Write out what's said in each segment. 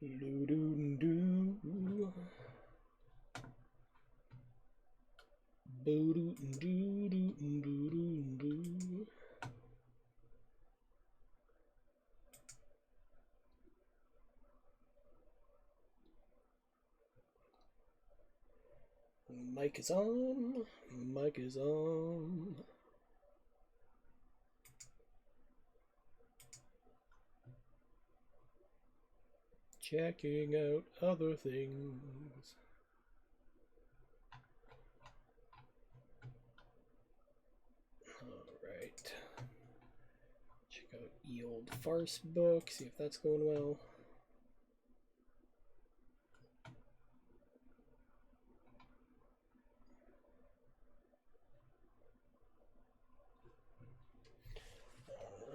Doo-doo-doo. Boo-doo-doo-doo-doo-doo. Mic is on. Mic is on. Checking out other things. Alright. Check out Ye Old Farce book, see if that's going well.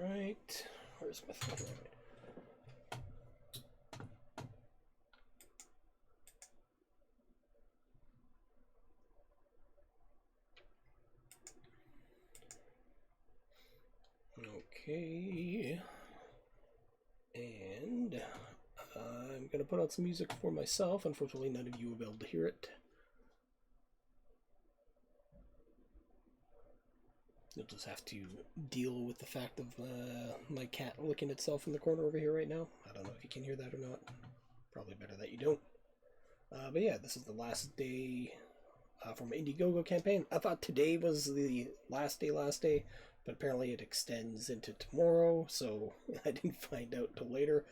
Alright. Where's my thing? Okay, and I'm going to put out some music for myself. Unfortunately, none of you will be able to hear it. You'll just have to deal with the fact of my cat licking itself in the corner over here right now. I don't know if you can hear that or not. Probably better that you don't. But yeah, this is the last day from Indiegogo campaign. I thought today was the last day, but apparently it extends into tomorrow, so I didn't find out till later.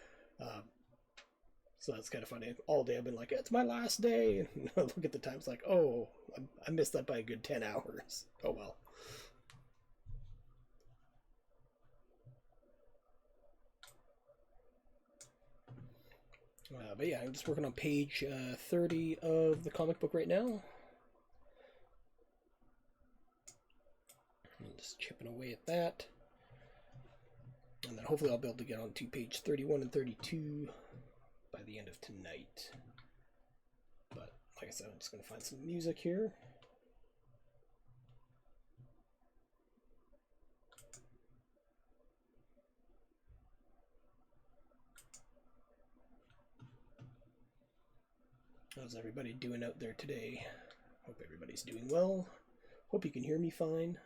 So that's kind of funny. All day I've been like, it's my last day, and I look at the time, it's like, oh, I missed that by a good 10 hours. Oh well. But yeah, I'm just working on page 30 of the comic book right now. I'm just chipping away at that. And then hopefully I'll be able to get on to page 31 and 32 by the end of tonight. But like I said, I'm just going to find some music here. How's everybody doing out there today? Hope everybody's doing well. Hope you can hear me fine.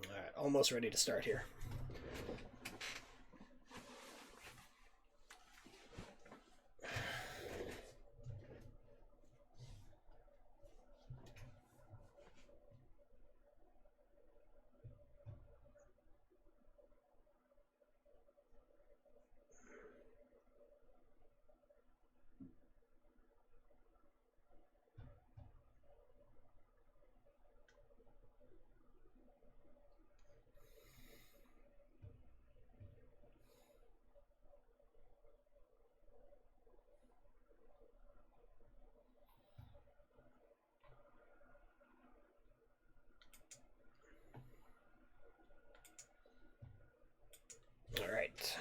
Alright, almost ready to start here. All right.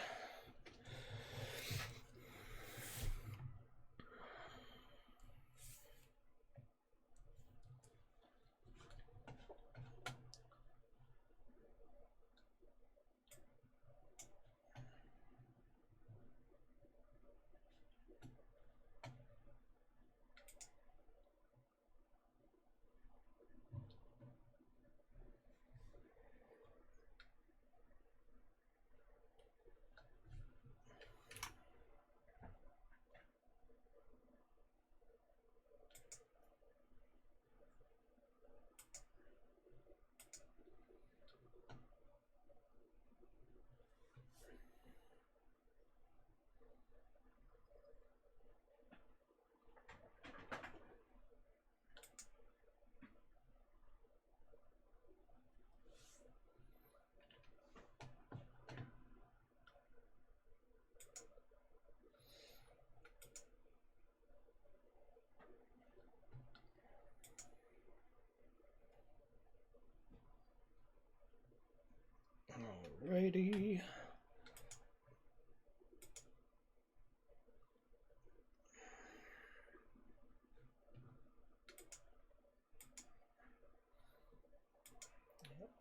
Alrighty.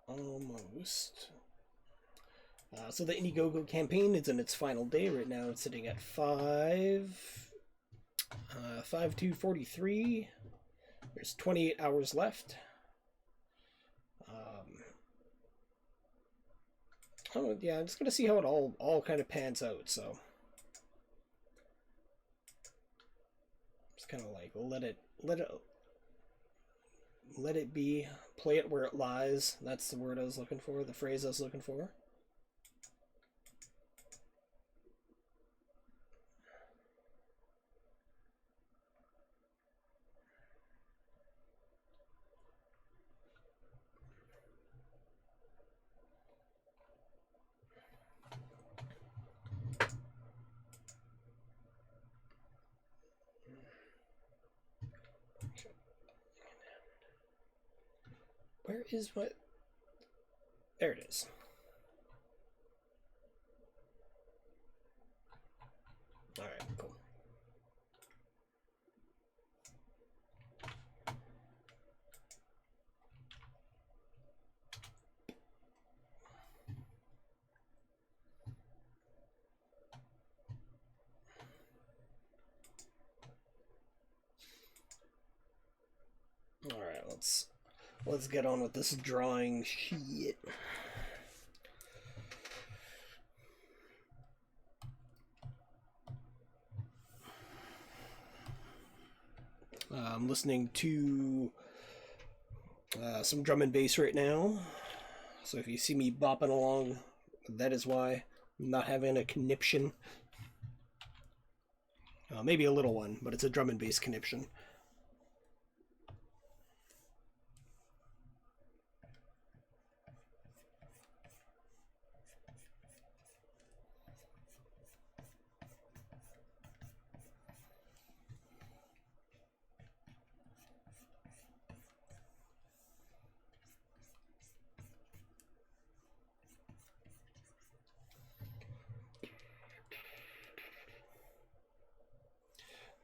Almost. So the Indiegogo campaign is in its final day right now. It's sitting at 5/2/43. There's 28 hours left. Oh yeah, I'm just gonna see how it all kind of pans out. So just kind of like let it be, play it where it lies. That's the word I was looking for, the phrase I was looking for. Where is what? There it is. All right, cool. All right, let's get on with this drawing shit. I'm listening to some drum and bass right now. So if you see me bopping along, that is why. I'm not having a conniption. Maybe a little one, but it's a drum and bass conniption.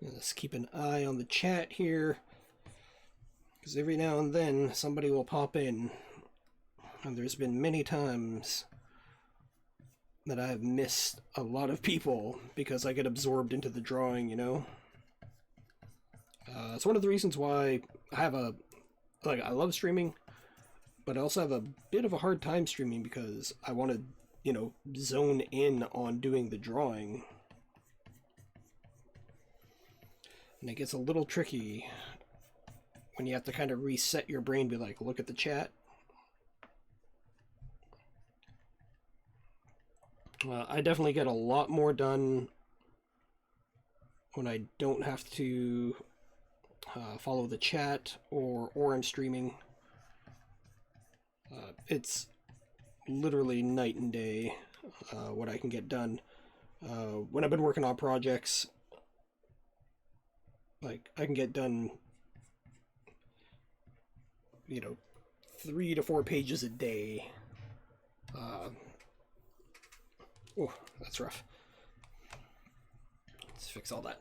Let's keep an eye on the chat here, because every now and then somebody will pop in, and there's been many times that I've missed a lot of people because I get absorbed into the drawing, you know? It's one of the reasons why I have I love streaming, but I also have a bit of a hard time streaming because I want to, zone in on doing the drawing. And it gets a little tricky when you have to kind of reset your brain, be like, look at the chat. I definitely get a lot more done when I don't have to follow the chat or I'm streaming. It's literally night and day what I can get done. When I've been working on projects, like I can get done, 3 to 4 pages a day. Oh, that's rough. Let's fix all that.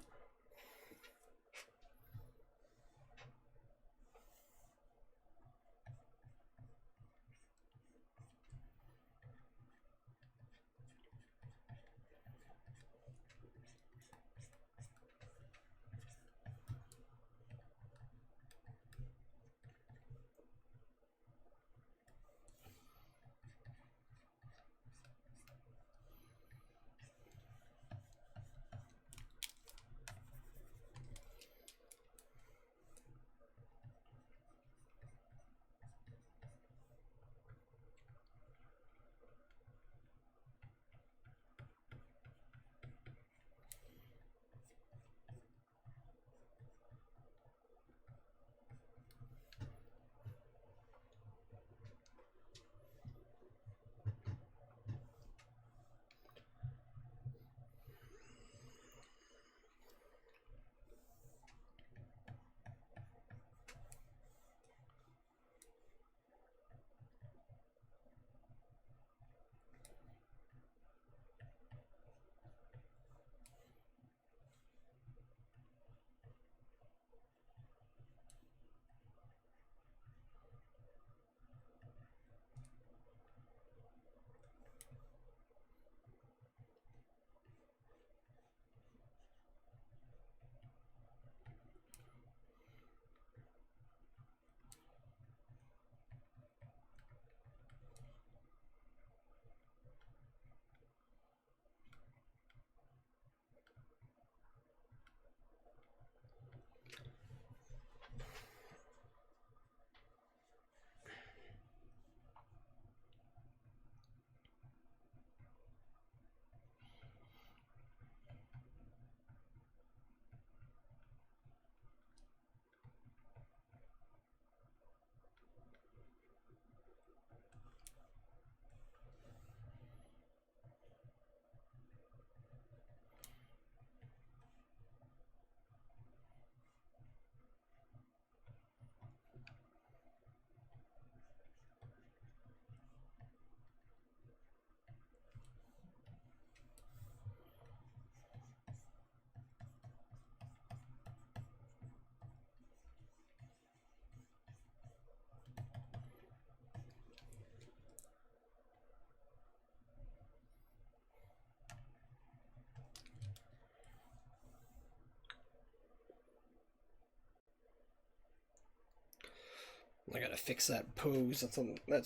I gotta fix that pose. That's a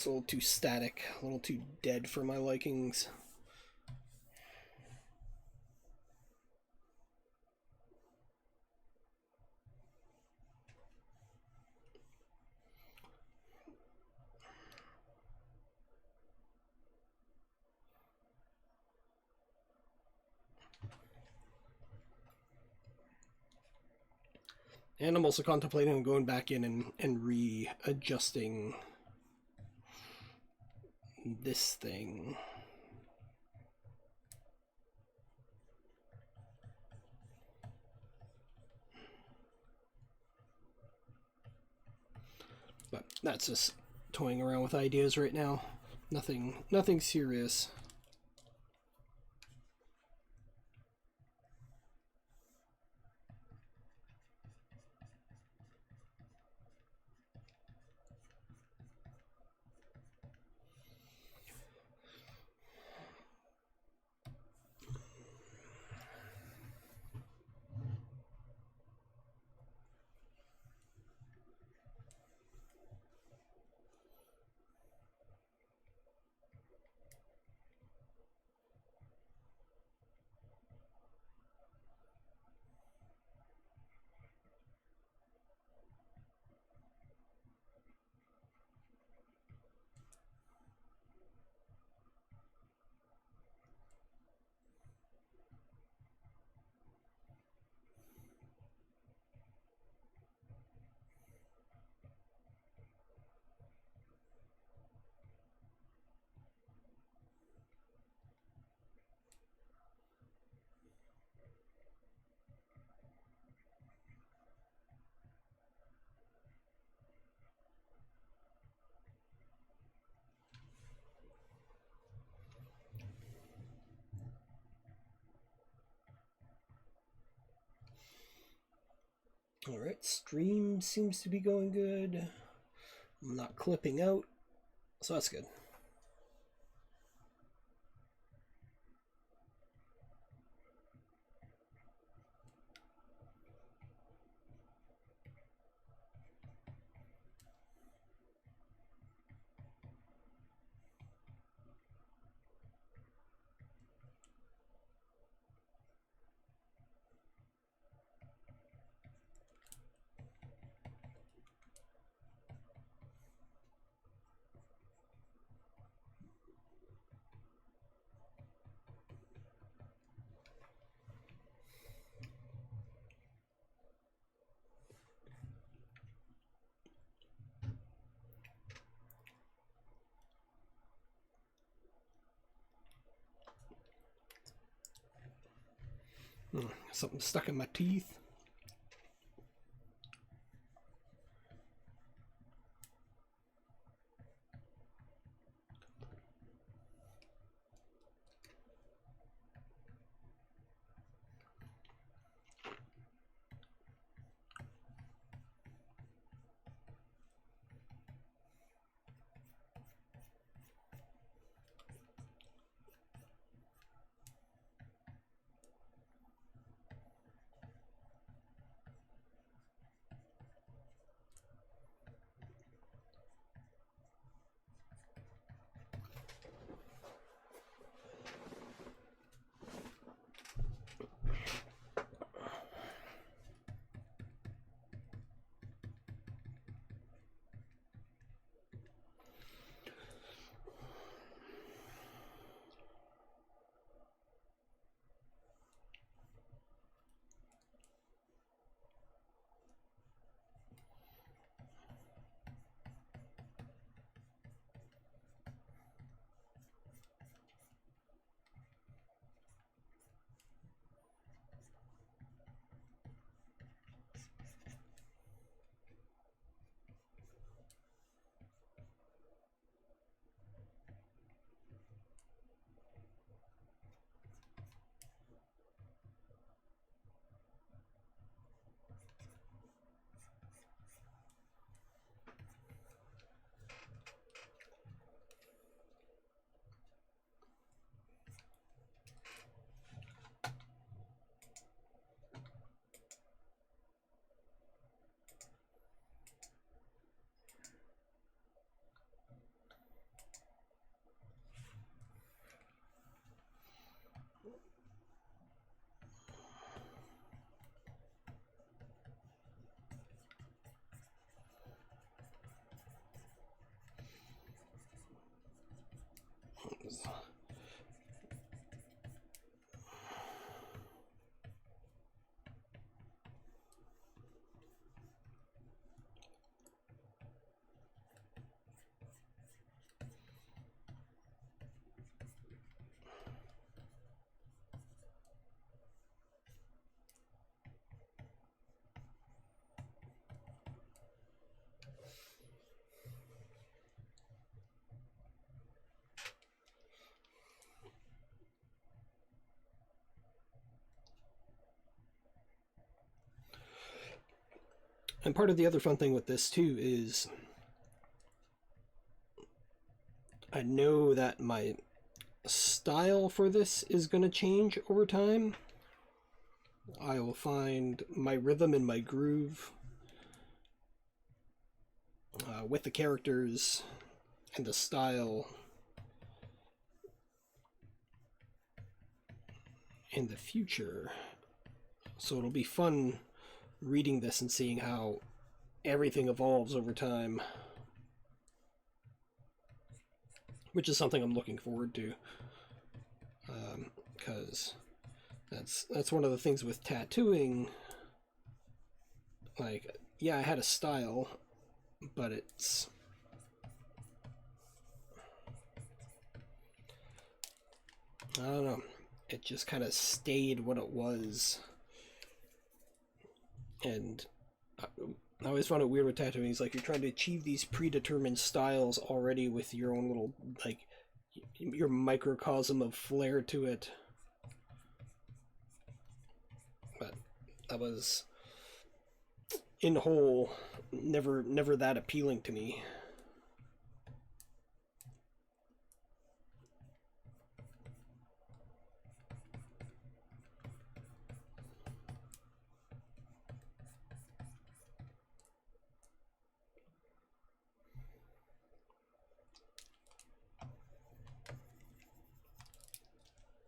little too static, a little too dead for my likings. And I'm also contemplating going back in and readjusting this thing. But that's just toying around with ideas right now. Nothing serious. Alright, stream seems to be going good. I'm not clipping out, so that's good. Something stuck in my teeth. And part of the other fun thing with this too is I know that my style for this is going to change over time. I will find my rhythm and my groove with the characters and the style in the future. So it'll be fun reading this and seeing how everything evolves over time, which is something I'm looking forward to, because that's one of the things with tattooing. Like, yeah, I had a style, but it's I don't know, it just kind of stayed what it was. And I always found it weird with tattooing. It's like you're trying to achieve these predetermined styles already with your own little, like, your microcosm of flair to it. But that was, in whole, never that appealing to me.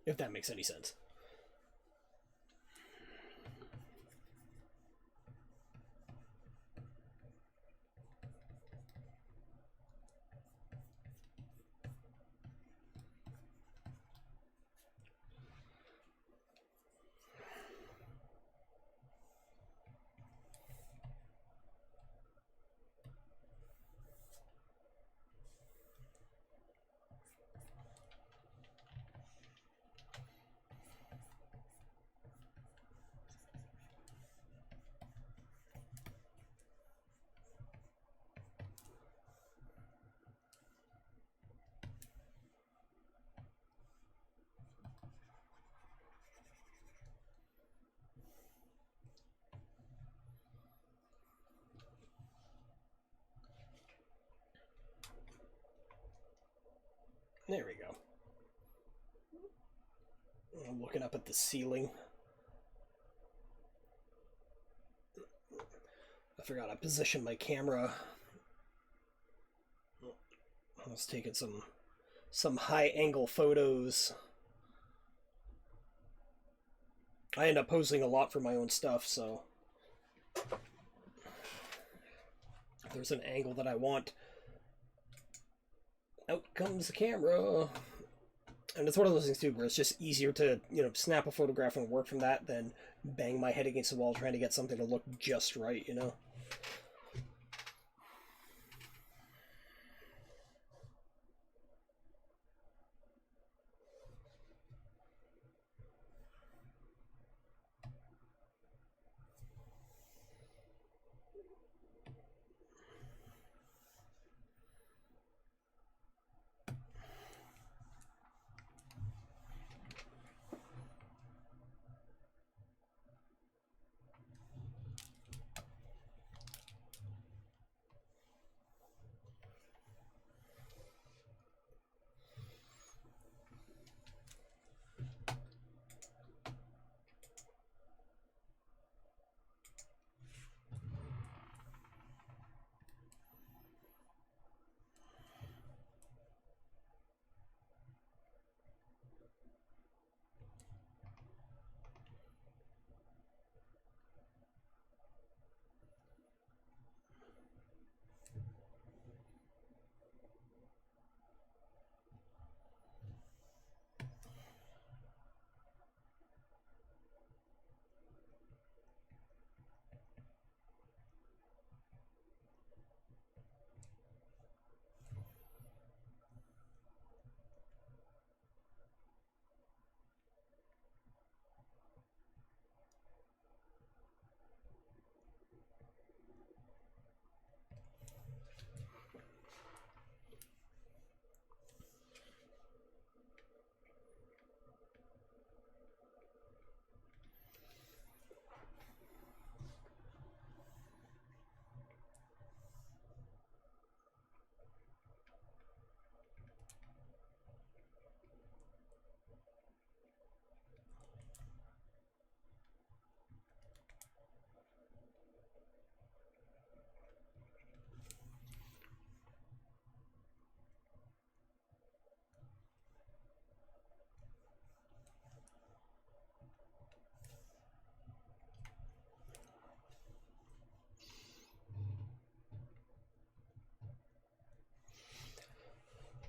If that makes any sense. There we go. I'm looking up at the ceiling. I forgot I positioned my camera. I was taking some high angle photos. I end up posing a lot for my own stuff, so if there's an angle that I want, out comes the camera. And it's one of those things too where it's just easier to, snap a photograph and work from that than bang my head against the wall trying to get something to look just right,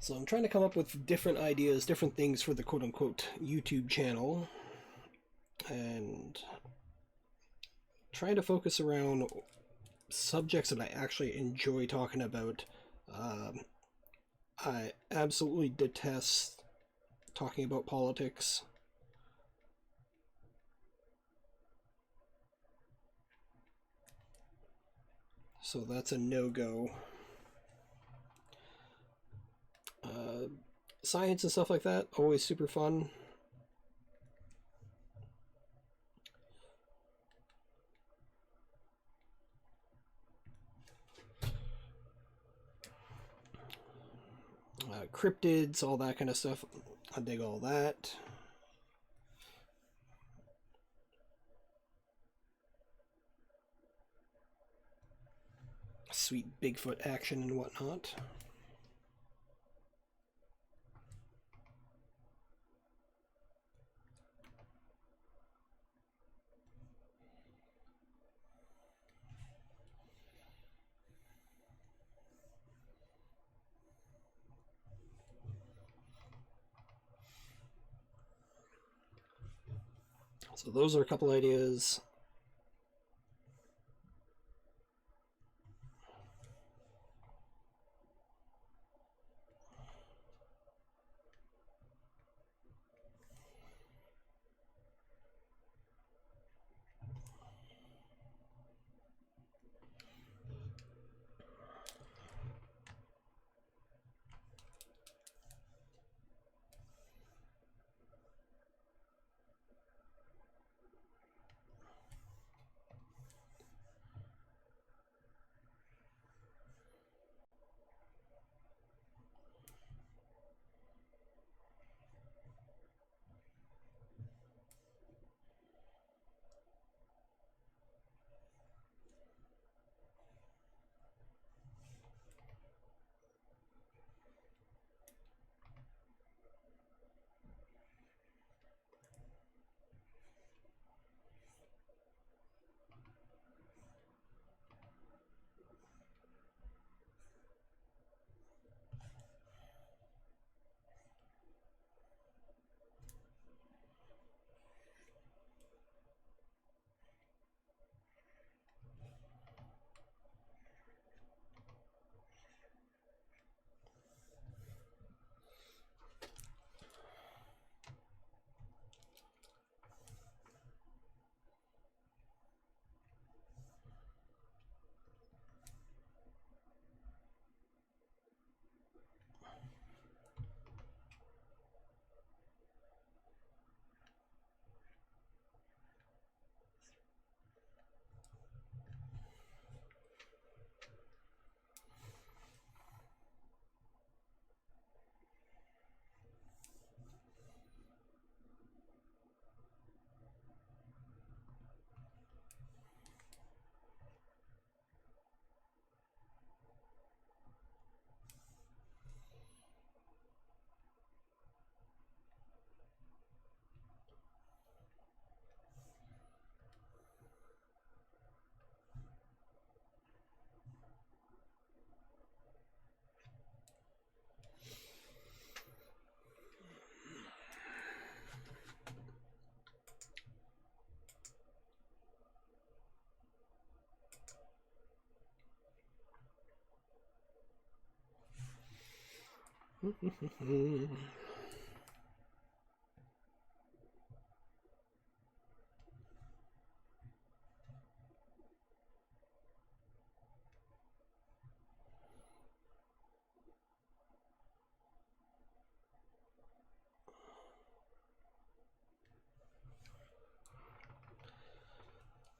So I'm trying to come up with different ideas, different things for the quote-unquote YouTube channel, and trying to focus around subjects that I actually enjoy talking about. Um, I absolutely detest talking about politics. So that's a no-go. Science and stuff like that, always super fun. Cryptids, all that kind of stuff. I dig all that. Sweet Bigfoot action and whatnot. So those are a couple ideas.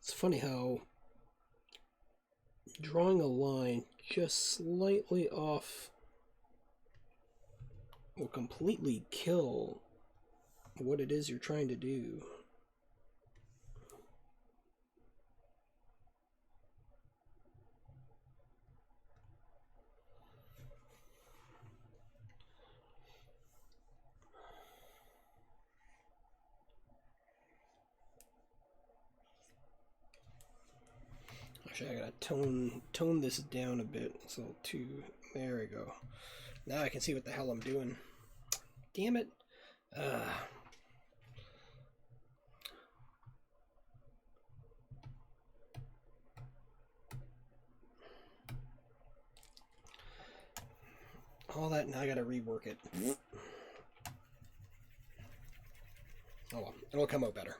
It's funny how drawing a line just slightly off will completely kill what it is you're trying to do. Actually, I gotta tone this down a bit. So there we go. Now I can see what the hell I'm doing. Damn it. All that, now I gotta rework it. Oh well, it'll come out better.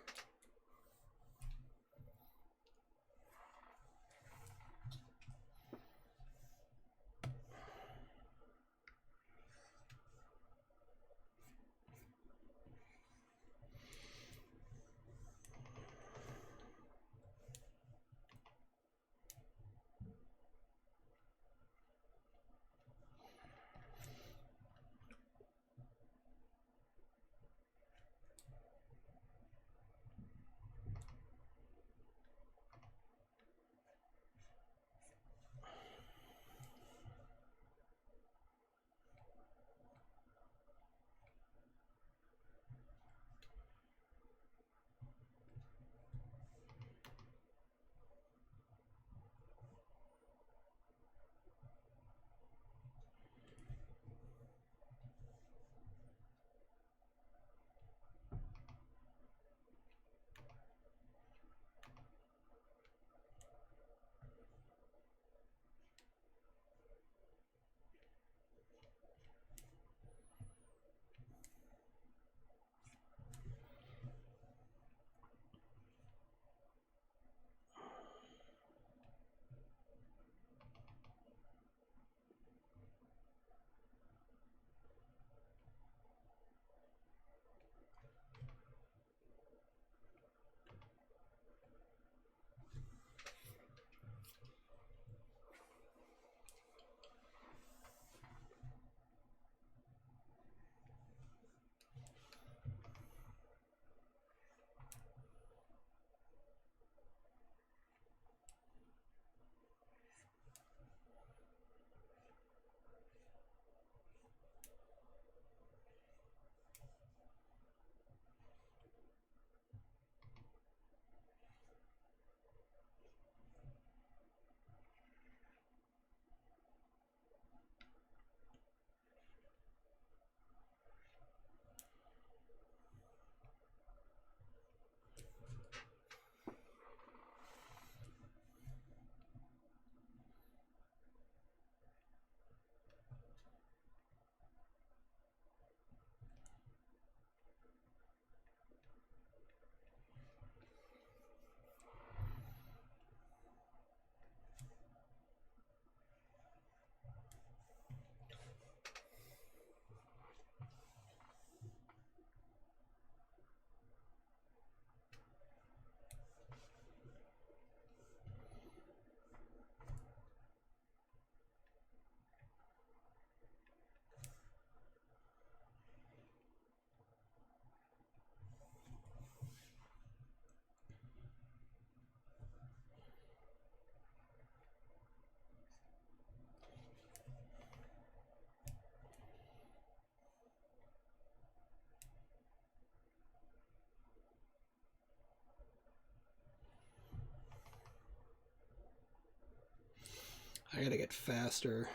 I gotta get faster.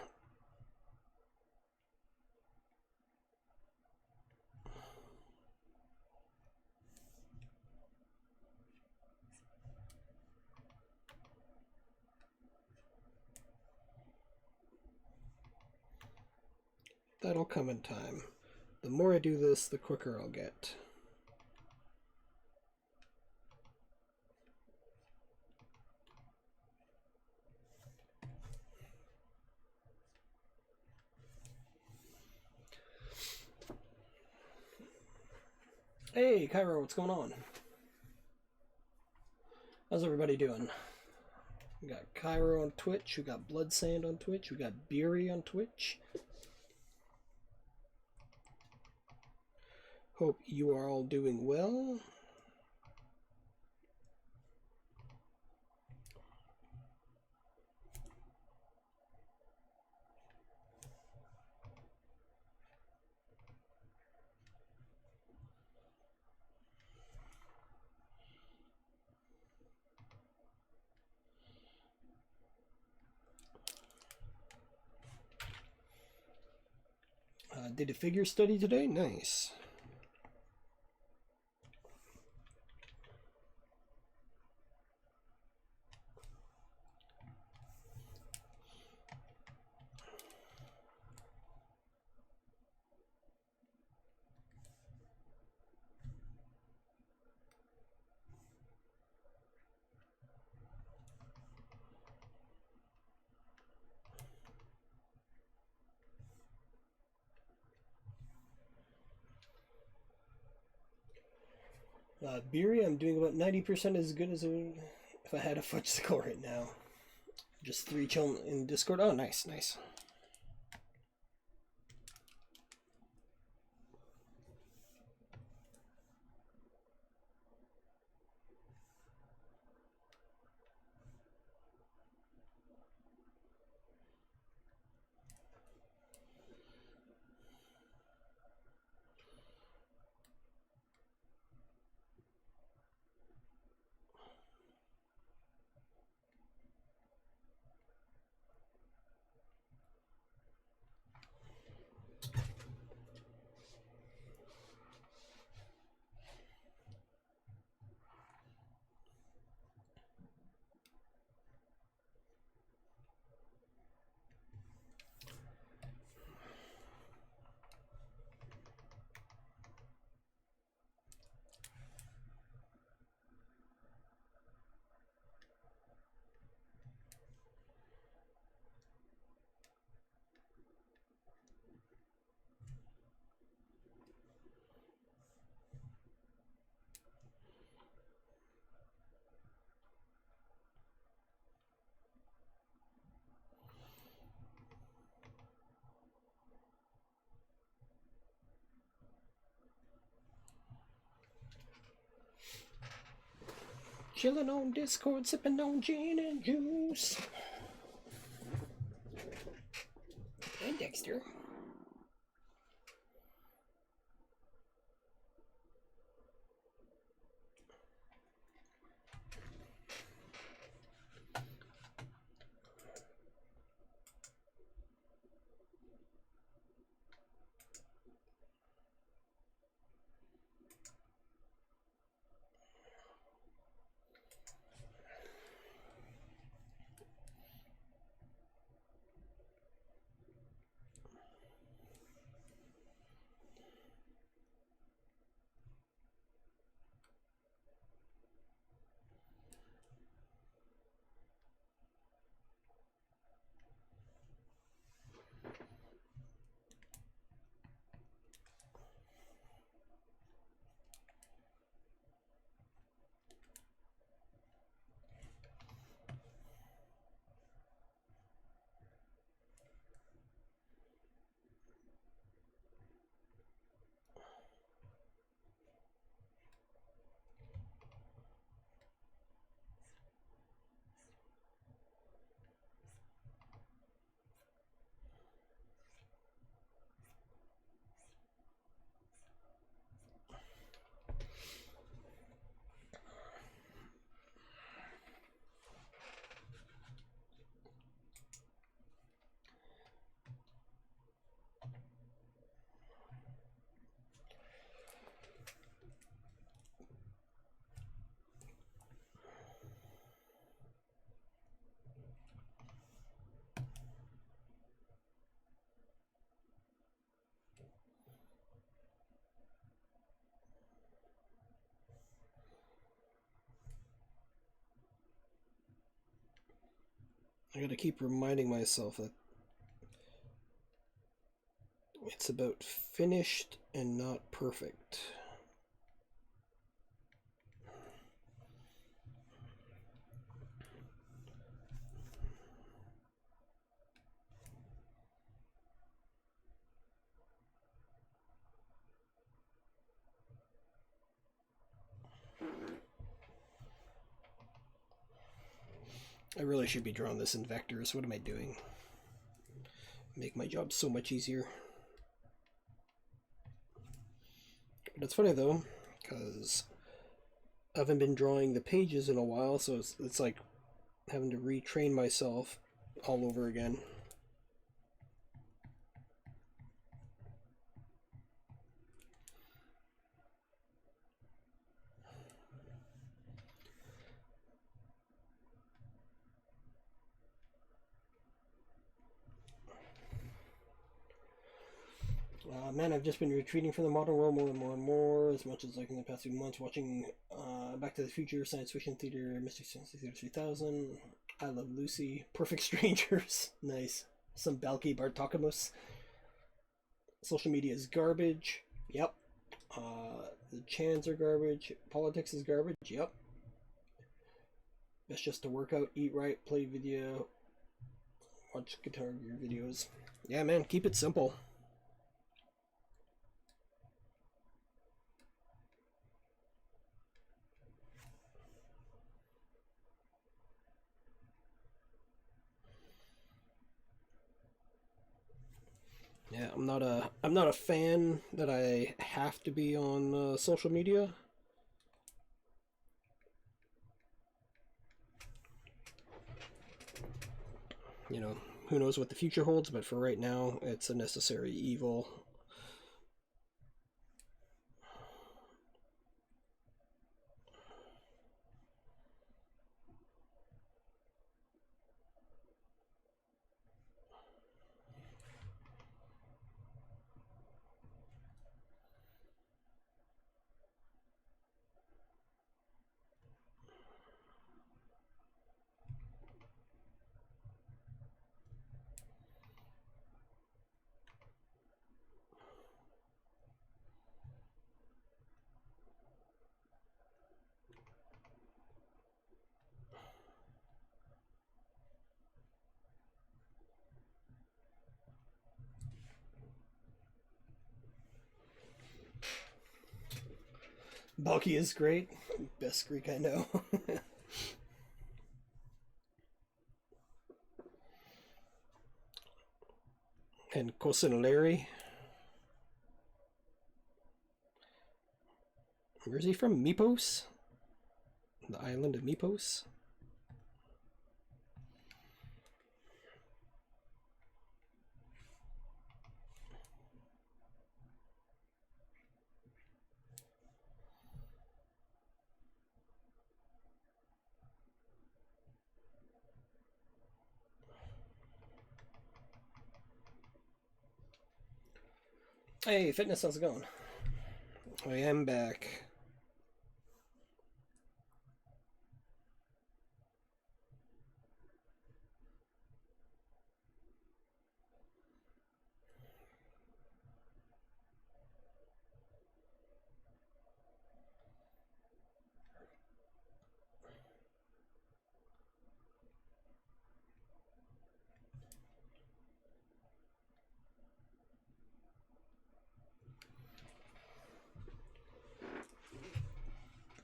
That'll come in time. The more I do this, the quicker I'll get. Hey, Cairo, what's going on? How's everybody doing? We got Cairo on Twitch, we got Bloodsand on Twitch, we got Beery on Twitch. Hope you are all doing well. Did a figure study today? Nice. Beery, I'm doing about 90% as good as if I had a fudgesicle right now. Just 3 chilling in Discord. Oh, nice, nice. Chilling on Discord, sipping on gin and juice. Hey, Dexter. I gotta keep reminding myself that it's about finished and not perfect. I really should be drawing this in vectors. What am I doing? Make my job so much easier. But it's funny though, because I haven't been drawing the pages in a while, so it's like having to retrain myself all over again. Man, I've just been retreating from the modern world more and more and more, as much as like in the past few months, watching Back to the Future, Science Fiction Theater, Mystery Science Theater 3000, I Love Lucy, Perfect Strangers, nice, some Balky Bartokamus. Social media is garbage, yep. The Chans are garbage, politics is garbage, yep. Best just to work out, eat right, play video, watch Guitar Gear videos. Yeah, man, keep it simple. Yeah, I'm not a fan that I have to be on social media. You know, who knows what the future holds, but for right now, it's a necessary evil. Bulky is great. Best Greek I know. And Kosinleri. Where's he from? Mipos? The island of Mipos? Hey, fitness, how's it going? I am back.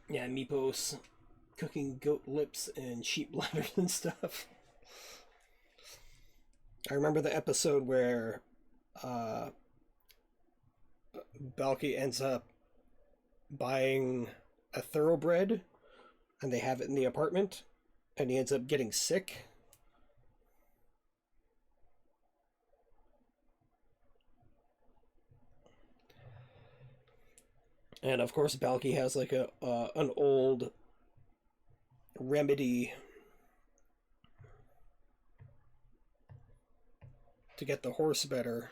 Yeah, Mipos cooking goat lips and sheep bladders and stuff. I remember the episode where uh, Balky ends up buying a thoroughbred and they have it in the apartment and he ends up getting sick. And of course, Balky has like a an old remedy to get the horse better.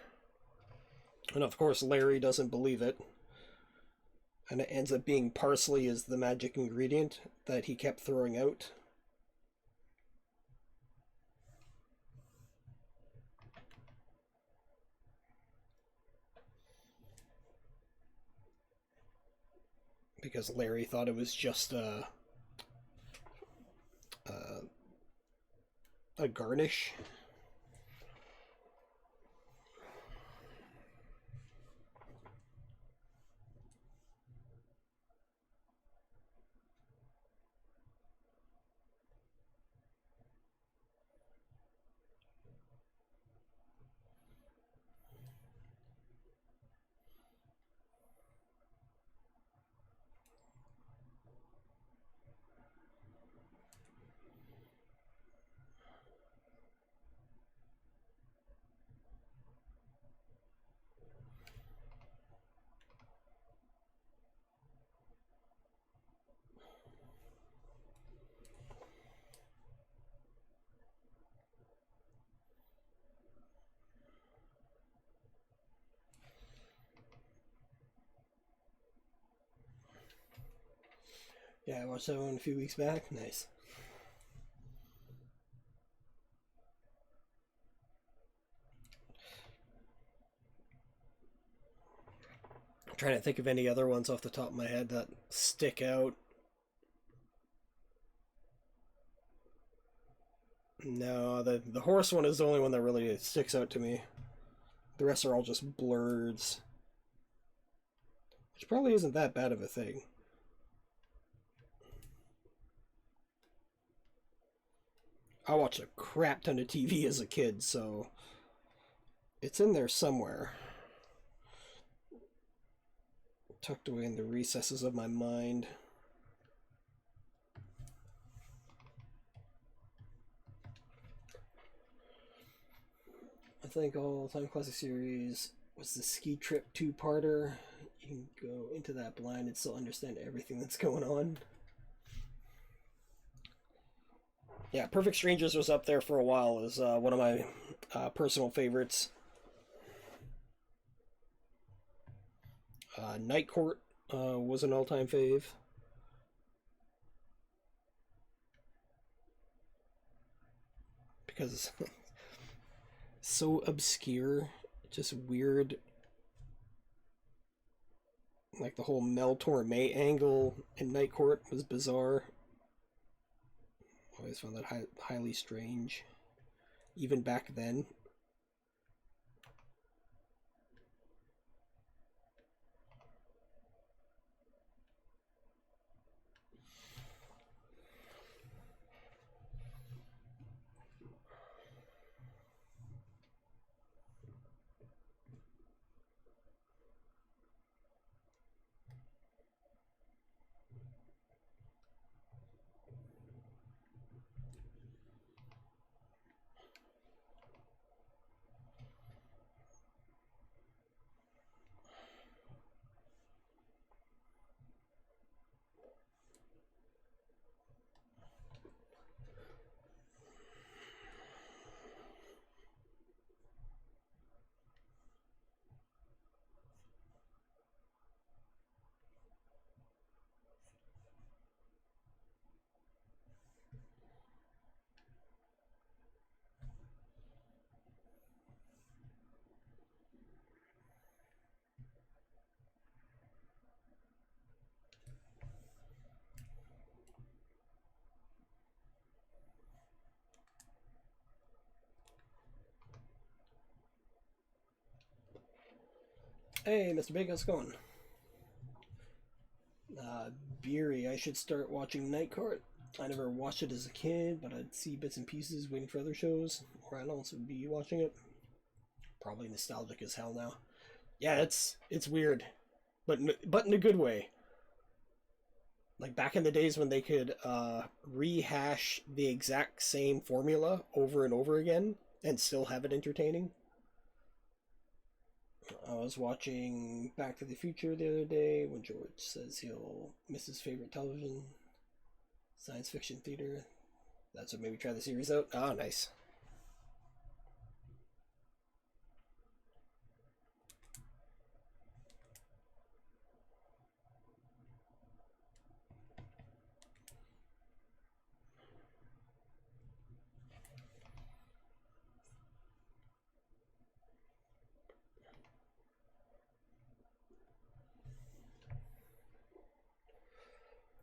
And of course, Larry doesn't believe it. And it ends up being parsley as the magic ingredient that he kept throwing out. Because Larry thought it was just a garnish. Yeah, I watched that one a few weeks back. Nice. I'm trying to think of any other ones off the top of my head that stick out. No, the horse one is the only one that really sticks out to me. The rest are all just blurs, which probably isn't that bad of a thing. I watched a crap ton of TV as a kid, so it's in there somewhere, tucked away in the recesses of my mind. I think all-time classic series was the Ski Trip two-parter. You can go into that blind and still understand everything that's going on. Yeah, Perfect Strangers was up there for a while as one of my personal favorites. Night Court was an all-time fave. Because so obscure, just weird. Like the whole Mel Torme angle in Night Court was bizarre. Always found that highly strange, even back then. Hey, Mr. Big, how's it going? Uh, Beery, I should start watching Night Court. I never watched it as a kid, but I'd see bits and pieces waiting for other shows, or I'd also be watching it. Probably nostalgic as hell now. Yeah, it's weird, but in a good way. Like back in the days when they could rehash the exact same formula over and over again and still have it entertaining. I was watching Back to the Future the other day when George says he'll miss his favorite television, science fiction theater. That's what made me try the series out. Oh, nice.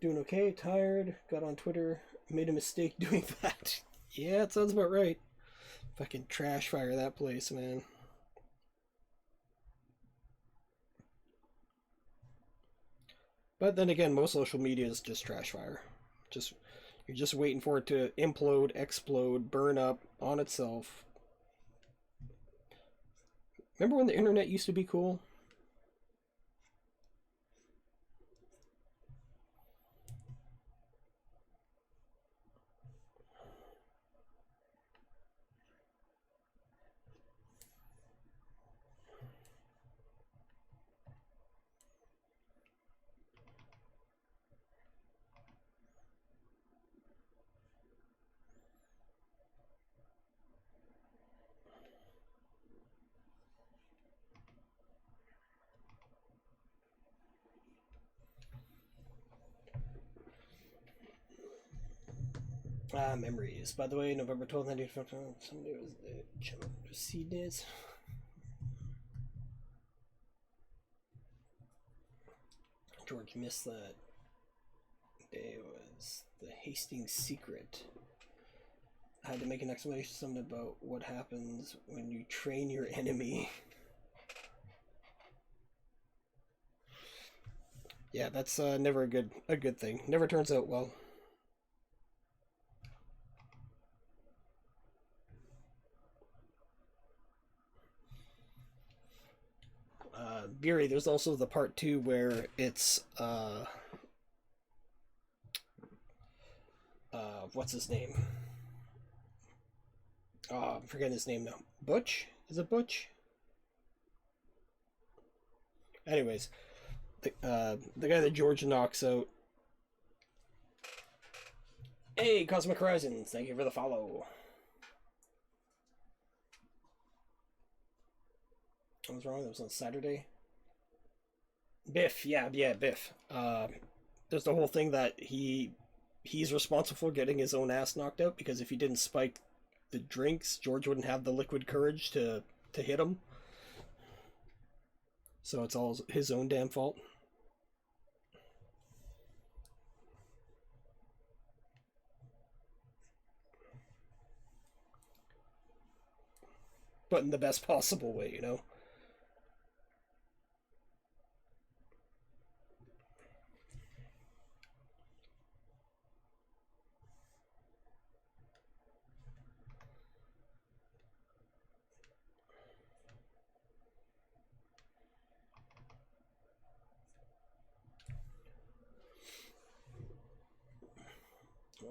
Doing okay, tired, got on Twitter, made a mistake doing that. Yeah, it sounds about right. Fucking trash fire that place, man. But then again, most social media is just trash fire. Just you're just waiting for it to implode, explode, burn up on itself. Remember when the internet used to be cool? Memories. By the way, November 12th, 1955, Sunday was the channel proceedings. George missed that day was the Hastings secret. I had to make an explanation about what happens when you train your enemy. Yeah, that's never a good thing. Never turns out well. Beery, there's also the part 2 where it's what's his name? Oh, I'm forgetting his name now. Butch? Is it Butch? Anyways, the guy that George knocks out. Hey, Cosmic Horizons, thank you for the follow. What was wrong? That was on Saturday. Biff, yeah, Biff. There's the whole thing that he's responsible for getting his own ass knocked out because if he didn't spike the drinks, George wouldn't have the liquid courage to hit him. So it's all his own damn fault. But in the best possible way, you know?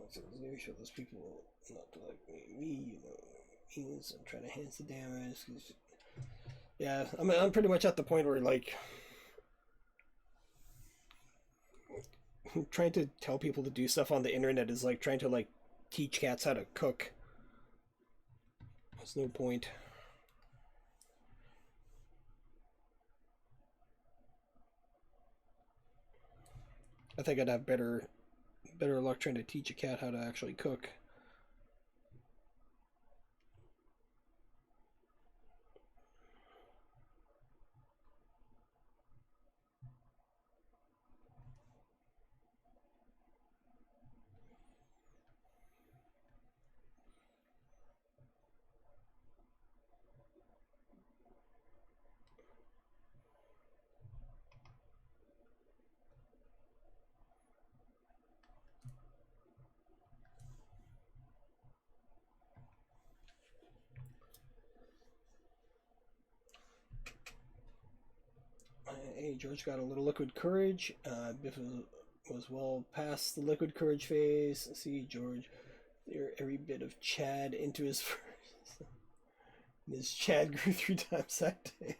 So maybe show those people not to like me, you know, means I'm trying to enhance the damage. Yeah, I'm pretty much at the point where like trying to tell people to do stuff on the internet is like trying to like teach cats how to cook. There's no point. I think I'd have better luck trying to teach a cat how to actually cook. Hey, George got a little liquid courage. Biff was well past the liquid courage phase. See, George, there every bit of Chad into his first. His Chad grew 3 times that day.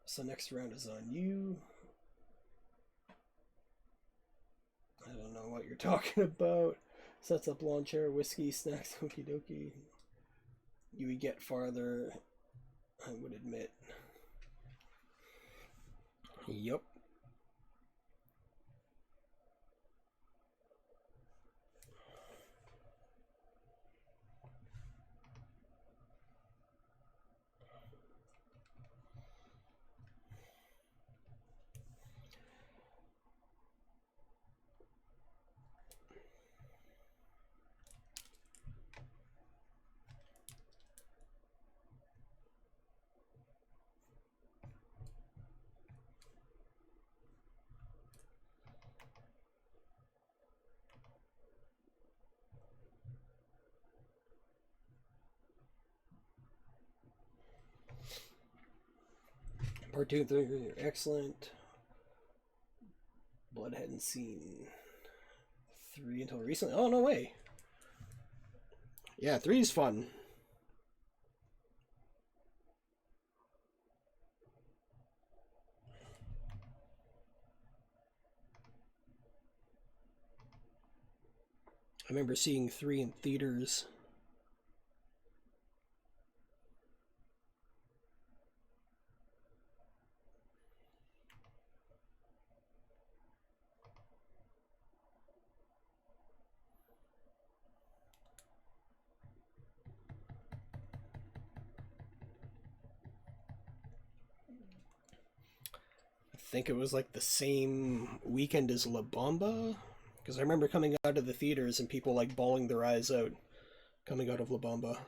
So next round is on you. I don't know what you're talking about. Sets up lawn chair, whiskey, snacks, okie dokie. You would get farther, I would admit. Yup. Part 2 and 3 are excellent. Blood hadn't seen 3 until recently. Oh, no way. Yeah, 3 is fun. I remember seeing 3 in theaters. think it was like the same weekend as La Bamba, because I remember coming out of the theaters and people like bawling their eyes out coming out of La Bamba.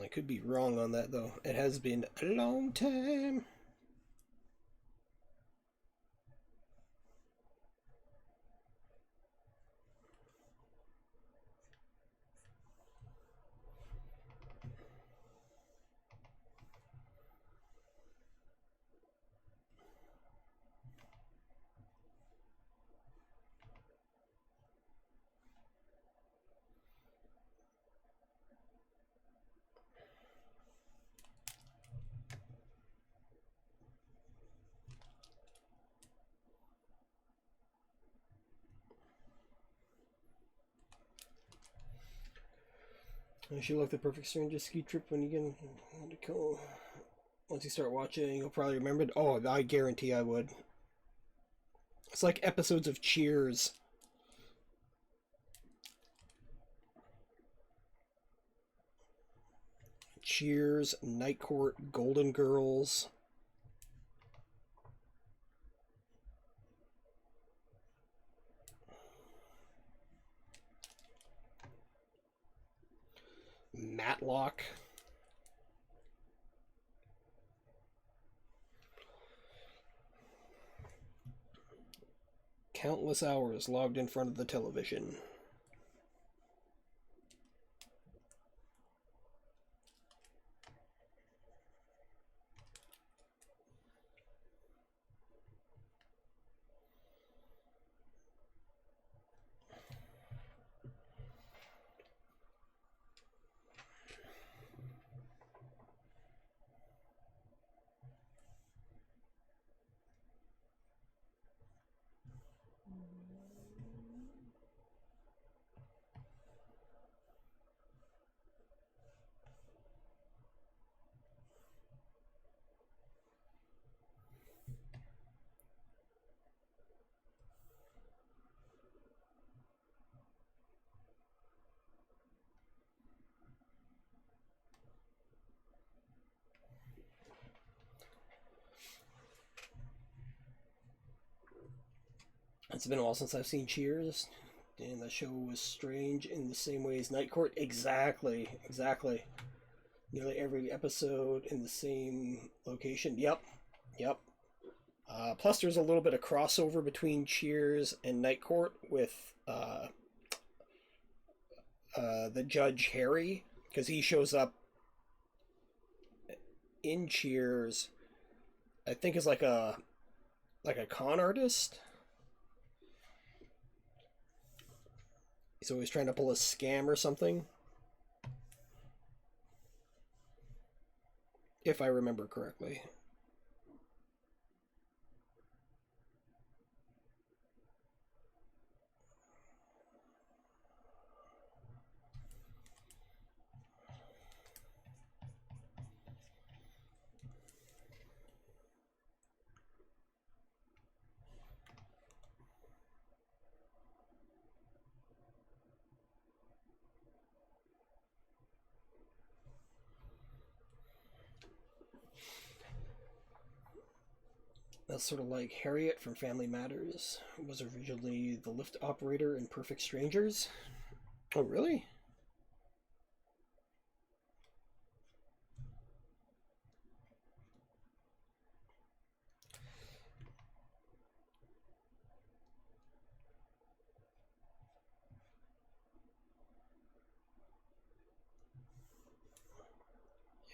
I could be wrong on that though. It has been a long time. You should look the perfect stranger ski trip when you get cool. Once you start watching, you'll probably remember it. Oh, I guarantee I would. It's like episodes of Cheers. Cheers, Night Court, Golden Girls. Matlock. Countless hours logged in front of the television. It's been a while since I've seen Cheers, and the show was strange in the same way as Night Court. Exactly, exactly. Nearly every episode in the same location. Yep, yep. Plus, there's a little bit of crossover between Cheers and Night Court with the Judge Harry, because he shows up in Cheers. I think is like a con artist. He's always trying to pull a scam or something. If I remember correctly. That's sort of like Harriet from Family Matters was originally the lift operator in Perfect Strangers. Oh, really?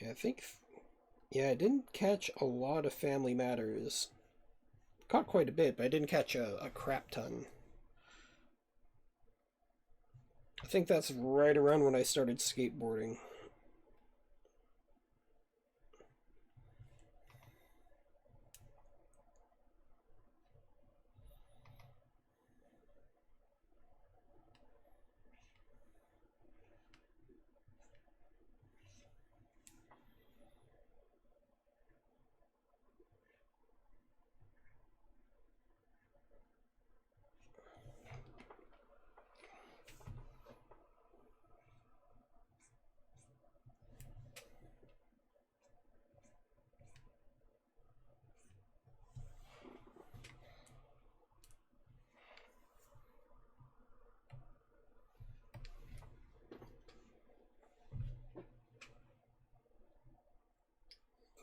Yeah, I think. Yeah, I didn't catch a lot of Family Matters. Caught quite a bit, but I didn't catch a crap ton. I think that's right around when I started skateboarding.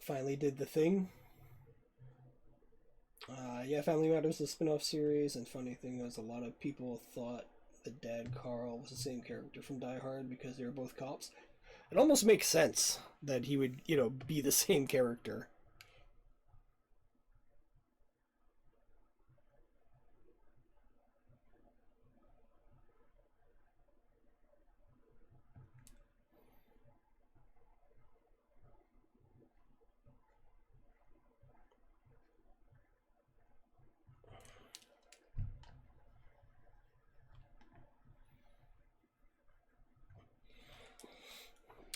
Finally did the thing. Yeah, Family Matters is a spin-off series, and funny thing was, a lot of people thought the dad Carl was the same character from Die Hard because they were both cops. It almost makes sense that he would, be the same character.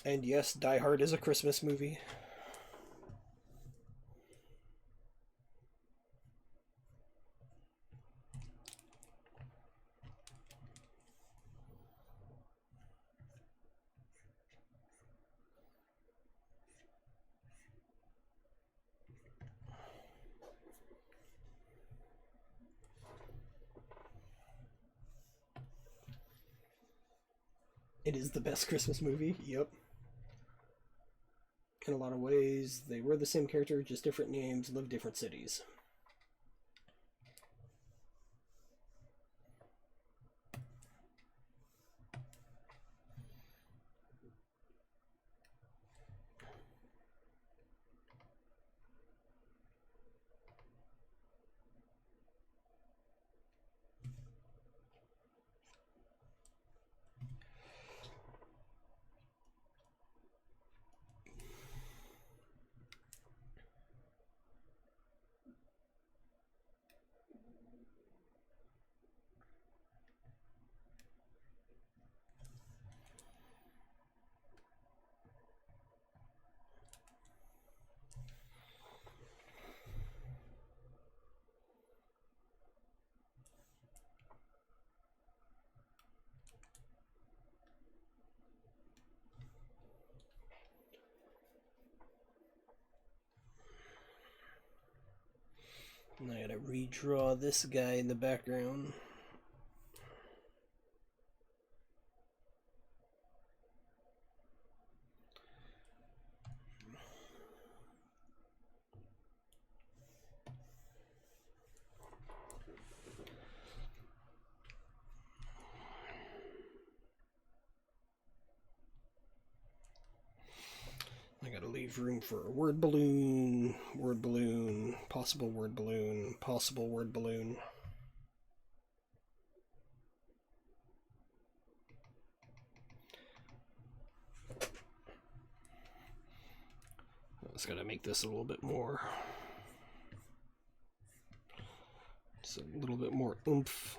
And yes, Die Hard is a Christmas movie. It is the best Christmas movie. Yep. In a lot of ways, they were the same character, just different names, lived different cities. And I gotta redraw this guy in the background. I gotta leave room for a word balloon, possible word balloon, possible word balloon. I just gotta make this a little bit more. Just a little bit more oomph.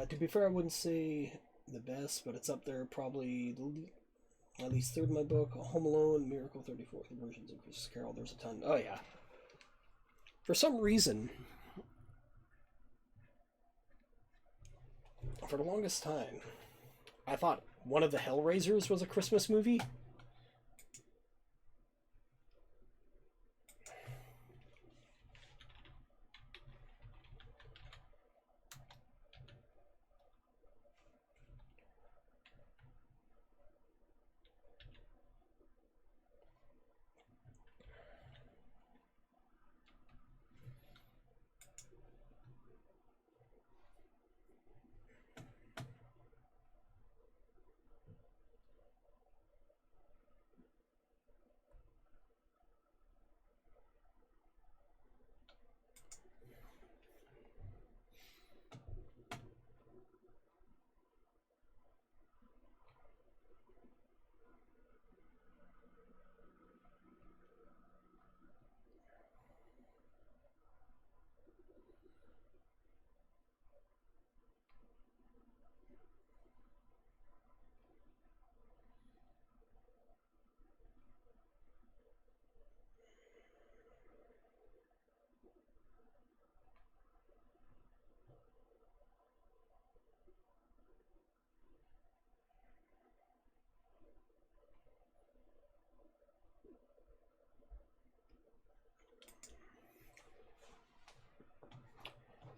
To be fair, I wouldn't say the best, but it's up there. Probably at least third in my book. Home Alone, Miracle 34, the versions of Christmas Carol. There's a ton. Oh yeah. For some reason, for the longest time, I thought one of the Hellraisers was a Christmas movie.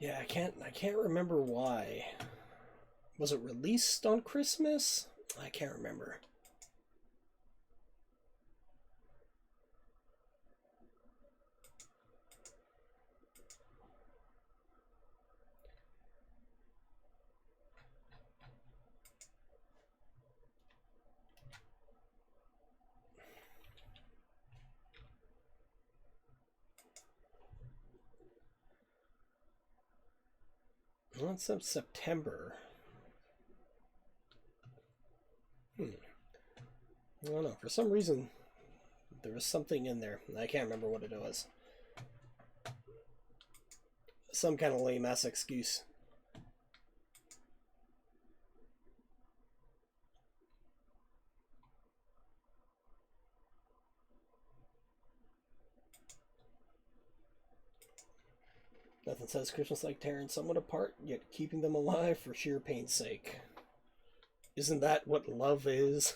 Yeah, I can't remember why. Was it released on Christmas? I can't remember. Well, it's September. I don't know. For some reason, there was something in there. I can't remember what it was. Some kind of lame ass excuse. Nothing says Christmas like tearing someone apart, yet keeping them alive for sheer pain's sake. Isn't that what love is?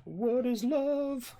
What is love?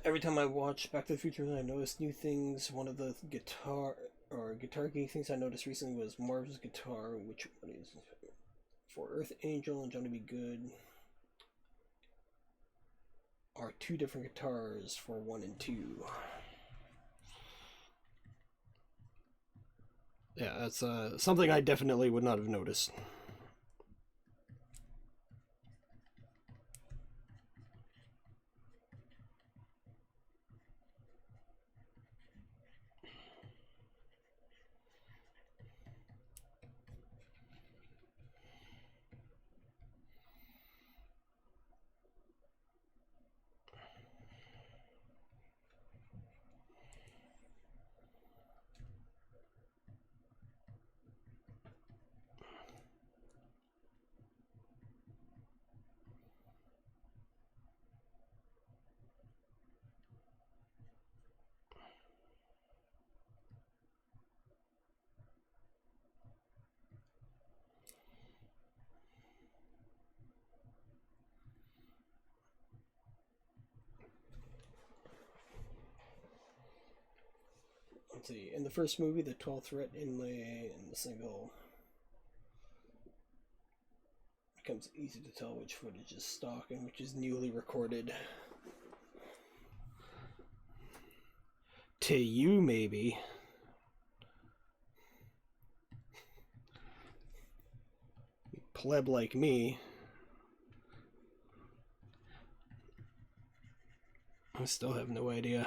Every time I watch Back to the Future, I notice new things. One of the guitar geek things I noticed recently was Marv's guitar, which one is for Earth Angel and Johnny Be Good are two different guitars for 1 and 2. Yeah, that's something I definitely would not have noticed. let's see. In the first movie, the 12th fret inlay in the single becomes easy to tell which footage is stock and which is newly recorded. To you, maybe. Pleb like me. I still have no idea.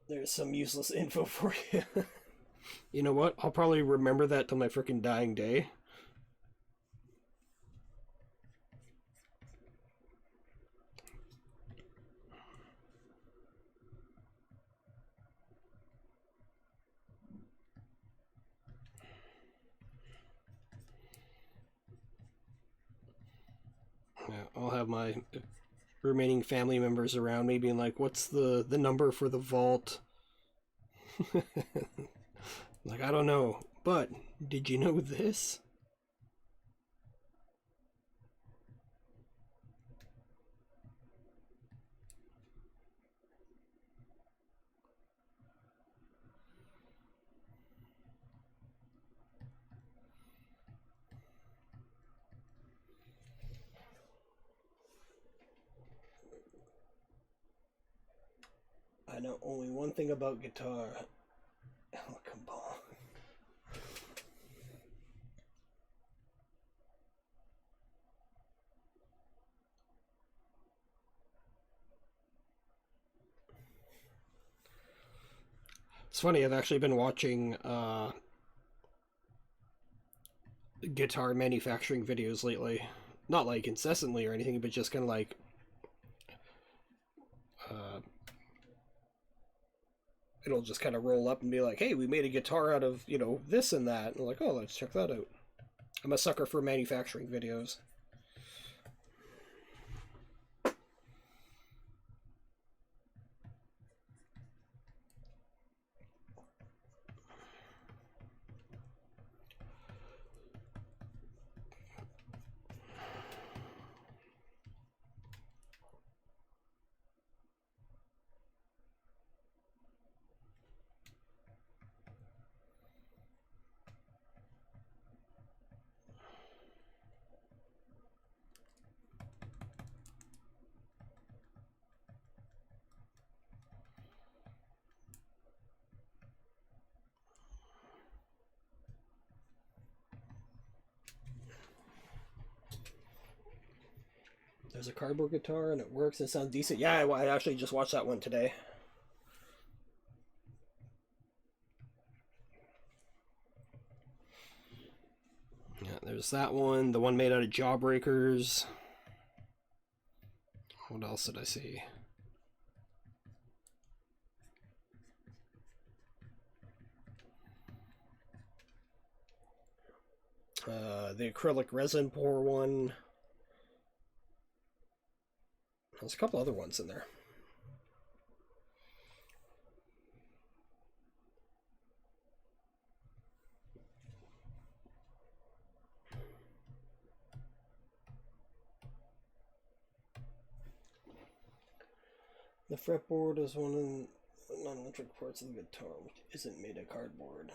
There's some useless info for you. You know what? I'll probably remember that till my freaking dying day. Yeah, I'll have my remaining family members around me being like, what's the number for the vault? Like, I don't know, but did you know this? I know only one thing about guitar. Oh, come on. It's funny, I've actually been watching guitar manufacturing videos lately. Not like incessantly or anything, but just kind of like it'll just kind of roll up and be like, hey, we made a guitar out of, you know, this and that. And I'm like, oh, let's check that out. I'm a sucker for manufacturing videos. There's a cardboard guitar and it works. It sounds decent. Yeah, I actually just watched that one today. Yeah, there's that one. The one made out of Jawbreakers. What else did I see? The acrylic resin pour one. There's a couple other ones in there. The fretboard is one of the non-electric parts of the guitar, which isn't made of cardboard.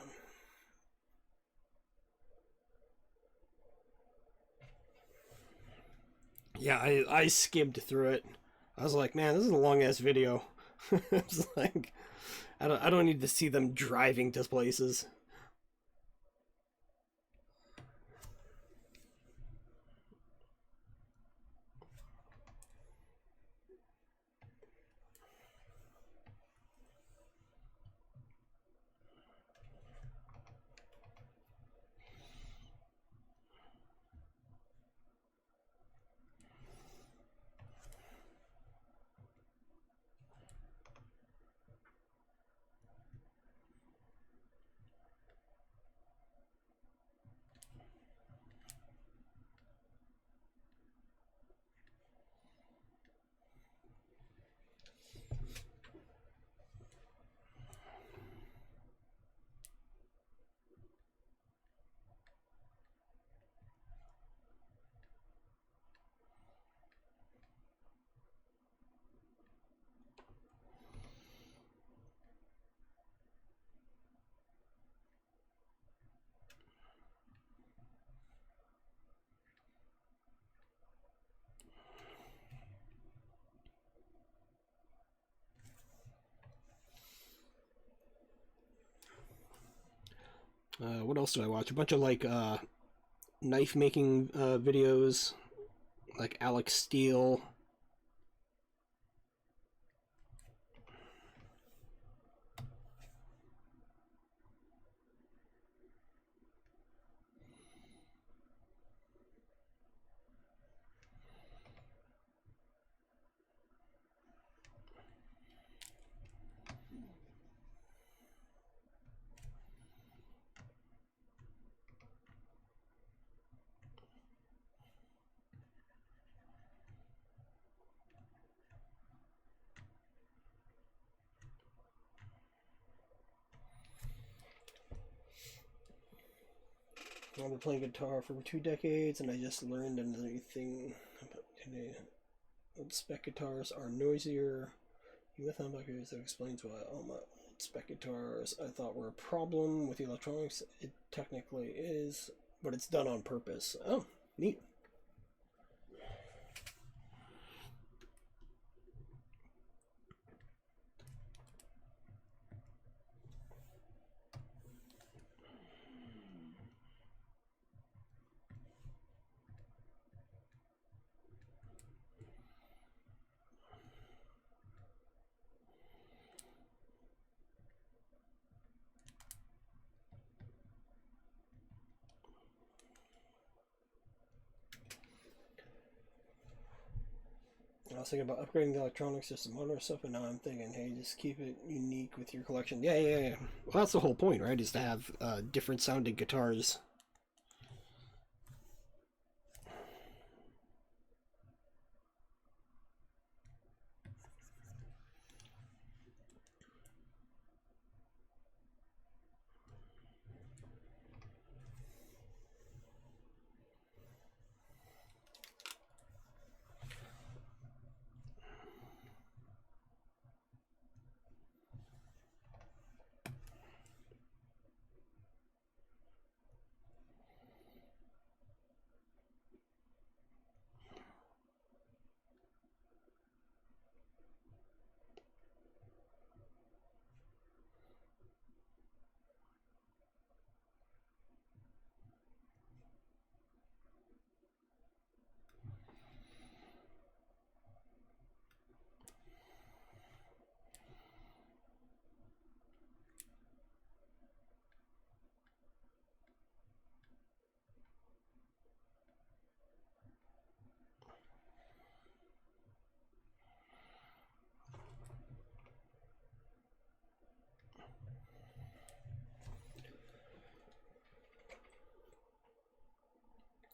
Yeah, I skimmed through it. I was like, man, this is a long ass video. It's like, I don't need to see them driving to places. What else do I watch? A bunch of like knife making videos, like Alex Steele. I've been playing guitar for 2 decades, and I just learned another thing about today. Old spec guitars are noisier. With humbuckers, that explains why all my old spec guitars I thought were a problem with the electronics. It technically is, but it's done on purpose. Oh, neat. I was thinking about upgrading the electronics to some modern stuff, and now I'm thinking, hey, just keep it unique with your collection. Yeah, yeah, yeah. Well, that's the whole point, right? Is to have different sounding guitars.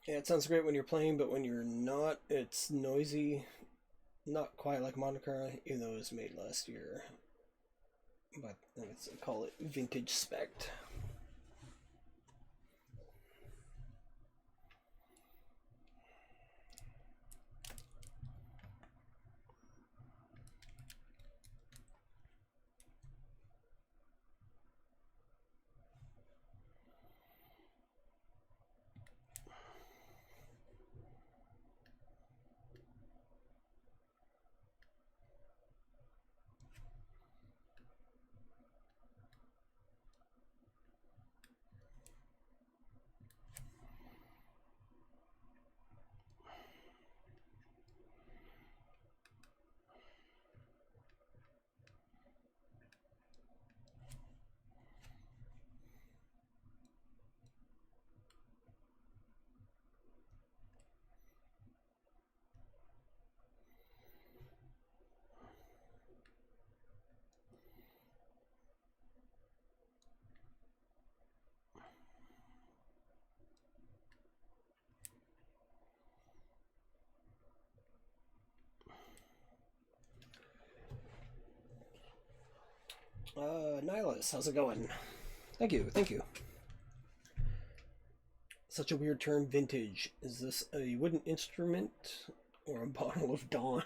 Yeah, it sounds great when you're playing, but when you're not, it's noisy. Not quite like Monocar, even though it was made last year. But let's call it vintage spec. Nihilus, how's it going? Thank you, thank you. Such a weird term, vintage. Is this a wooden instrument or a bottle of Dawn?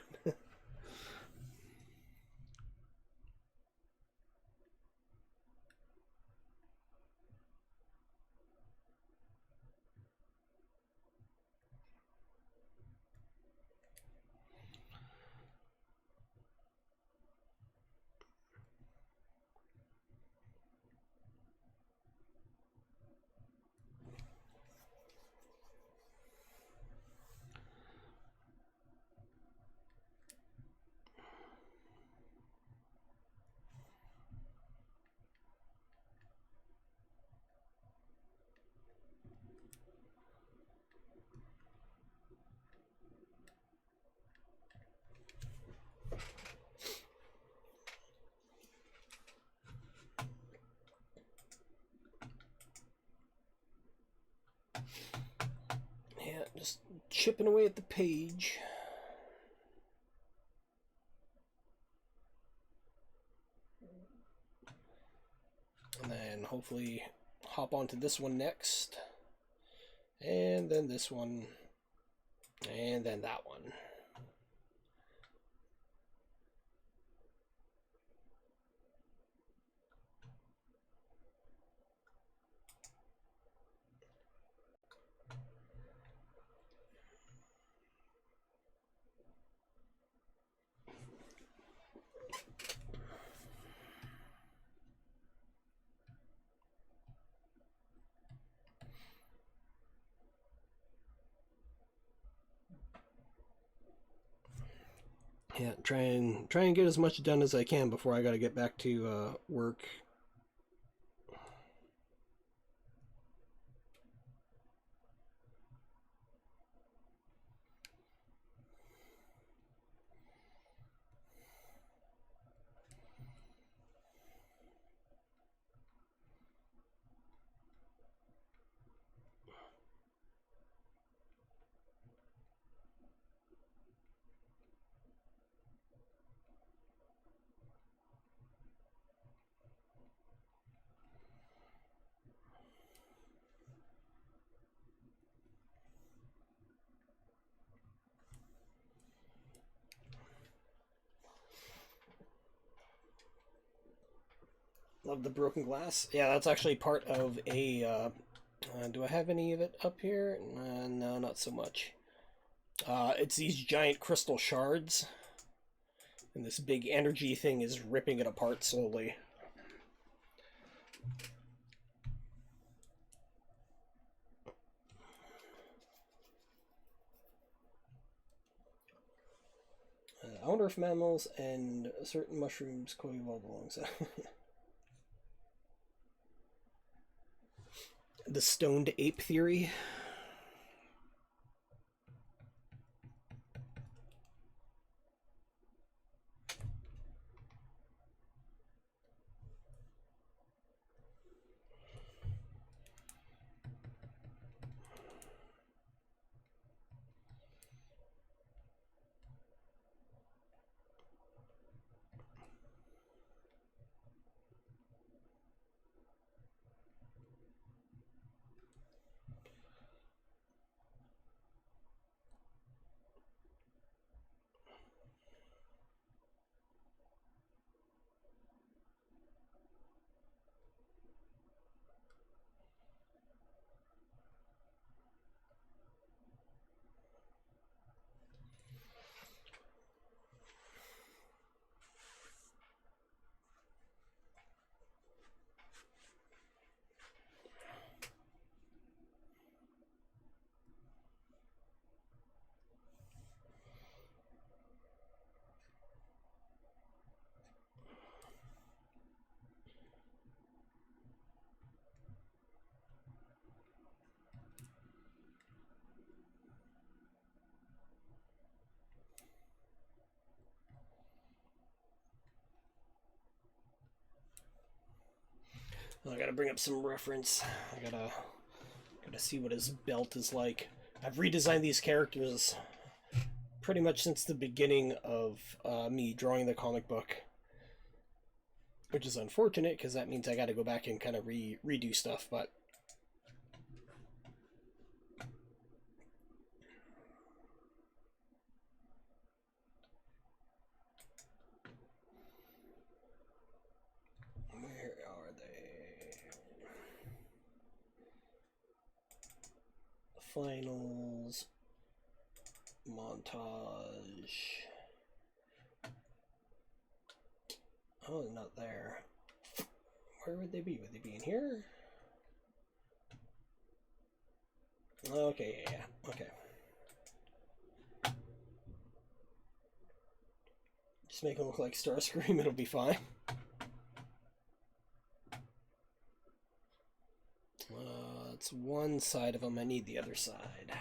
Yeah, just chipping away at the page. And then hopefully hop onto this one next. And then this one. And then that one. Yeah, try and get as much done as I can before I gotta get back to work. Love the broken glass. Yeah, that's actually part of a. Do I have any of it up here? No, not so much. It's these giant crystal shards, and this big energy thing is ripping it apart slowly. I wonder if mammals and certain mushrooms co-evolved alongside. The stoned ape theory. I gotta bring up some reference. I gotta see what his belt is like. I've redesigned these characters pretty much since the beginning of me drawing the comic book, which is unfortunate because that means I got to go back and kind of redo stuff. But where are they? Finals montage. Oh, they're not there. Where would they be? Would they be in here? Okay, yeah. Okay. Just make them look like Starscream, it'll be fine. That's one side of them. I need the other side.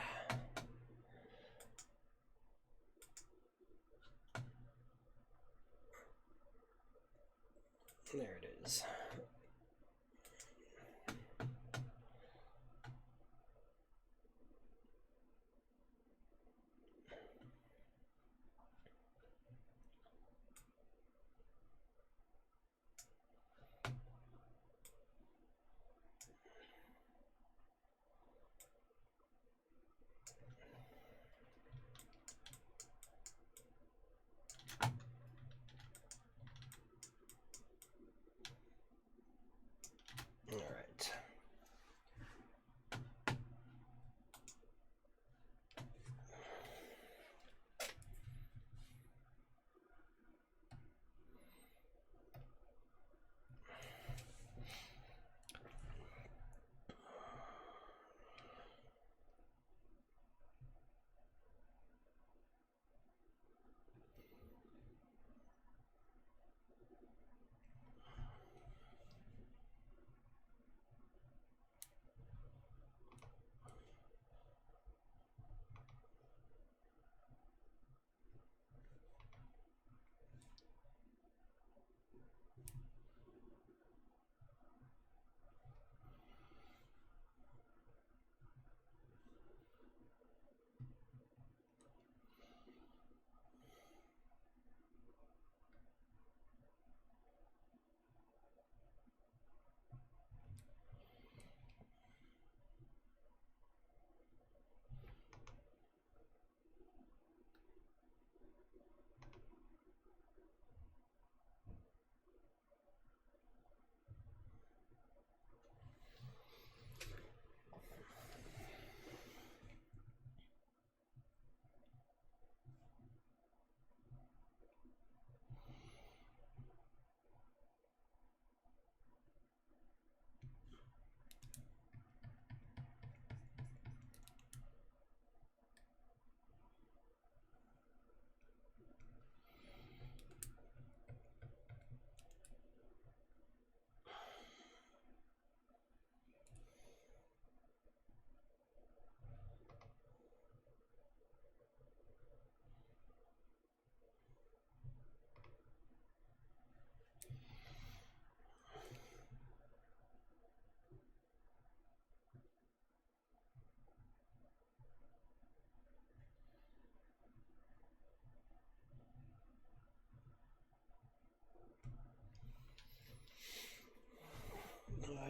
There it is.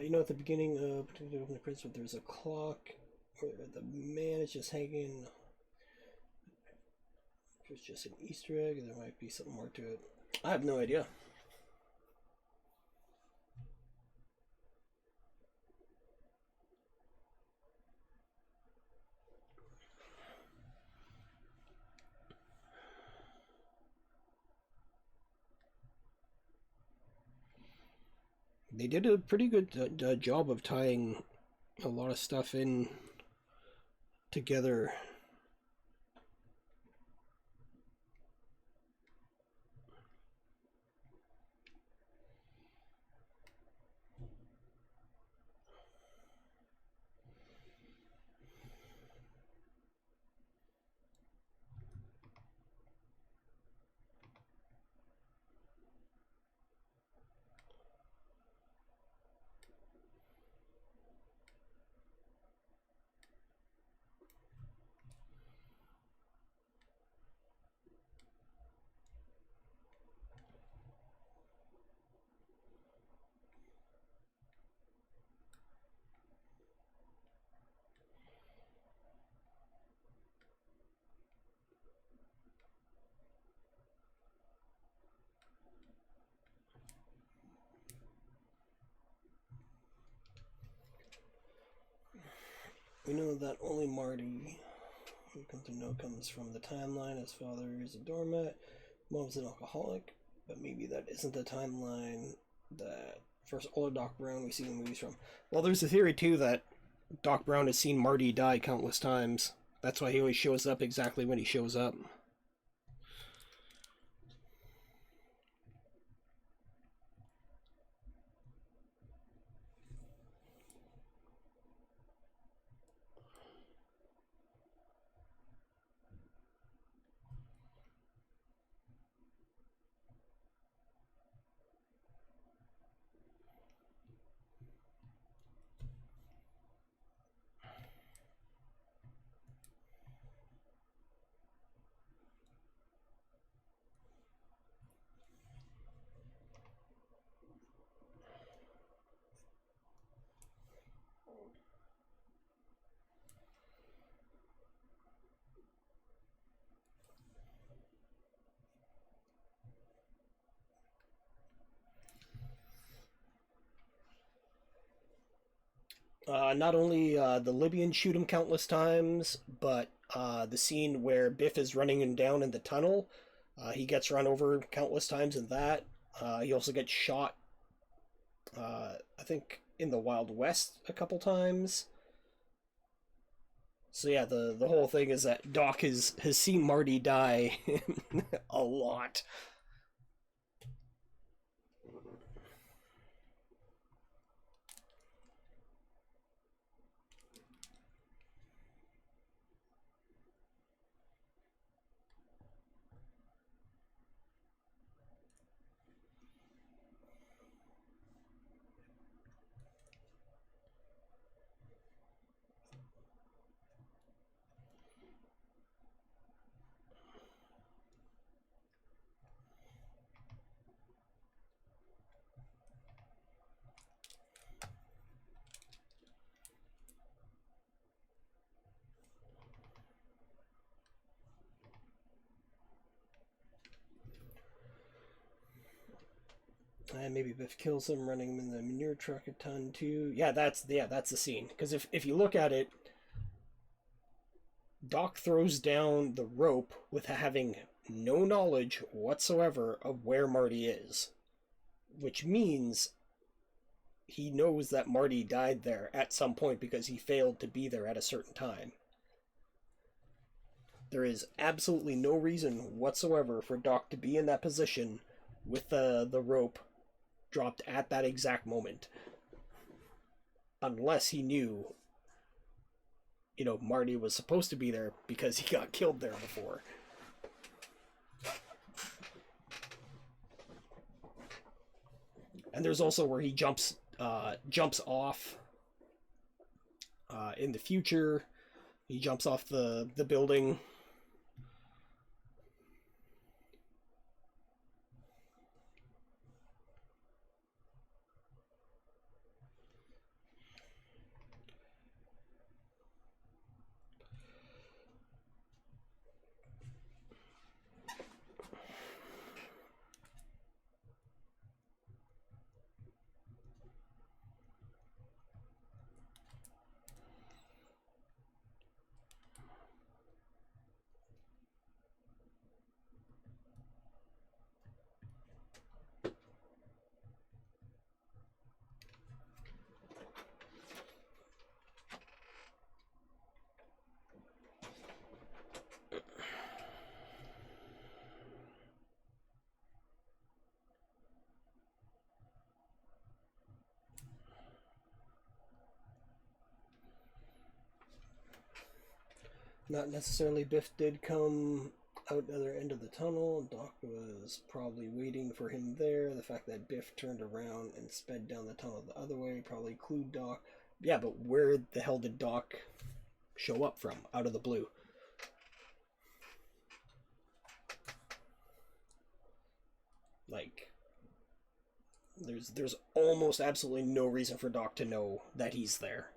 You know, at the beginning of Open the Prince, there's a clock where the man is just hanging. If it's just an Easter egg, there might be something more to it. I have no idea. They did a pretty good job of tying a lot of stuff in together. We know that only Marty, who comes to know, comes from the timeline. His father is a doormat, mom's an alcoholic, but maybe that isn't the timeline that first older Doc Brown we see the movies from. Well, there's a theory too that Doc Brown has seen Marty die countless times. That's why he always shows up exactly when he shows up. Not only the Libyans shoot him countless times, but the scene where Biff is running him down in the tunnel, he gets run over countless times in that. He also gets shot, I think, in the Wild West a couple times. So yeah, the whole thing is that Doc has seen Marty die a lot. And maybe Biff kills him, running him in the manure truck a ton too. Yeah, that's the scene. Because if you look at it, Doc throws down the rope with having no knowledge whatsoever of where Marty is, which means he knows that Marty died there at some point because he failed to be there at a certain time. There is absolutely no reason whatsoever for Doc to be in that position with the rope dropped at that exact moment. Unless he knew, Marty was supposed to be there because he got killed there before. And there's also where he jumps off in the future. He jumps off the building. Not necessarily. Biff did come out the other end of the tunnel. Doc was probably waiting for him there. The fact that Biff turned around and sped down the tunnel the other way probably clued Doc. Yeah, but where the hell did Doc show up from out of the blue? Like, there's almost absolutely no reason for Doc to know that he's there.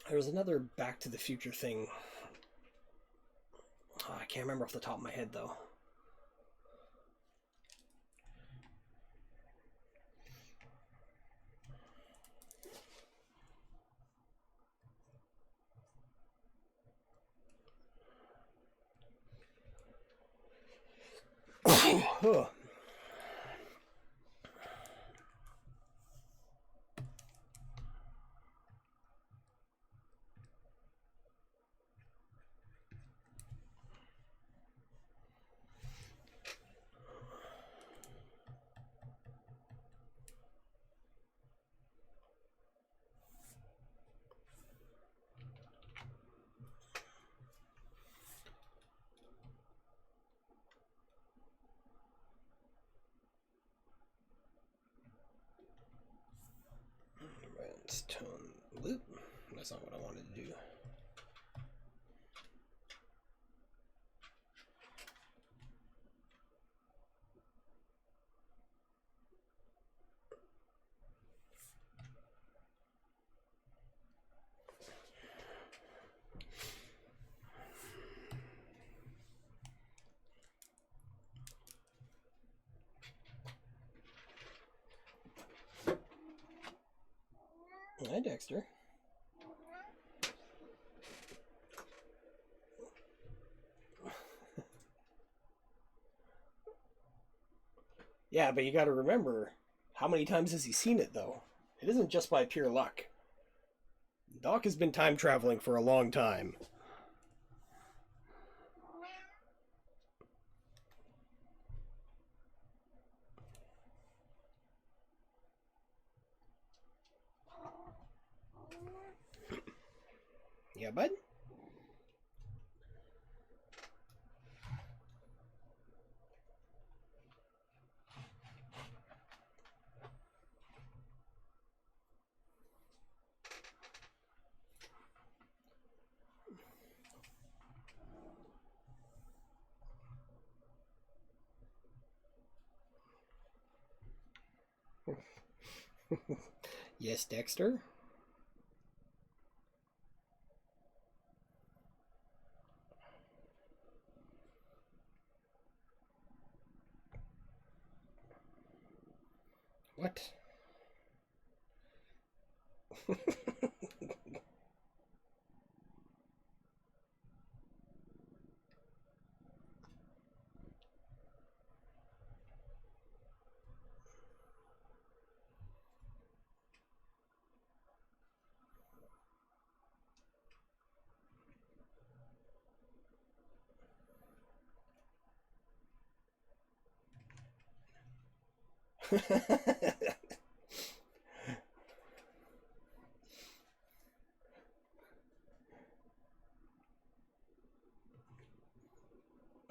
There's another Back to the Future thing. Oh, I can't remember off the top of my head though. Huh. Let's tone loop. That's not what I wanted to do. Hi, Dexter. Yeah, but you gotta remember, how many times has he seen it, though? It isn't just by pure luck. Doc has been time traveling for a long time. Yeah, bud? Yes, Dexter? What?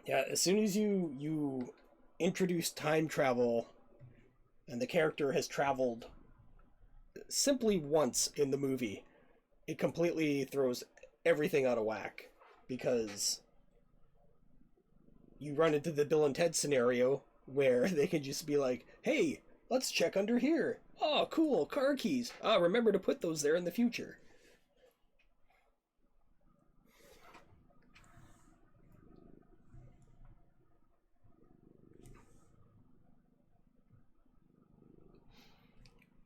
Yeah, as soon as you introduce time travel and the character has traveled simply once in the movie, it completely throws everything out of whack because you run into the Bill and Ted scenario where they can just be like, "Hey, let's check under here. Oh, cool, car keys. Ah, remember to put those there in the future."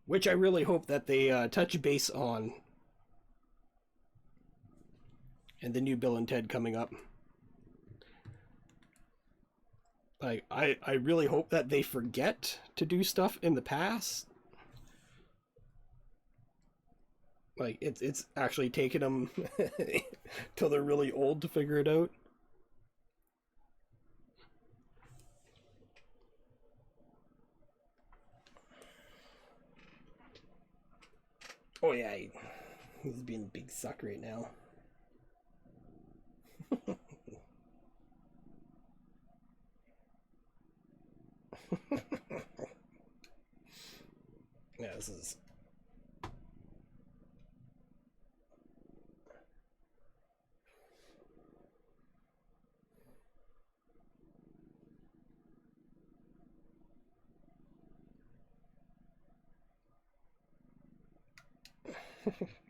Which I really hope that they touch base on in the new Bill and Ted coming up. Like, I really hope that they forget to do stuff in the past. Like, it's actually taken them till they're really old to figure it out. Oh yeah, he's being a big suck right now. Yeah, this is.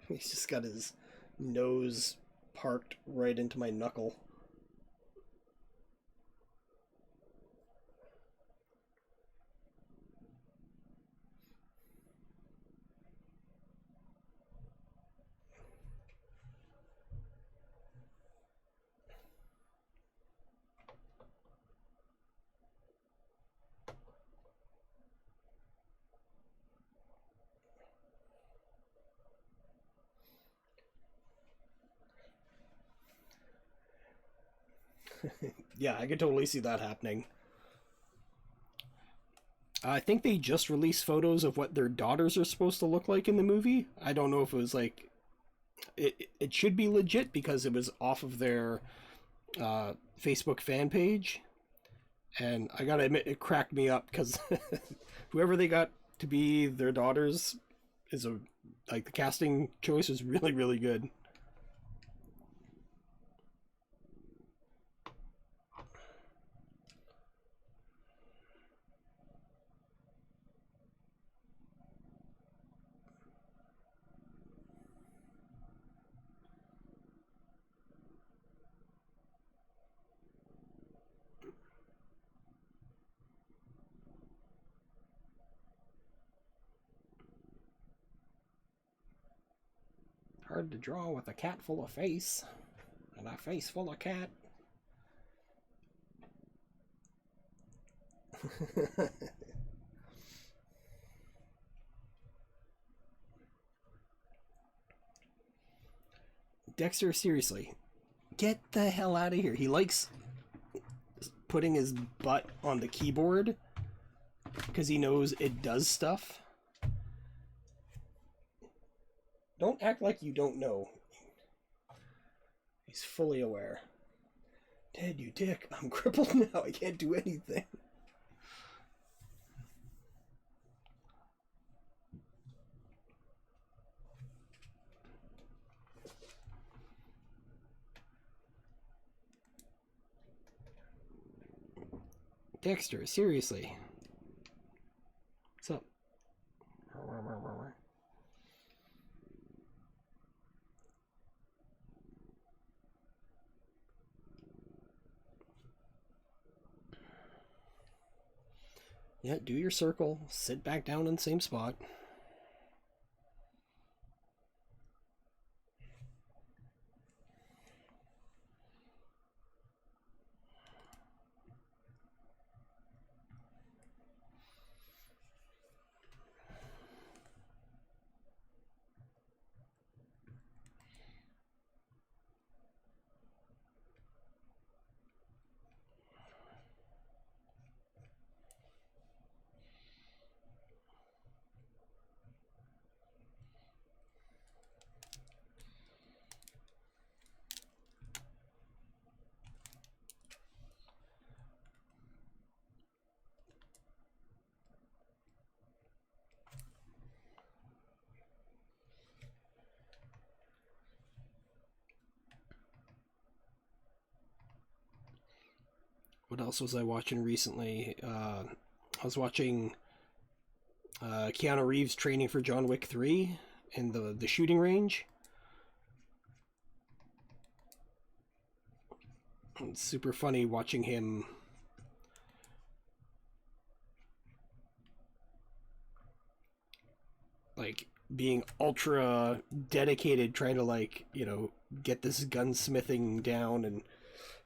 He's just got his nose parked right into my knuckle. Yeah, I could totally see that happening. I think they just released photos of what their daughters are supposed to look like in the movie. I don't know if it was like it should be legit because it was off of their Facebook fan page, and I gotta admit it cracked me up because whoever they got to be their daughters is a like the casting choice is really good. Hard to draw with a cat full of face and a face full of cat. Dexter, seriously, get the hell out of here. He likes putting his butt on the keyboard because he knows it does stuff. Don't act like you don't know. He's fully aware. Ted, you dick. I'm crippled now. I can't do anything. Dexter, seriously. What's up? Yeah, do your circle. Sit back down in the same spot. What else was I watching recently? I was watching Keanu Reeves training for John Wick 3 in the shooting range. It's super funny watching him like being ultra dedicated, trying to like, you know, get this gunsmithing down and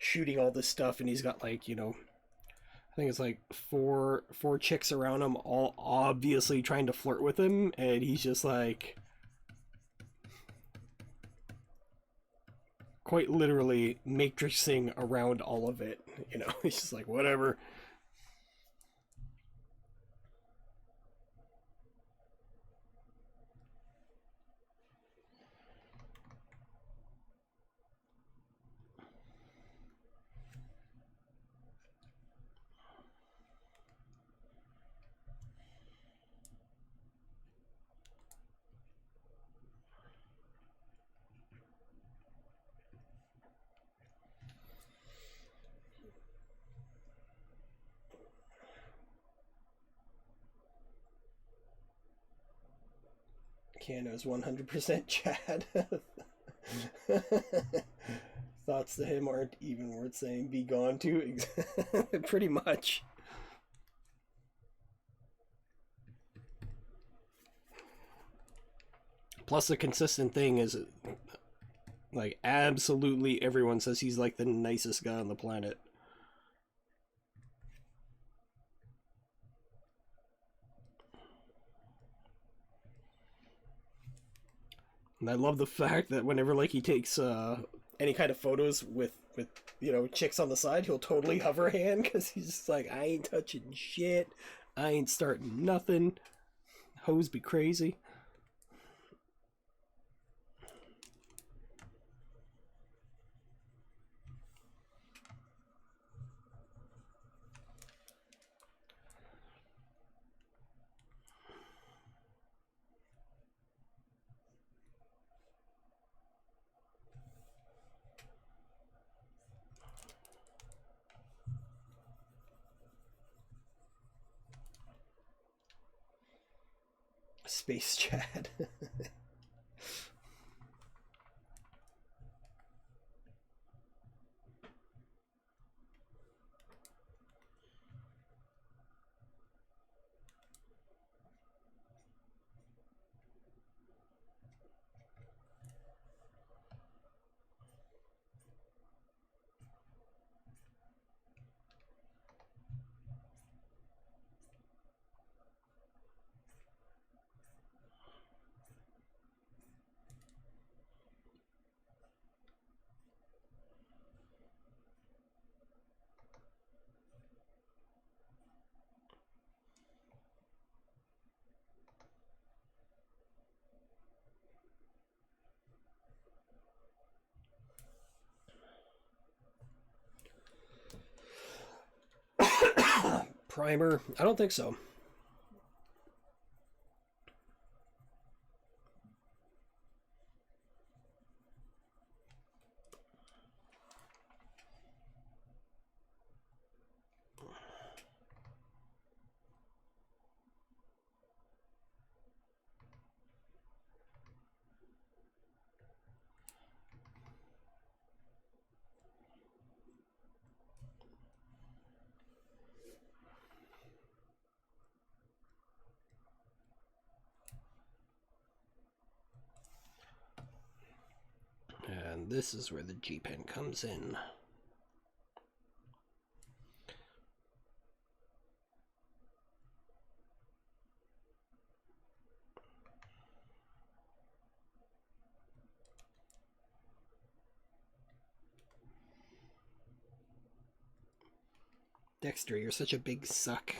shooting all this stuff, and he's got like, you know, I think it's like four chicks around him, all obviously trying to flirt with him, and he's just like quite literally matrixing around all of it. You know, he's just like whatever. Keanu's 100% Chad. Thoughts to him aren't even worth saying. Be gone too. Pretty much. Plus, the consistent thing is, like, absolutely everyone says he's like the nicest guy on the planet. And I love the fact that whenever like he takes any kind of photos with you know chicks on the side, he'll totally hover hand because he's just like, I ain't touching shit, I ain't starting nothing. Hoes be crazy. Space Chad. Primer? I don't think so. And this is where the G pen comes in. Dexter, you're such a big suck.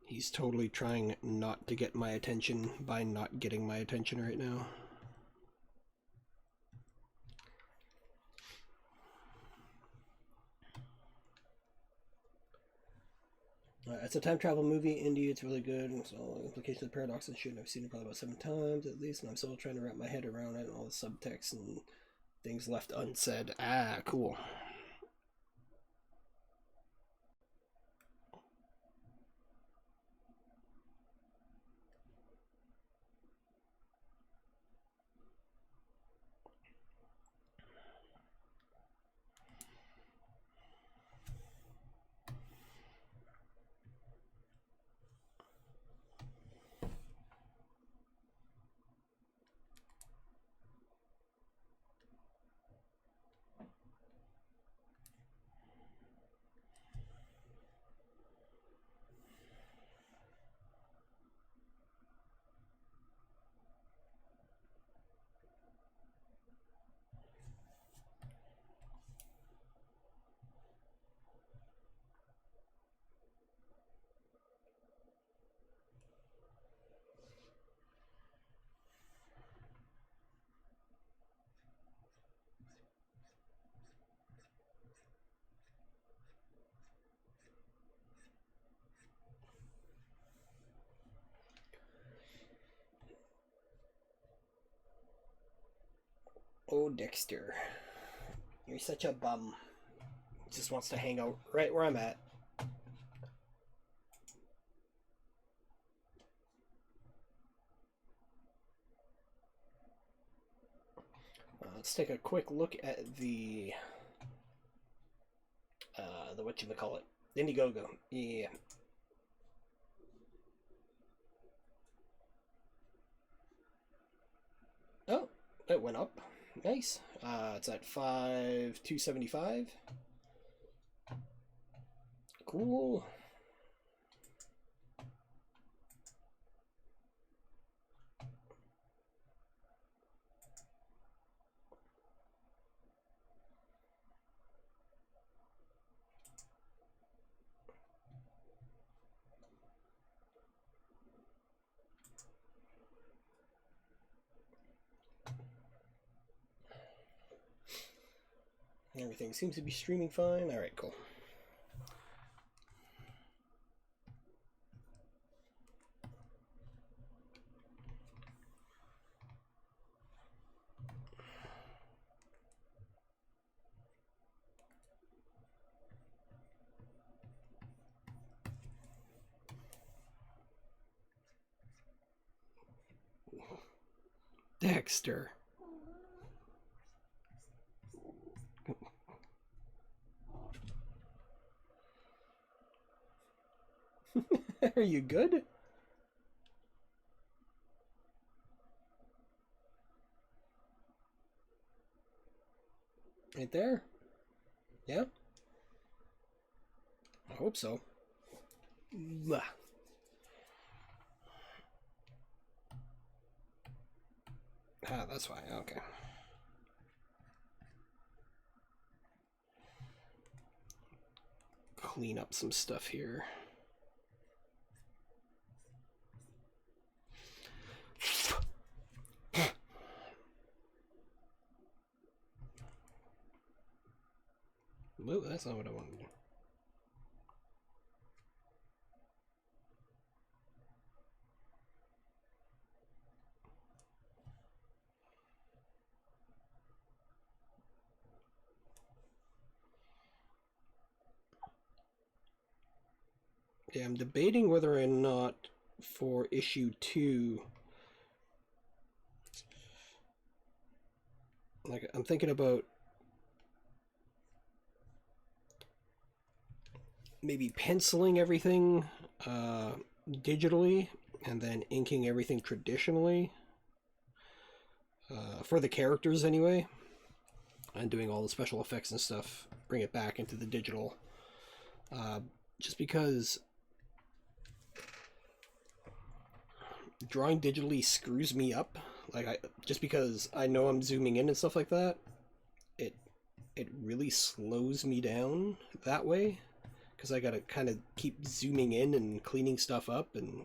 He's totally trying not to get my attention by not getting my attention right now. It's a time travel movie, indie. It's really good. And so, implications of paradox and shit. I've seen it probably about 7 times at least, and I'm still trying to wrap my head around it and all the subtext and things left unsaid. Ah, cool. Oh, Dexter. You're such a bum. Just wants to hang out right where I'm at. Let's take a quick look at the whatchamacallit, Indiegogo. Yeah. Oh, it went up. Nice. It's at 5,275. Cool. Everything seems to be streaming fine. All right, cool. Dexter. Are you good? Right there? Yeah? I hope so. Blah. Ah, that's why. Okay. Clean up some stuff here. Whoa, that's not what I wanted to do. Yeah, I'm debating whether or not for issue 2, like, I'm thinking about maybe penciling everything digitally and then inking everything traditionally for the characters anyway, and doing all the special effects and stuff, bring it back into the digital, just because drawing digitally screws me up. Like, just because I know I'm zooming in and stuff like that, it really slows me down that way, because I gotta kind of keep zooming in and cleaning stuff up, and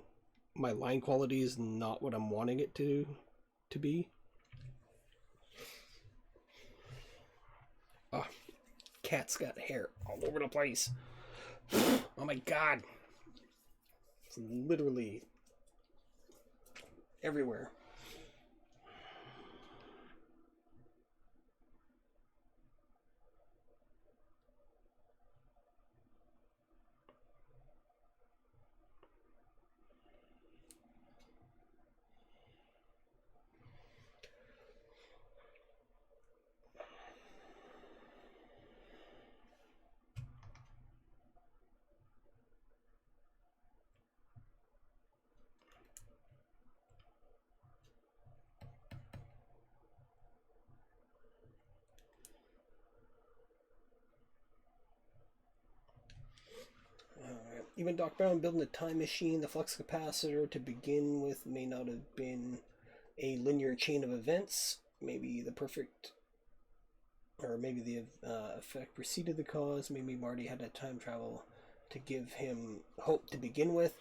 my line quality is not what I'm wanting it to be. Oh, cat's got hair all over the place. Oh my god. It's literally everywhere. Even Doc Brown building a time machine, the flux capacitor to begin with may not have been a linear chain of events. Maybe the perfect, or maybe the effect preceded the cause. Maybe Marty had a time travel to give him hope to begin with.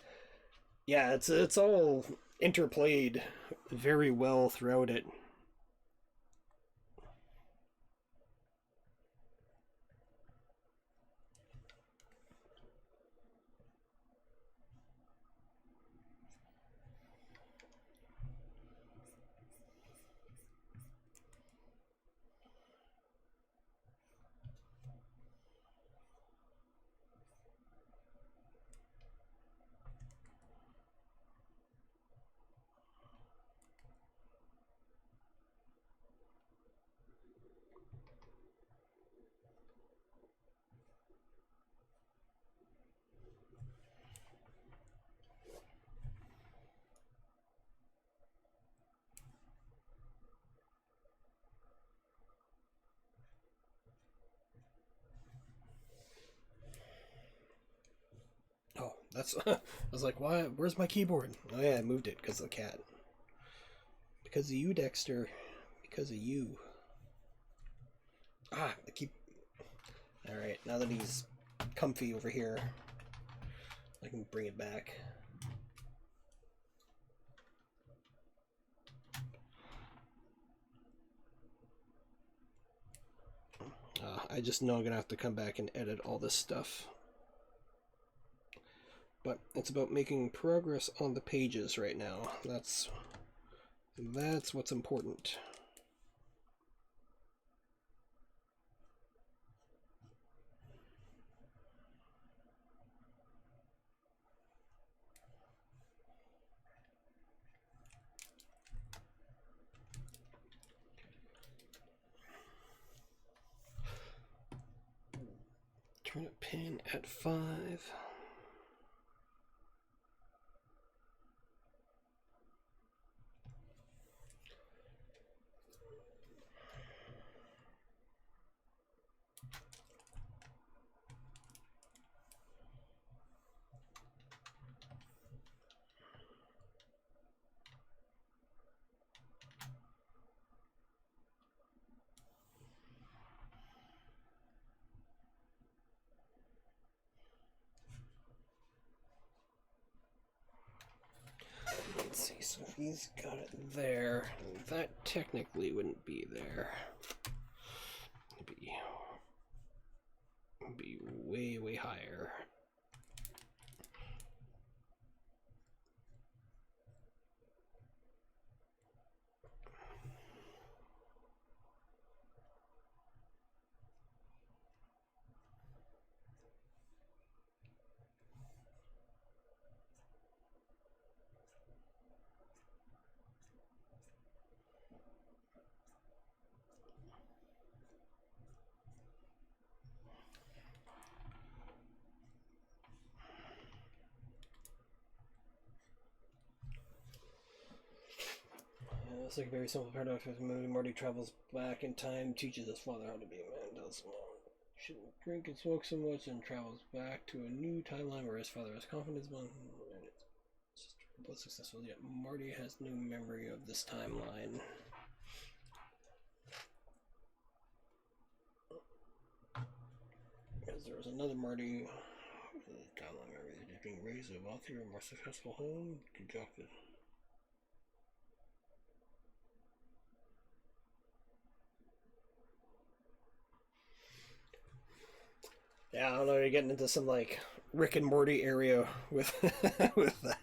Yeah, it's all interplayed very well throughout it. Oh, that's. I was like, why? Where's my keyboard? Oh yeah, I moved it because of the cat. Because of you, Dexter. Because of you. Ah, I keep. All right, now that he's comfy over here, I can bring it back. I just know I'm gonna have to come back and edit all this stuff. But it's about making progress on the pages right now. That's what's important. Turn a pin at 5. Let's see, so if he's got it there, that technically wouldn't be there. It'd be way, way higher. It's like a very simple paradox of the movie. Marty travels back in time, teaches his father how to be a man, tells him shouldn't drink and smoke so much, and travels back to a new timeline where his father has confidence in him, and it's just both successful. Yet Marty has no memory of this timeline. Because there was another Marty timeline where he was being raised in a wealthier, more successful home, conducted. Yeah, I don't know. You're getting into some like Rick and Morty area with with that.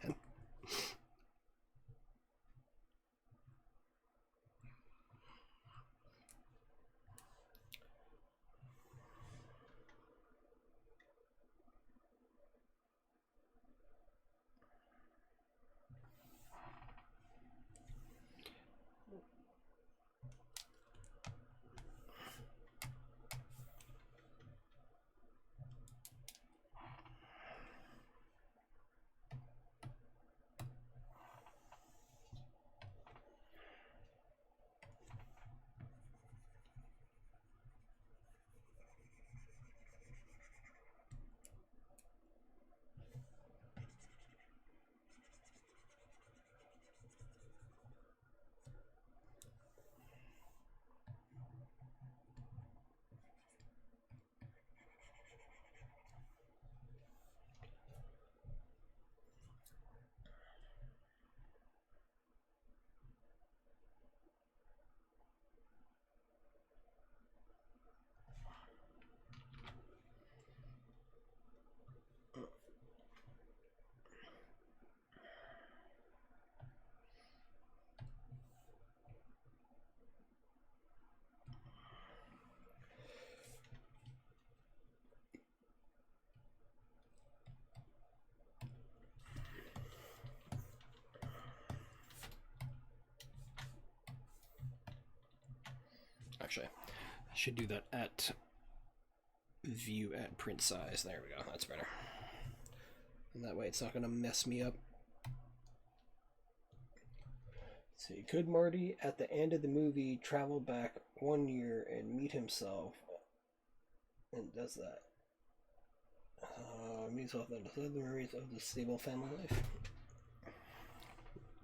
Actually, I should do that at view at print size. There we go. That's better. And that way it's not going to mess me up. Let's see, could Marty at the end of the movie travel back 1 year and meet himself? And does that? Meets off the memories of the stable family life.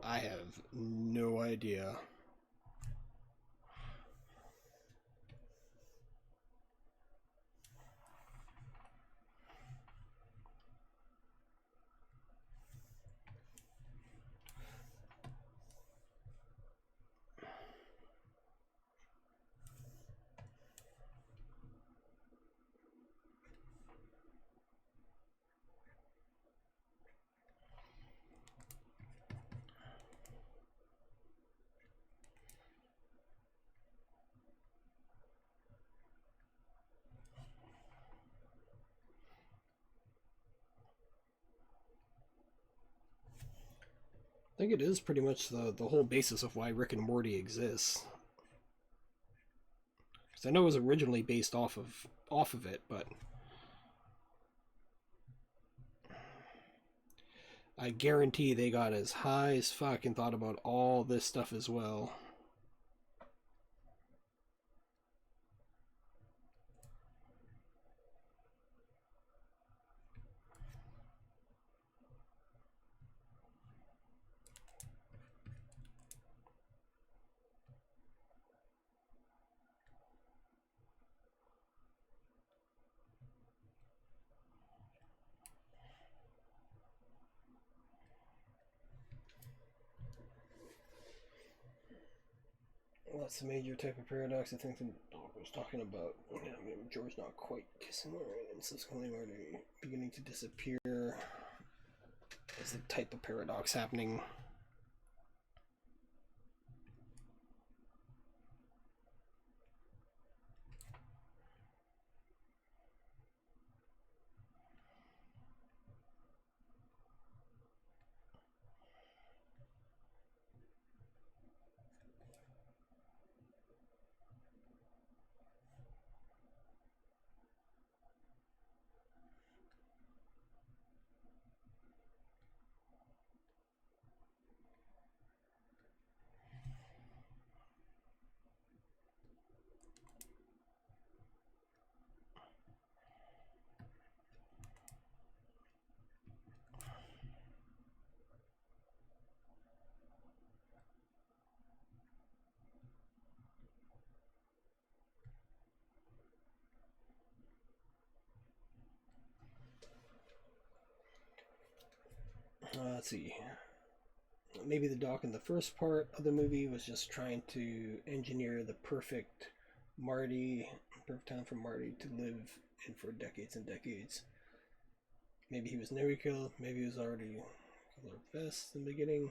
I have no idea. I think it is pretty much the whole basis of why Rick and Morty exists. Because I know it was originally based off of it, but I guarantee they got as high as fuck and thought about all this stuff as well. Well, that's a major type of paradox I think the dog was talking about. Yeah, I mean, George not quite kissing her, and subsequently Marty beginning to disappear. Is the type of paradox happening. Let's see. Maybe the doc in the first part of the movie was just trying to engineer the perfect Marty Perfect time for Marty to live in for decades and decades. Maybe he was never killed. Maybe he was already color vest in the beginning.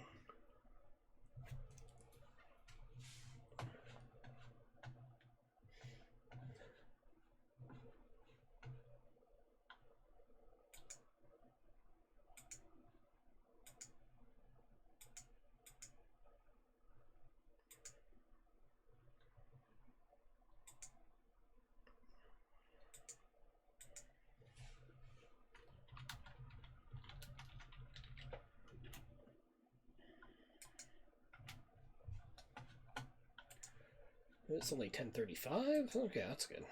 It's only 10:35. Okay, that's good.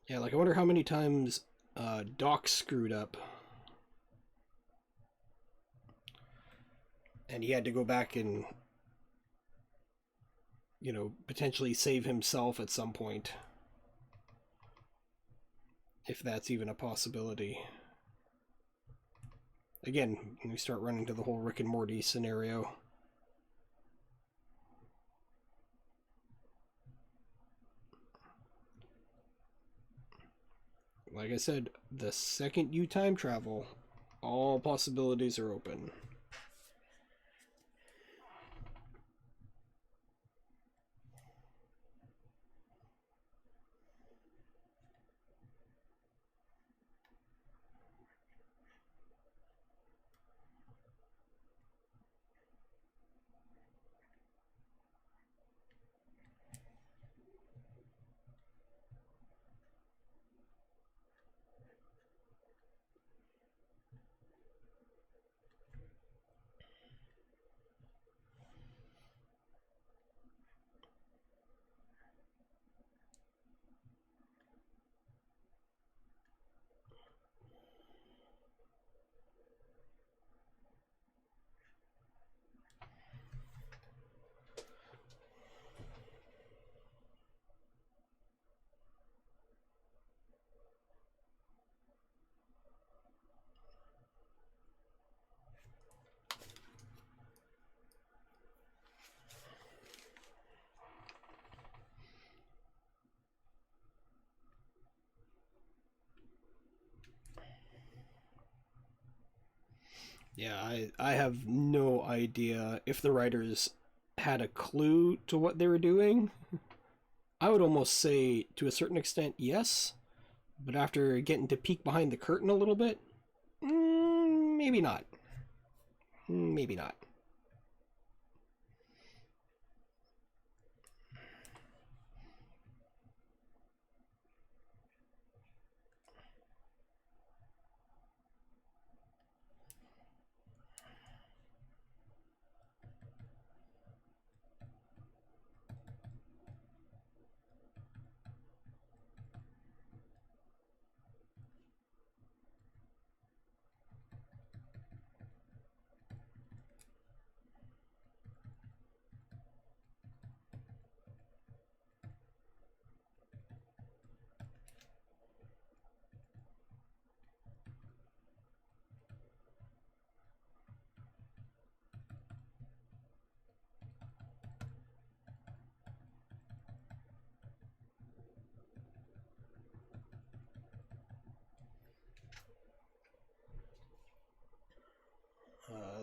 Yeah, like I wonder how many times Doc screwed up and he had to go back and, you know, potentially save himself at some point. If that's even a possibility. Again, we start running to the whole Rick and Morty scenario. Like I said, the second you time travel, all possibilities are open. Yeah, I have no idea if the writers had a clue to what they were doing. I would almost say, to a certain extent, yes. But after getting to peek behind the curtain a little bit, maybe not. Maybe not.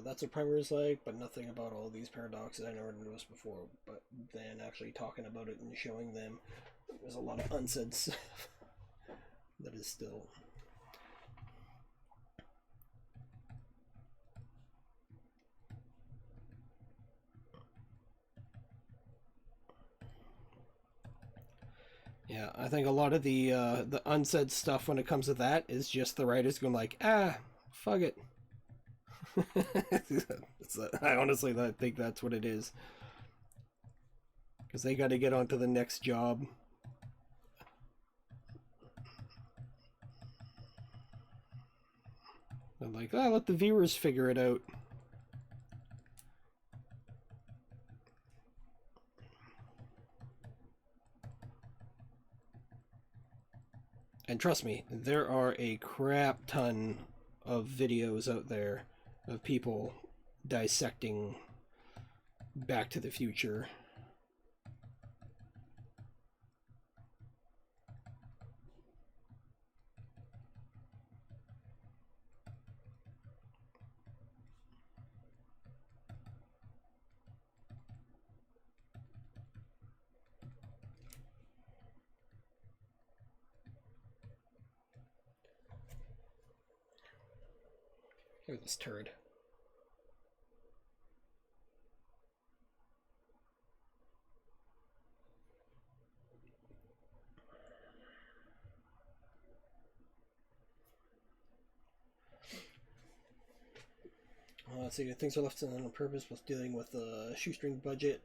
That's what primer is like, but nothing about all these paradoxes I never noticed before. But then actually talking about it and showing them, there's a lot of unsaid stuff that is still. Yeah, I think a lot of the unsaid stuff when it comes to that is just the writers going like, fuck it. I honestly think that's what it is, because they got to get on to the next job. I'm like, let the viewers figure it out. And trust me, there are a crap ton of videos out there of people dissecting Back to the Future. Here's this turd. Let's see, things are left on purpose with dealing with the shoestring budget.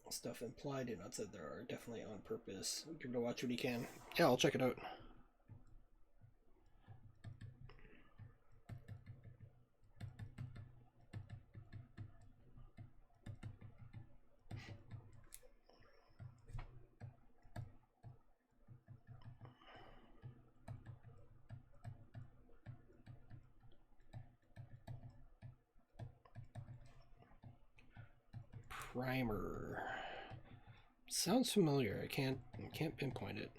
Stuff implied and not said there are definitely on purpose. Give it a watch when you can. Yeah, I'll check it out. Primer. Sounds familiar. I can't pinpoint it.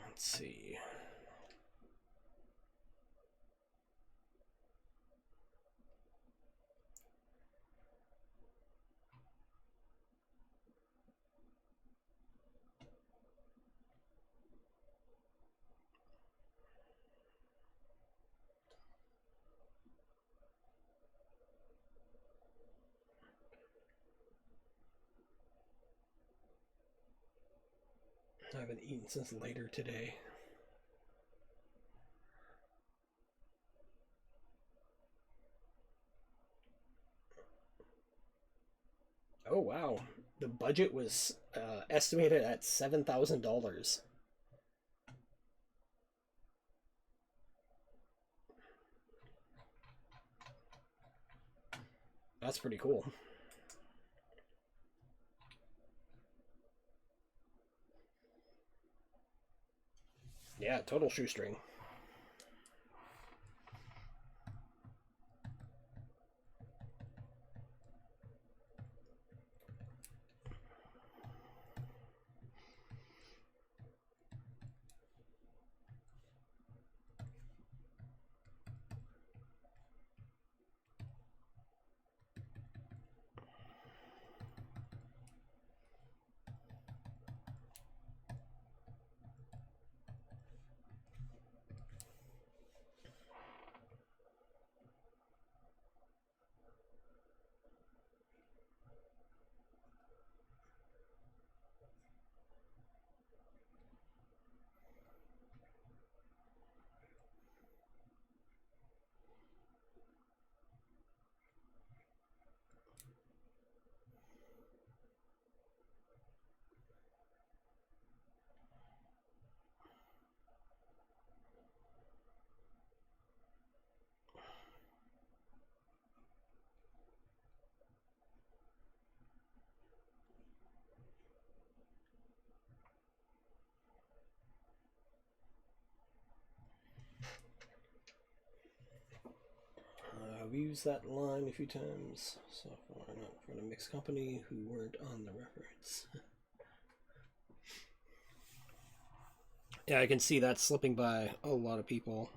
Let's see. I haven't eaten since later today. Oh wow, the budget was estimated at $7,000. That's pretty cool. Yeah, total shoestring. we used that line a few times. Software not from a mixed company who weren't on the records. Yeah, I can see that slipping by a lot of people.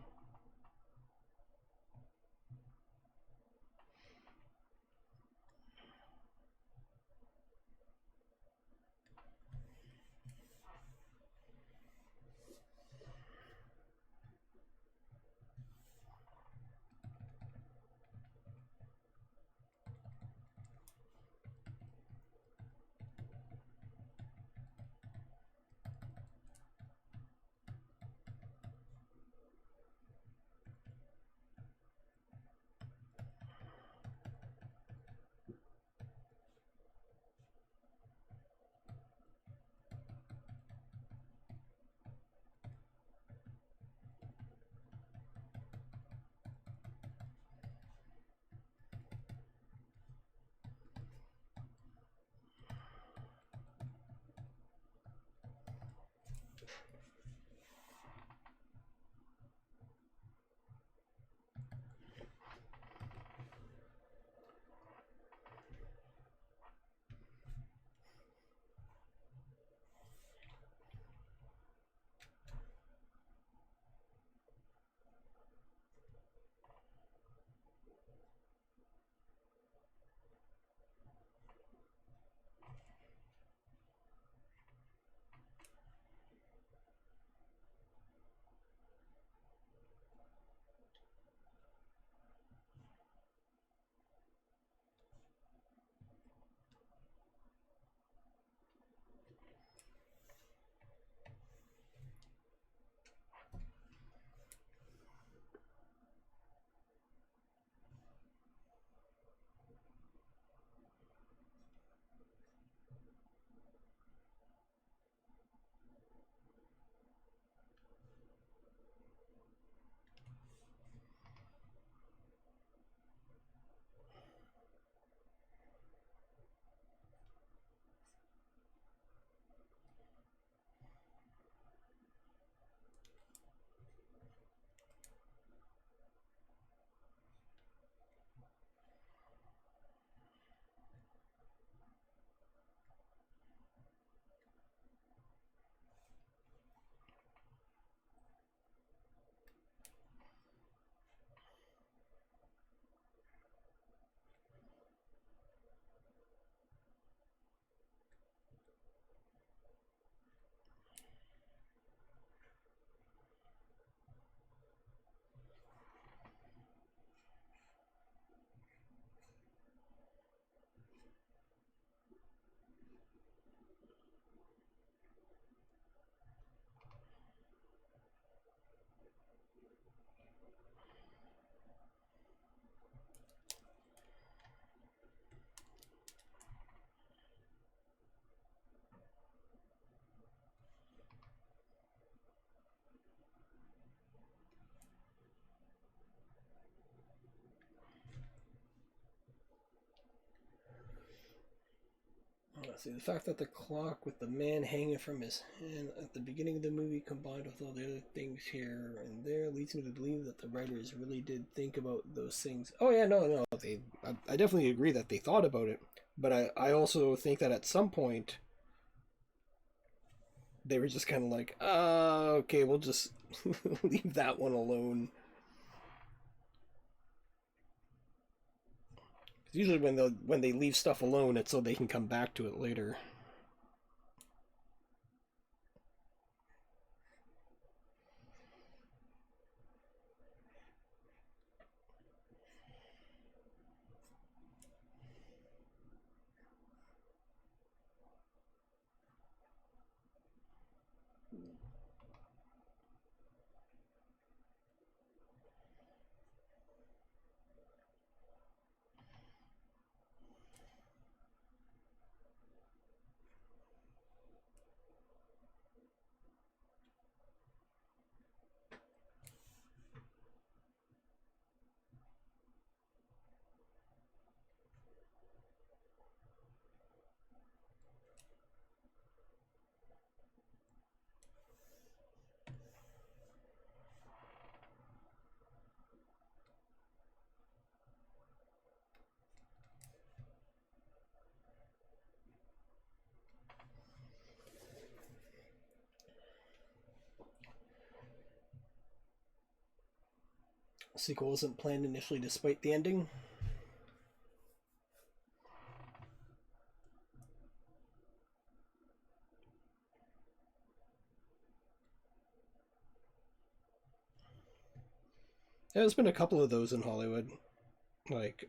See, the fact that the clock with the man hanging from his hand at the beginning of the movie combined with all the other things here and there leads me to believe that the writers really did think about those things. Oh yeah, no, I definitely agree that they thought about it, but I also think that at some point they were just kind of like, okay, we'll just leave that one alone. Usually when they leave stuff alone, it's so they can come back to it later. Sequel wasn't planned initially despite the ending. Yeah, there's been a couple of those in Hollywood. Like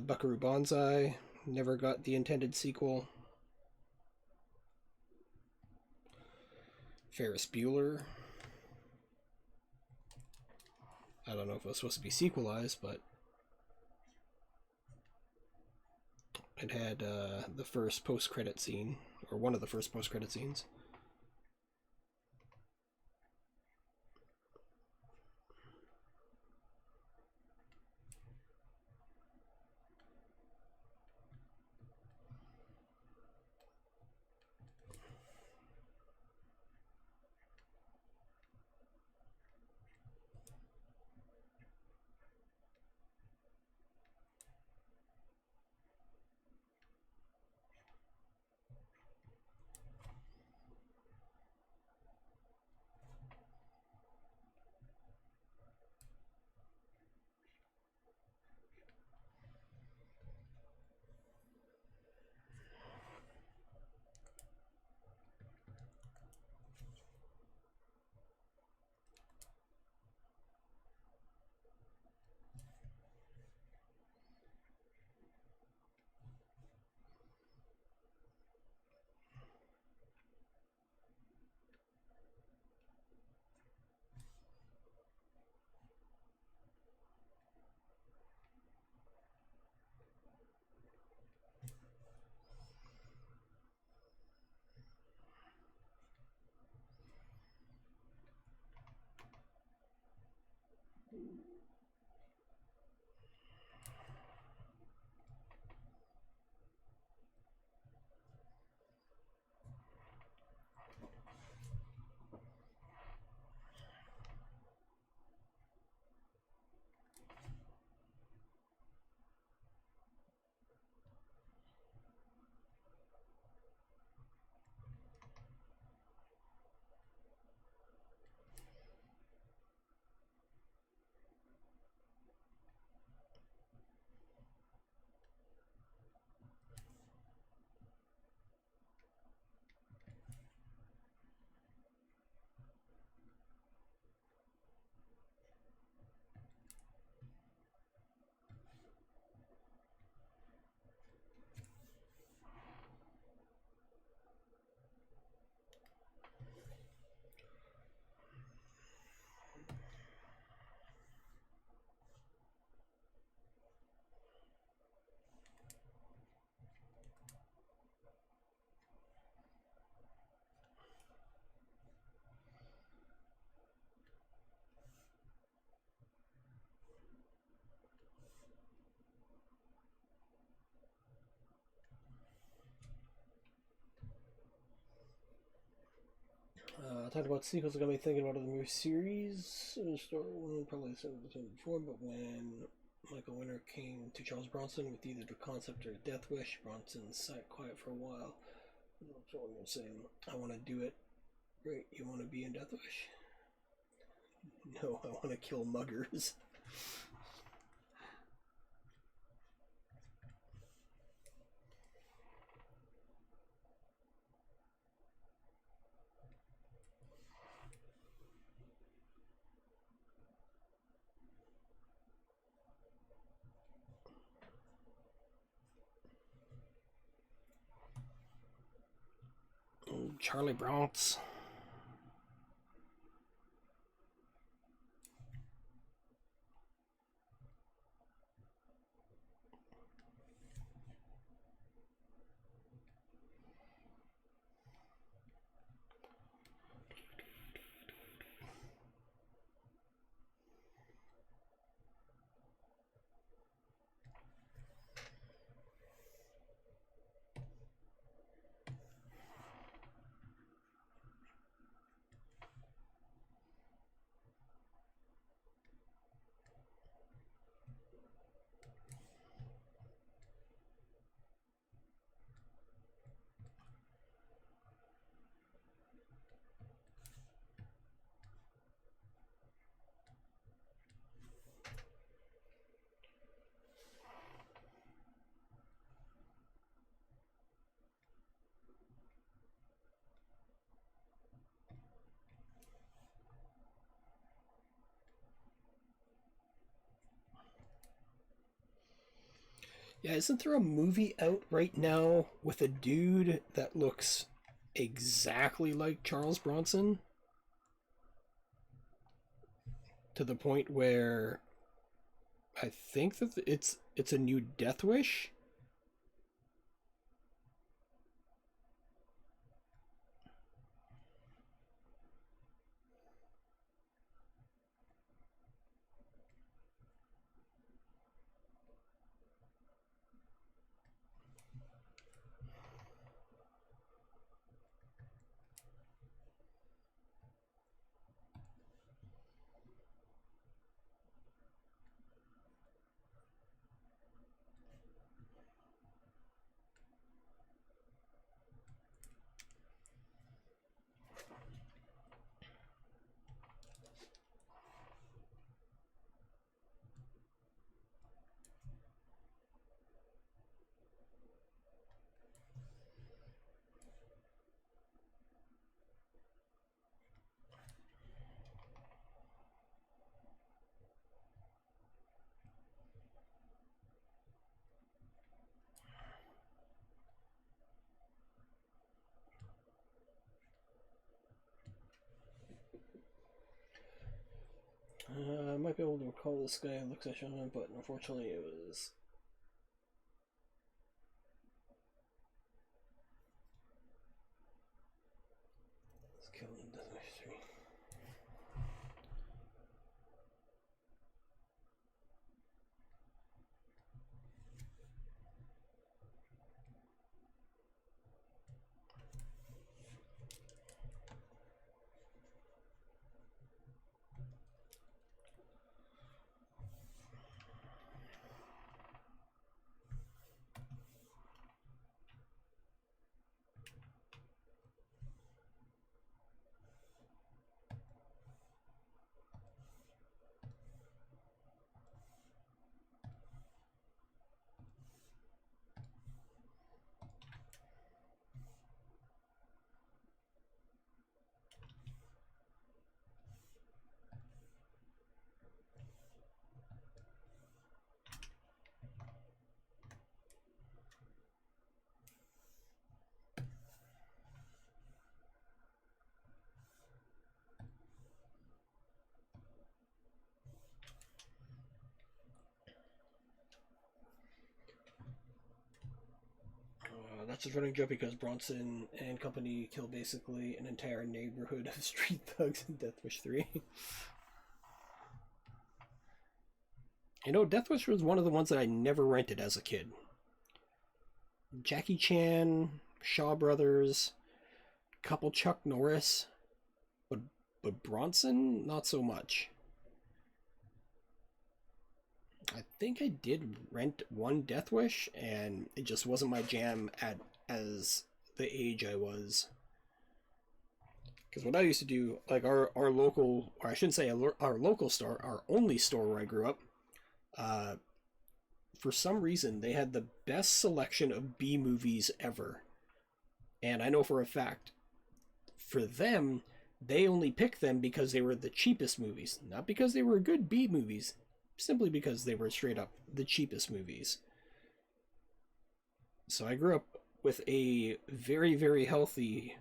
Buckaroo Banzai never got the intended sequel. Ferris Bueller. I don't know if it was supposed to be sequelized, but it had the first post-credit scene, or one of the first post-credit scenes. Talked about sequels. Got me thinking about the movie series. Story one probably said before, but when Michael Winner came to Charles Bronson with either the concept or a death wish, Bronson sat quiet for a while. Saying, "I want to do it. Great. You want to be in Death Wish? No, I want to kill muggers." Charlie Bronx. Yeah, isn't there a movie out right now with a dude that looks exactly like Charles Bronson to the point where I think that it's a new Death Wish? I might be able to recall this guy looks like Sean, but unfortunately it was killing Death Wish 3. That's just running joke because Bronson and company kill basically an entire neighborhood of street thugs in Death Wish 3. You know, Death Wish was one of the ones that I never rented as a kid. Jackie Chan, Shaw Brothers, couple Chuck Norris, but Bronson, not so much. I think I did rent one Death Wish, and it just wasn't my jam at as the age I was. Because what I used to do, like our local, or I shouldn't say our local store, our only store where I grew up, uh, for some reason they had the best selection of B movies ever. And I know for a fact, for them, they only picked them because they were the cheapest movies, not because they were good B movies, simply because they were straight up the cheapest movies. So I grew up with a very, very healthy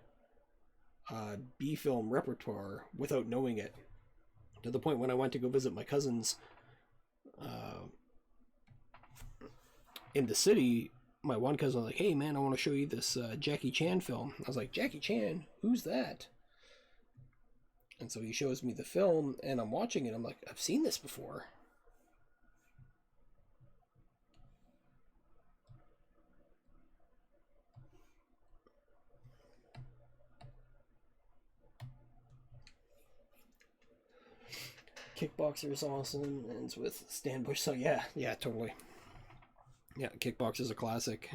B film repertoire without knowing it. To the point when I went to go visit my cousins uh, in the city, my one cousin was like, "Hey man, I want to show you this Jackie Chan film." I was like, "Jackie Chan? Who's that?" And so he shows me the film, and I'm watching it. I'm like, "I've seen this before." Kickboxer is awesome. Ends with Stan Bush. So yeah, totally. Yeah, Kickboxer is a classic.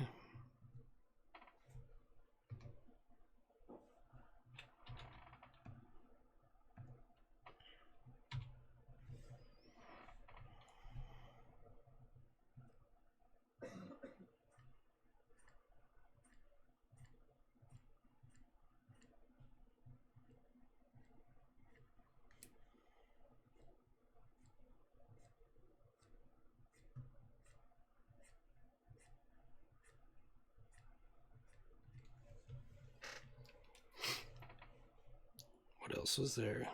else was there?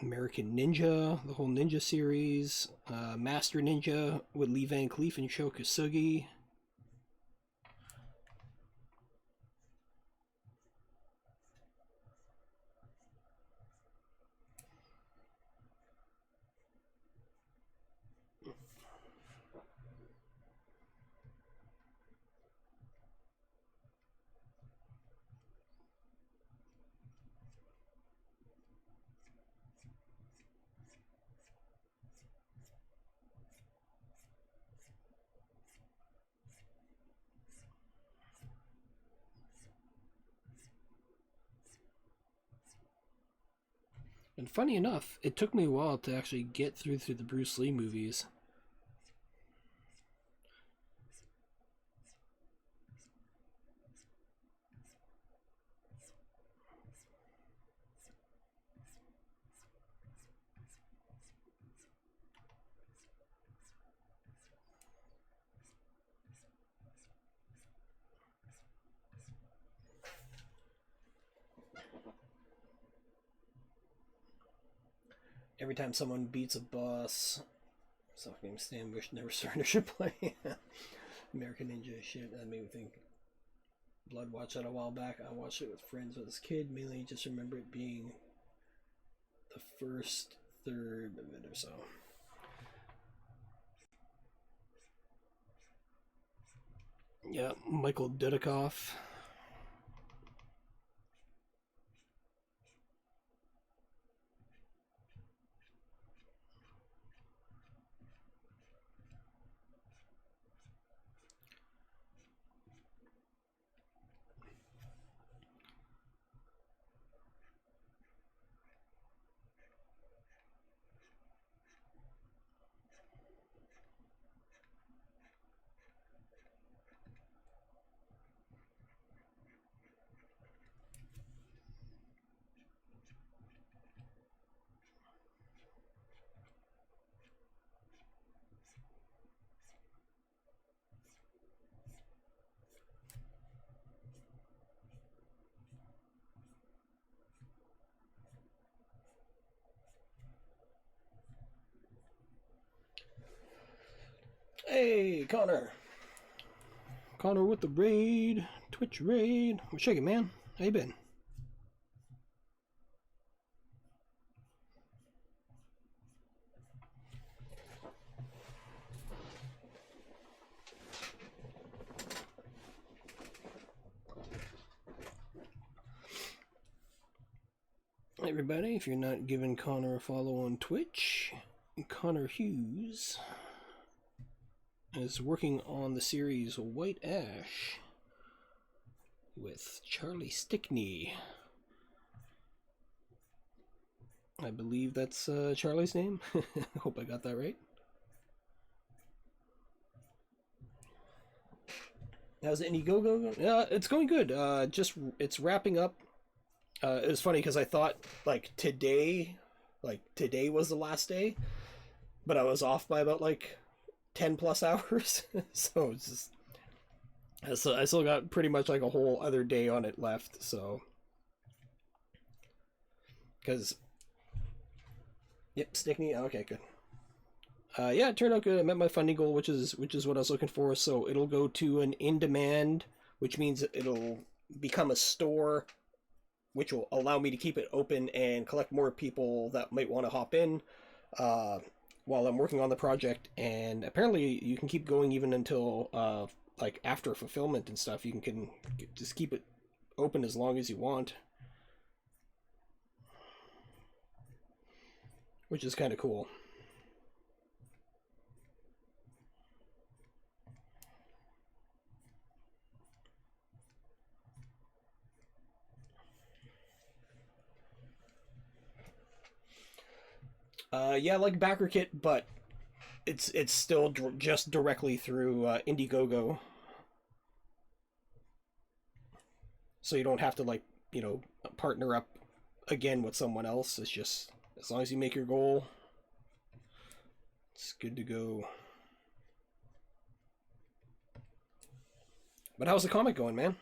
American Ninja, the whole Ninja series, Master Ninja with Lee Van Cleef and Sho Kosugi. And funny enough, it took me a while to actually get through the Bruce Lee movies. Every time someone beats a boss, so I can stand wish never surrender should play. American Ninja shit. That made me think. Blood watched that a while back. I watched it with friends with this kid. Mainly just remember it being the first third of it or so. Yeah, Michael Dudikoff. Hey, Connor. Connor with the raid. Twitch raid. What's shaking, man? How you been? Everybody, if you're not giving Connor a follow on Twitch, Connor Hughes is working on the series White Ash with Charlie Stickney. I believe that's Charlie's name. I hope I got that right. How's Indiegogo? Yeah, it's going good. It's wrapping up. It was funny because I thought today was the last day, but I was off by about 10 plus hours. So it's just, I still got pretty much a whole other day on it left. So, because, yep, Stickney. Okay, good. Yeah, it turned out good. I met my funding goal, which is what I was looking for. So it'll go to an in-demand, which means it'll become a store, which will allow me to keep it open and collect more people that might want to hop in while I'm working on the project. And apparently you can keep going even until after fulfillment and stuff. You can just keep it open as long as you want, which is kind of cool. Yeah, like BackerKit, but it's still just directly through Indiegogo, so you don't have to partner up again with someone else. It's just as long as you make your goal, it's good to go. But how's the comic going, man?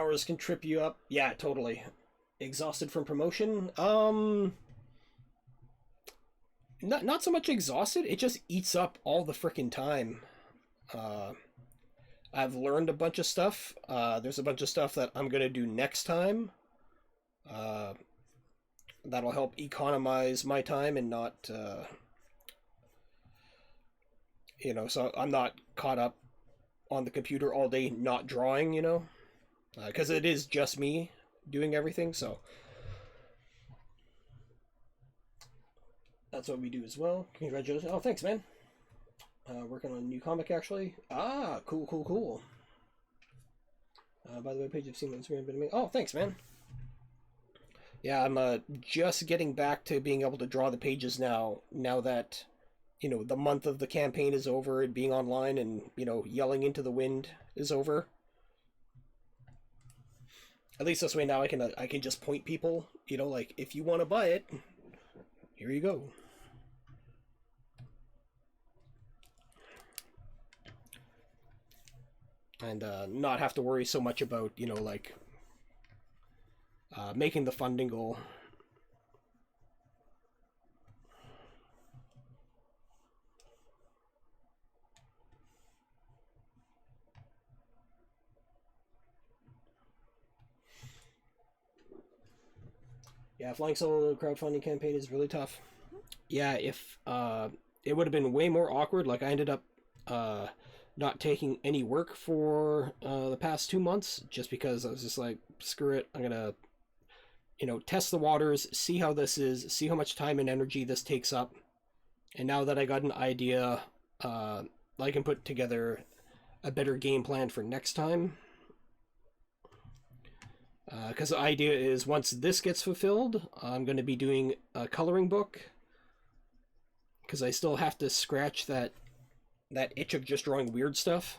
hours can trip you up. Yeah, totally. Exhausted from promotion? Not so much exhausted. It just eats up all the frickin' time. Uh, I've learned a bunch of stuff. There's a bunch of stuff that I'm gonna do next time. Uh, that'll help economize my time and not, so I'm not caught up on the computer all day not drawing, because it is just me doing everything, so that's what we do as well. Congratulations. Oh, thanks, man. Working on a new comic, actually. Ah, cool, cool, cool. By the way, Paige, I've seen on Instagram, but me. Oh, thanks, man. Yeah, I'm just getting back to being able to draw the pages now that, the month of the campaign is over and being online and, yelling into the wind is over. At least this way now I can just point people, like, if you want to buy it, here you go. And not have to worry so much about, making the funding goal. Yeah, Flying Solo crowdfunding campaign is really tough. Yeah, if it would have been way more awkward. Like, I ended up not taking any work for the past 2 months just because I was just like, screw it, I'm gonna test the waters, see how this is, see how much time and energy this takes up, and now that I got an idea, I can put together a better game plan for next time. Because the idea is, once this gets fulfilled, I'm going to be doing a coloring book, because I still have to scratch that itch of just drawing weird stuff.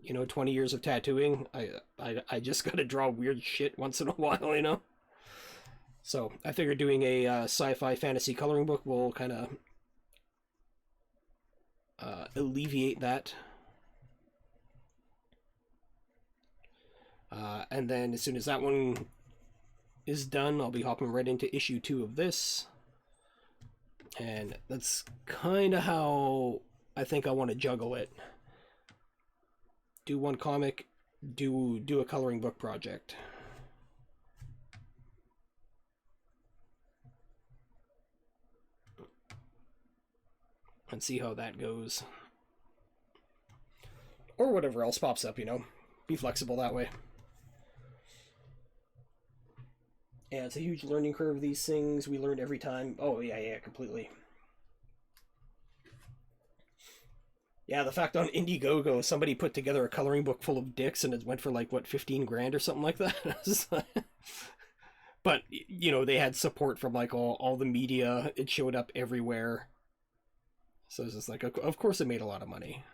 20 years of tattooing, I just got to draw weird shit once in a while, So I figured doing a sci-fi fantasy coloring book will kind of alleviate that. And then as soon as that one is done, I'll be hopping right into issue 2 of this. And that's kind of how I think I want to juggle it. Do one comic, do a coloring book project. And see how that goes. Or whatever else pops up, Be flexible that way. Yeah, it's a huge learning curve, these things. We learn every time. Oh, yeah, completely. Yeah, the fact on Indiegogo, somebody put together a coloring book full of dicks and it went for, 15 grand or something like that. But, they had support from, all the media. It showed up everywhere. So it's just of course it made a lot of money.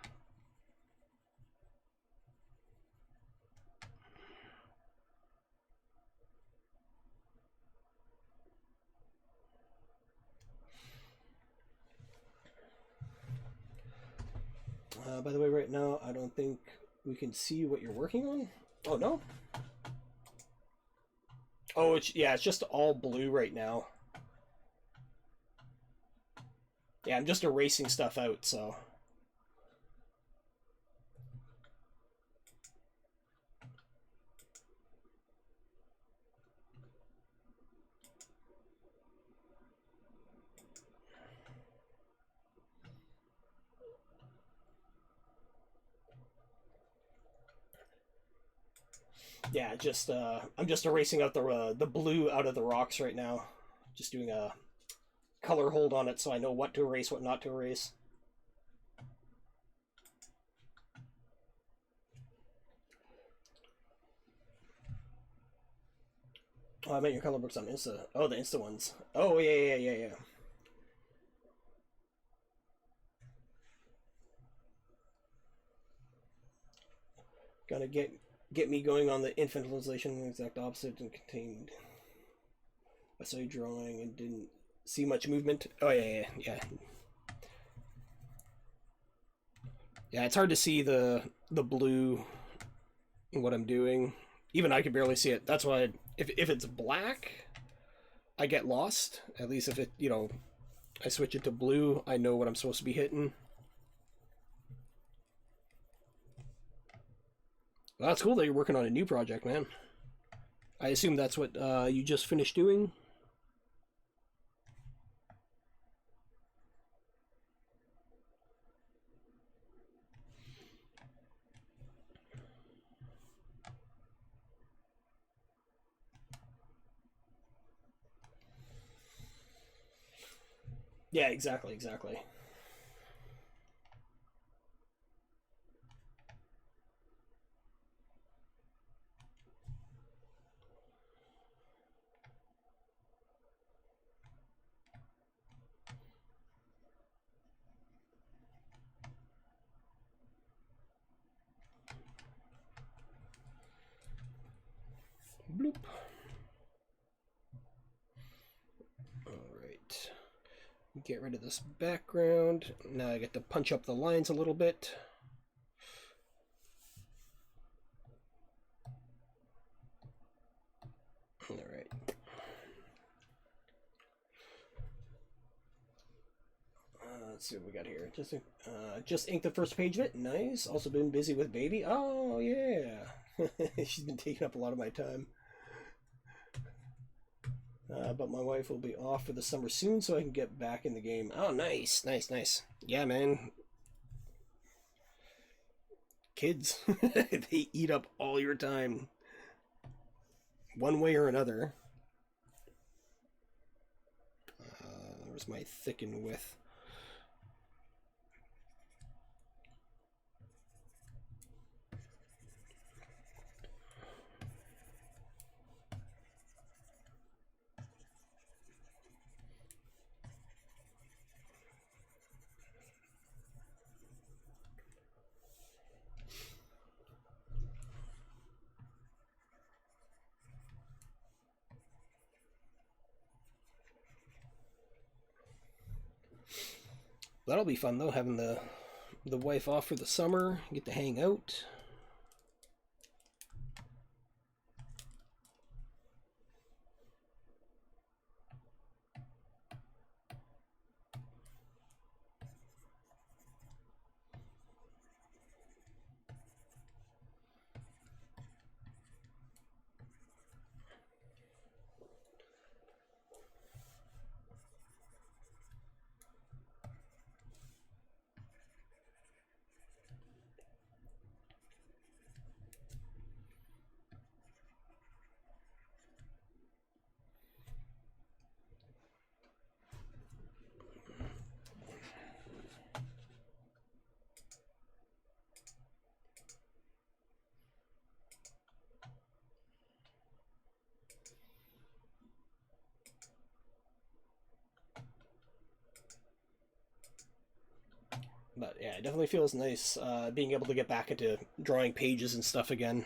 By the way, right now, I don't think we can see what you're working on. Oh, no? Oh, it's just all blue right now. Yeah, I'm just erasing stuff out, so... Yeah, I'm just erasing out the blue out of the rocks right now. Just doing a color hold on it so I know what to erase, what not to erase. Oh, I meant your color books on Insta. Oh, the Insta ones. Oh, yeah. Gotta get me going on the infantilization, the exact opposite, and contained. I saw you drawing and didn't see much movement. Oh, yeah. Yeah, it's hard to see the blue in what I'm doing. Even I can barely see it. That's why if it's black, I get lost. At least if it, I switch it to blue, I know what I'm supposed to be hitting. Well, that's cool that you're working on a new project, man. I assume that's what you just finished doing. Yeah, exactly. Bloop. Alright. Get rid of this background. Now I get to punch up the lines a little bit. Alright. Let's see what we got here. Just inked the first page of it. Nice. Also been busy with baby. Oh, yeah. She's been taking up a lot of my time. But my wife will be off for the summer soon, so I can get back in the game. Oh, nice. Yeah, man. Kids, they eat up all your time, one way or another. Where's my thick and width? That'll be fun though, having the wife off for the summer, get to hang out. But yeah, it definitely feels nice being able to get back into drawing pages and stuff again.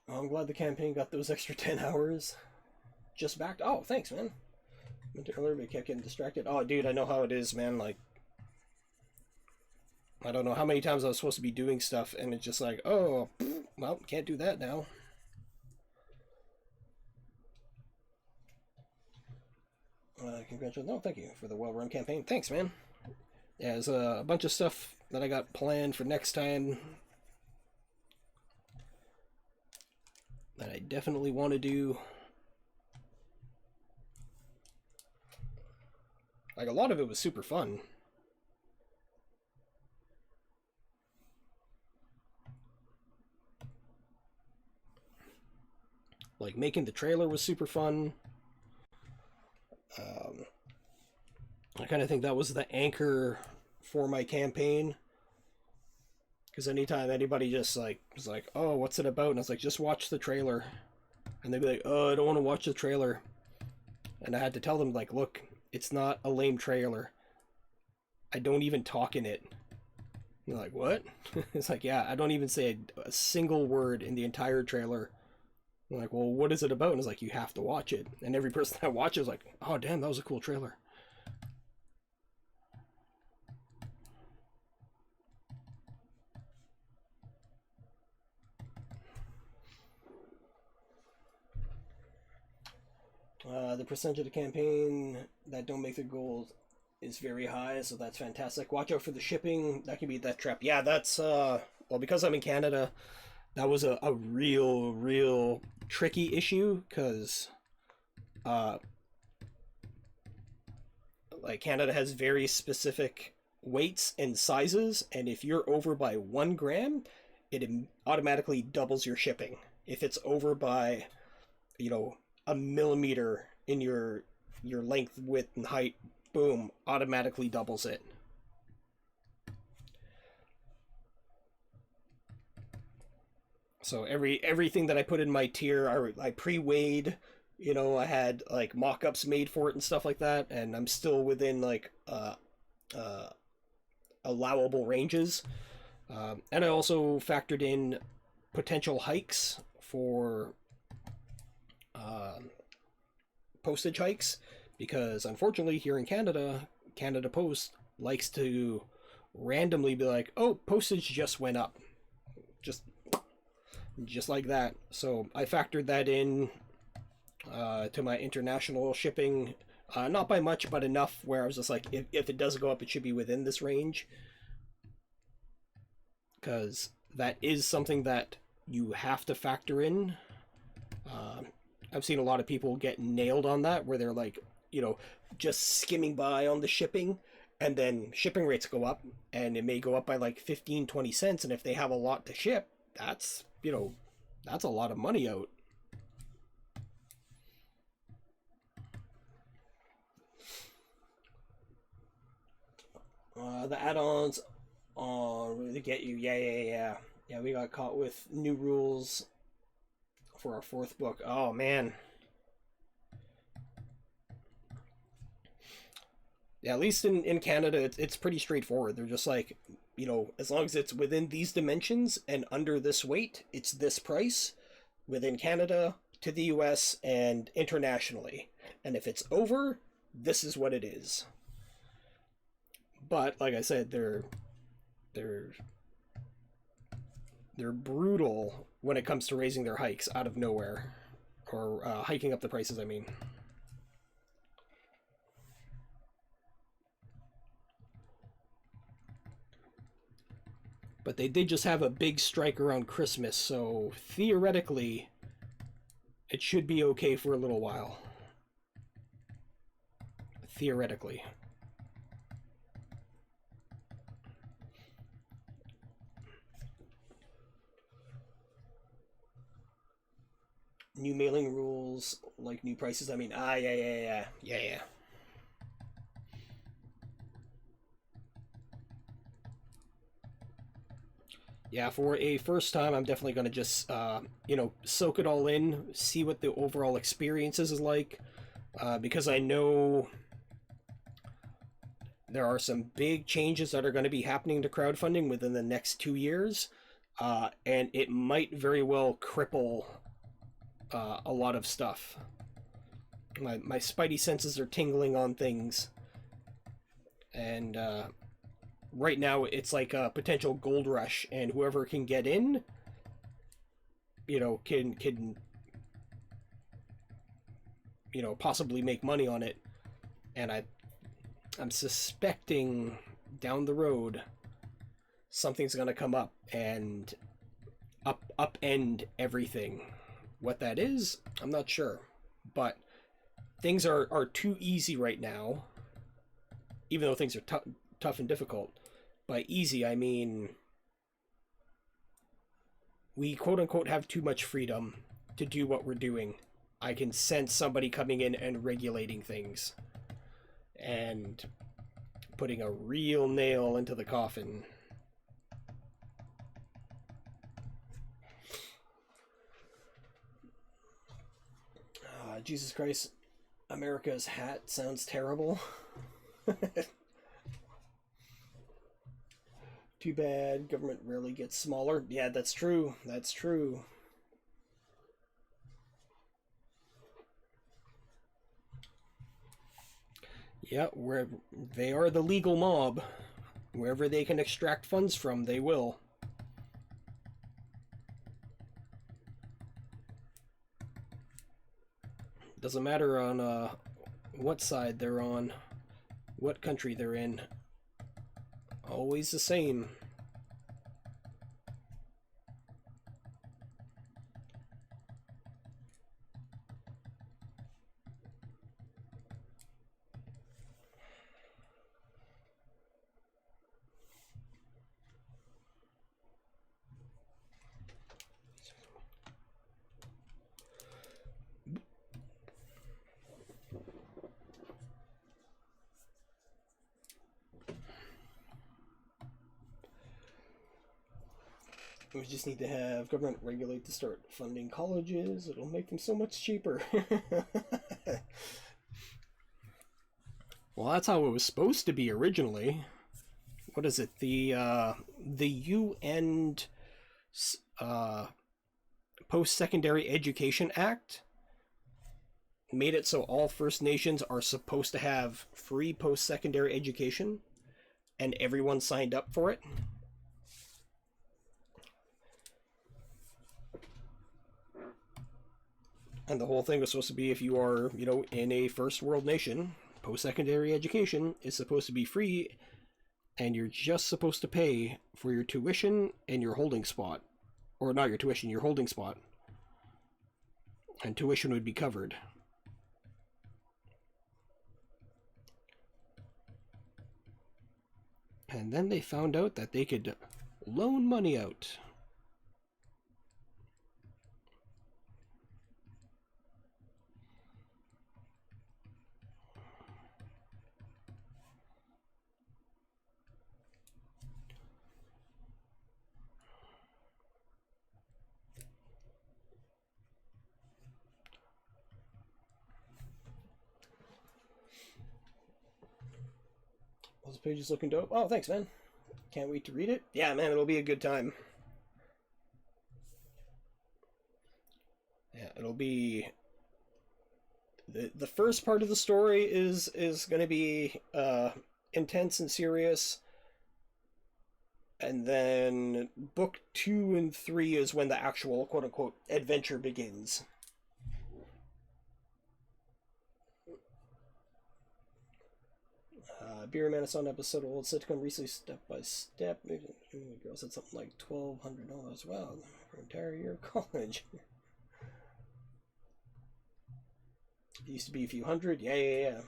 I'm glad the campaign got those extra 10 hours. Just backed. Oh, thanks, man. Meant to earlier, but kept getting distracted. Oh, dude, I know how it is, man. Like, I don't know how many times I was supposed to be doing stuff, and it's just like, oh, well, can't do that now. Congratulations. No, thank you for the well-run campaign. Thanks, man. Yeah, there's a bunch of stuff that I got planned for next time that I definitely want to do. Like, a lot of it was super fun. Like, making the trailer was super fun. I kind of think that was the anchor for my campaign. Because anytime anybody just like was like, "Oh, what's it about?" and I was like, "Just watch the trailer," and they'd be like, "Oh, I don't want to watch the trailer," and I had to tell them like, "Look, it's not a lame trailer. I don't even talk in it." And they're like, "What?" It's like, "Yeah, I don't even say a single word in the entire trailer." I'm like, "Well, what is it about?" And it's like, "You have to watch it." And every person that watches is like, "Oh, damn, that was a cool trailer." The percentage of the campaign that don't make the goals is very high, so that's fantastic. Watch out for the shipping. That can be that trap. Yeah, that's well, because I'm in Canada, that was a real tricky issue because uh like Canada has very specific weights and sizes, and if you're over by 1 gram, it automatically doubles your shipping. If it's over by, you know, a millimeter in your length, width, and height, boom, automatically doubles it. So everything that I put in my tier, I pre-weighed. You know, I had like mock-ups made for it and stuff like that, and I'm still within like uh, allowable ranges. And I also factored in potential hikes for uh, postage hikes because unfortunately here in Canada, Canada Post likes to randomly be like, "Oh, postage just went up," just just like that. So I factored that in to my international shipping. Not by much, but enough where I was just like, if it does go up, it should be within this range. Because that is something that you have to factor in. Uh, I've seen a lot of people get nailed on that, where they're like, you know, just skimming by on the shipping, and then shipping rates go up, and it may go up by like 15, 20 cents. And if they have a lot to ship, that's, you know, that's a lot of money out. The add-ons really get you. Yeah. We got caught with new rules for our fourth book. Oh man. Yeah, at least in Canada, it's pretty straightforward. They're just like, you know, as long as it's within these dimensions and under this weight, it's this price within Canada to the US and internationally. And if it's over, this is what it is. But like I said, they're they're brutal when it comes to raising their hikes out of nowhere, or hiking up the prices. I mean, but they did just have a big strike around Christmas, so theoretically, it should be okay for a little while. Theoretically. New mailing rules, like new prices. I mean, yeah. Yeah, for a first time, I'm definitely going to just, you know, soak it all in, see what the overall experience is like, because I know there are some big changes that are going to be happening to crowdfunding within the next 2 years, and it might very well cripple a lot of stuff. My spidey senses are tingling on things, and right now it's like a potential gold rush, and whoever can get in, you know, can you know possibly make money on it, and I'm suspecting down the road something's gonna come up and upend everything. What that is, I'm not sure, but things are too easy right now. Even though things are tough and difficult, by easy I mean we quote unquote have too much freedom to do what we're doing. I can sense somebody coming in and regulating things and putting a real nail into the coffin. Jesus Christ, America's hat sounds terrible. Too bad, government rarely gets smaller. Yeah, that's true. That's true. Yeah, where they are the legal mob. Wherever they can extract funds from, they will. Doesn't matter on what side they're on, what country they're in. Always the same. We just need to have government regulate to start funding colleges. It'll make them so much cheaper. Well, that's how it was supposed to be originally. What is it? The UN Post-Secondary Education Act made it so all First Nations are supposed to have free post-secondary education, and everyone signed up for it. And the whole thing was supposed to be, if you are, in a first world nation, post-secondary education is supposed to be free, and you're just supposed to pay for your tuition and your holding spot. Or not your tuition, your holding spot. And tuition would be covered. And then they found out that they could loan money out. Those pages looking dope. Oh, thanks, man. Can't wait to read it. Yeah, man, it'll be a good time. Yeah, it'll be... The first part of the story is going to be intense and serious. And then book 2 and 3 is when the actual quote-unquote adventure begins. Beer Manison episode old sitcom recently step by step. The girl said something like $1,200. Wow, for an entire year of college. It used to be a few hundred. Yeah.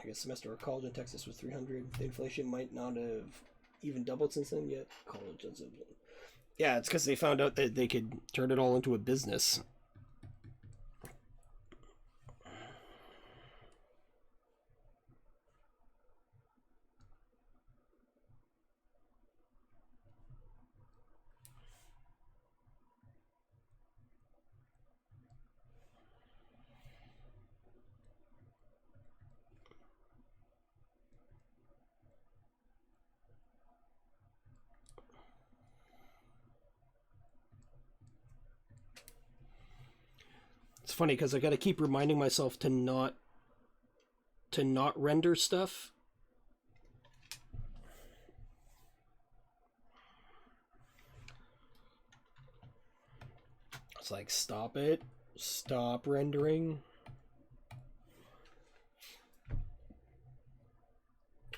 I guess semester of college in Texas was $300. The inflation might not have even doubled since then yet. College doesn't. Yeah, it's because they found out that they could turn it all into a business. It's funny because I got to keep reminding myself to not render stuff. It's like, stop it. Stop rendering.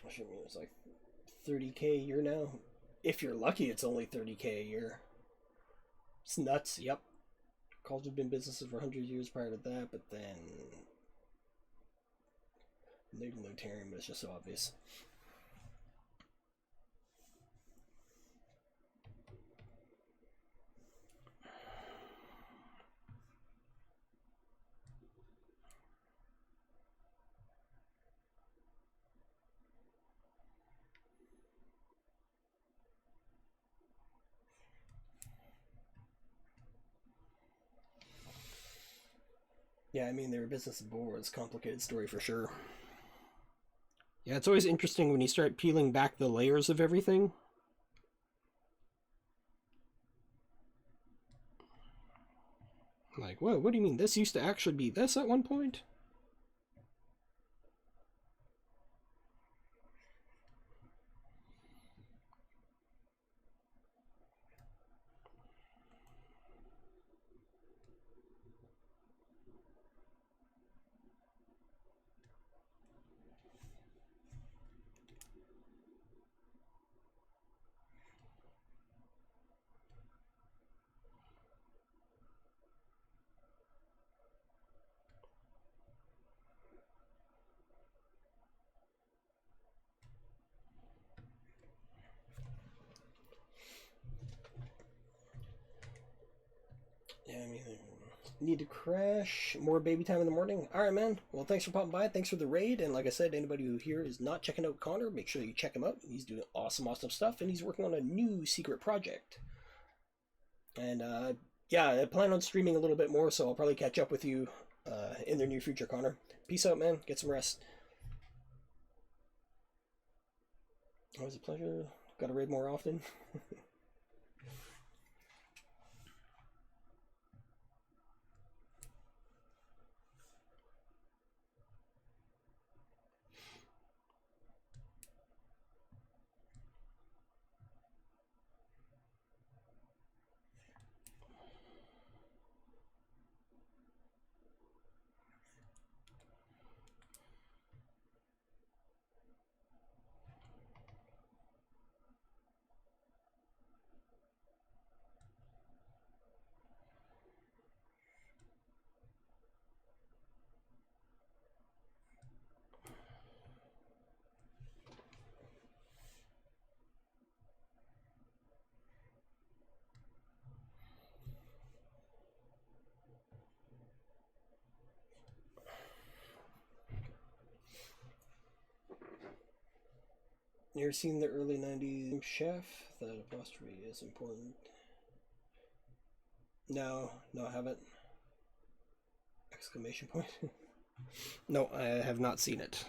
It's like 30K a year now. If you're lucky, it's only 30K a year. It's nuts. Yep. College have been businesses for 100 years prior to that, but then they're libertarian, but it's just so obvious. Yeah, I mean, their business board is a complicated story for sure. Yeah, it's always interesting when you start peeling back the layers of everything. Like, whoa, what do you mean? This used to actually be this at one point? Yeah, I mean, need to crash. More baby time in the morning. All right, man. Well, thanks for popping by. Thanks for the raid. And like I said, anybody who here is not checking out Connor, make sure you check him out. He's doing awesome, awesome stuff, and he's working on a new secret project. And yeah, I plan on streaming a little bit more, so I'll probably catch up with you in the near future, Connor. Peace out, man. Get some rest. Always a pleasure. Got to raid more often. You ever seen the early 90s Chef? That apostrophe is important. No, no, I haven't. Exclamation point. No, I have not seen it.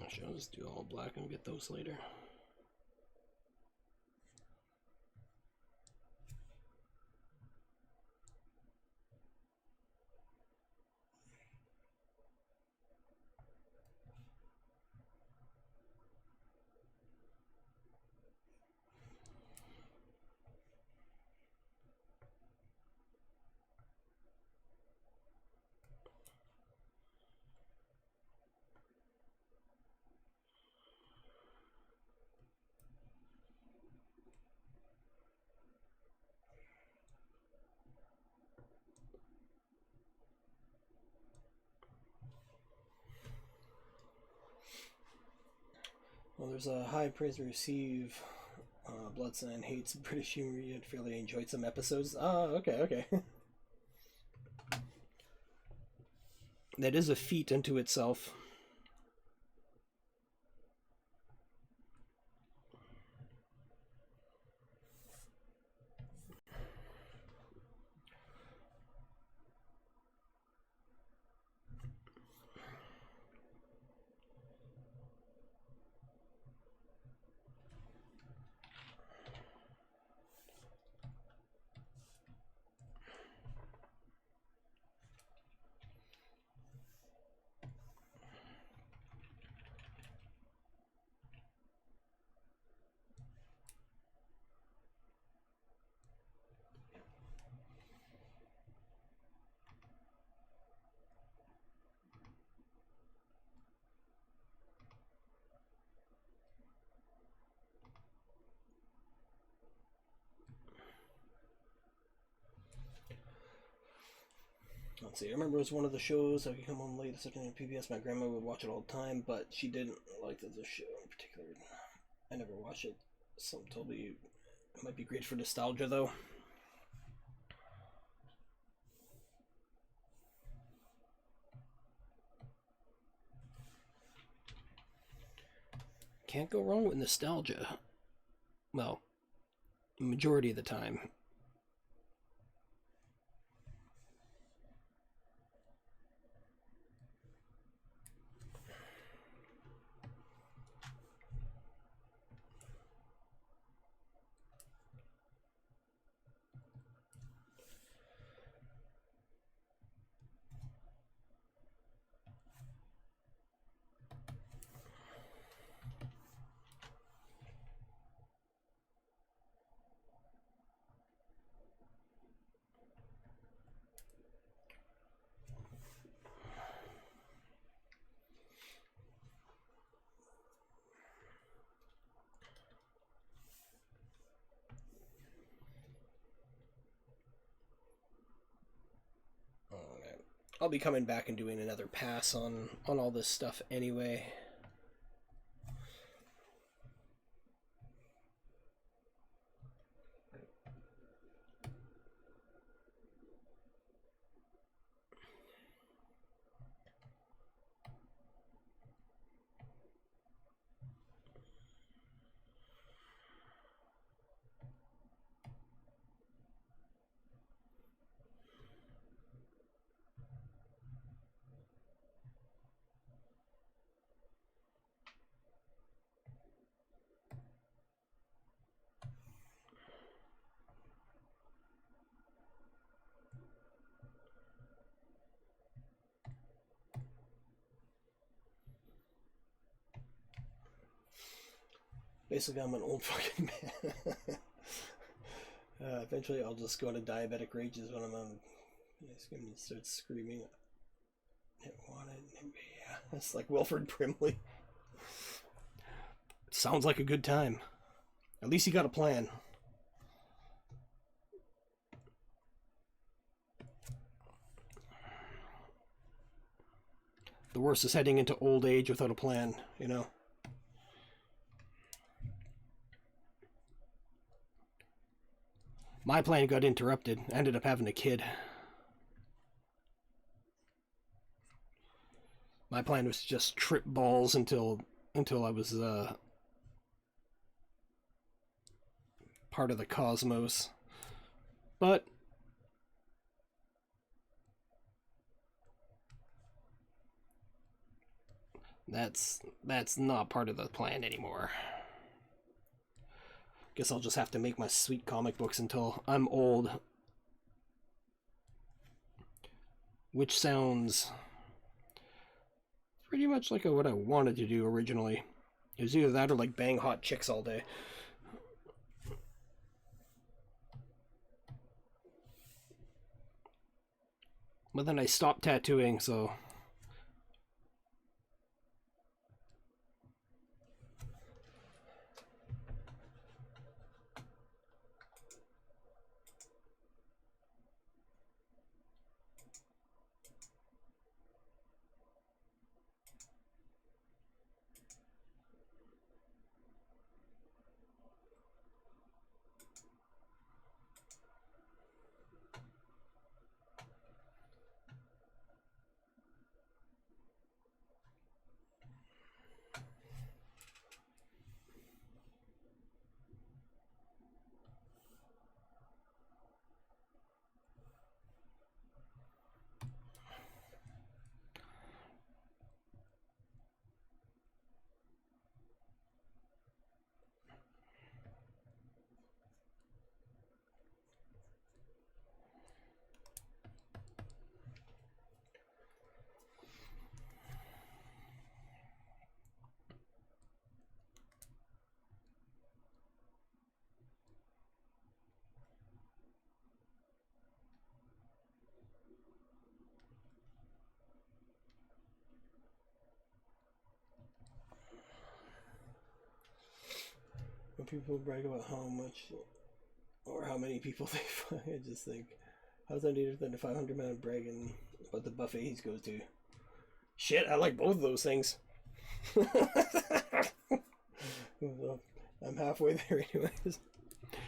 Actually, I'll just do all black and get those later. Well, there's a high praise to receive. Bloodsign hates British humor yet fairly enjoyed some episodes. Oh, okay, okay. That is a feat unto itself. Let's see. I remember it was one of the shows that would come on late, second on PBS. My grandma would watch it all the time, but she didn't like the show in particular. I never watched it. Some told me it might be great for nostalgia, though. Can't go wrong with nostalgia. Well, majority of the time. I'll be coming back and doing another pass on all this stuff anyway. Basically, I'm an old fucking man. Eventually, I'll just go into diabetic rages when I'm on. He's going to start screaming. I want it. Yeah, it's like Wilford Brimley. Sounds like a good time. At least you got a plan. The worst is heading into old age without a plan, you know? My plan got interrupted. I ended up having a kid. My plan was to just trip balls until I was part of the cosmos. But that's not part of the plan anymore. Guess I'll just have to make my sweet comic books until I'm old. Which sounds pretty much like what I wanted to do originally. It was either that or like bang hot chicks all day. But then I stopped tattooing, so... When people brag about how much or how many people they find, I just think, how's that neater than a 500 man bragging but the buffet goes to. Shit, I like both of those things. Well, I'm halfway there anyways.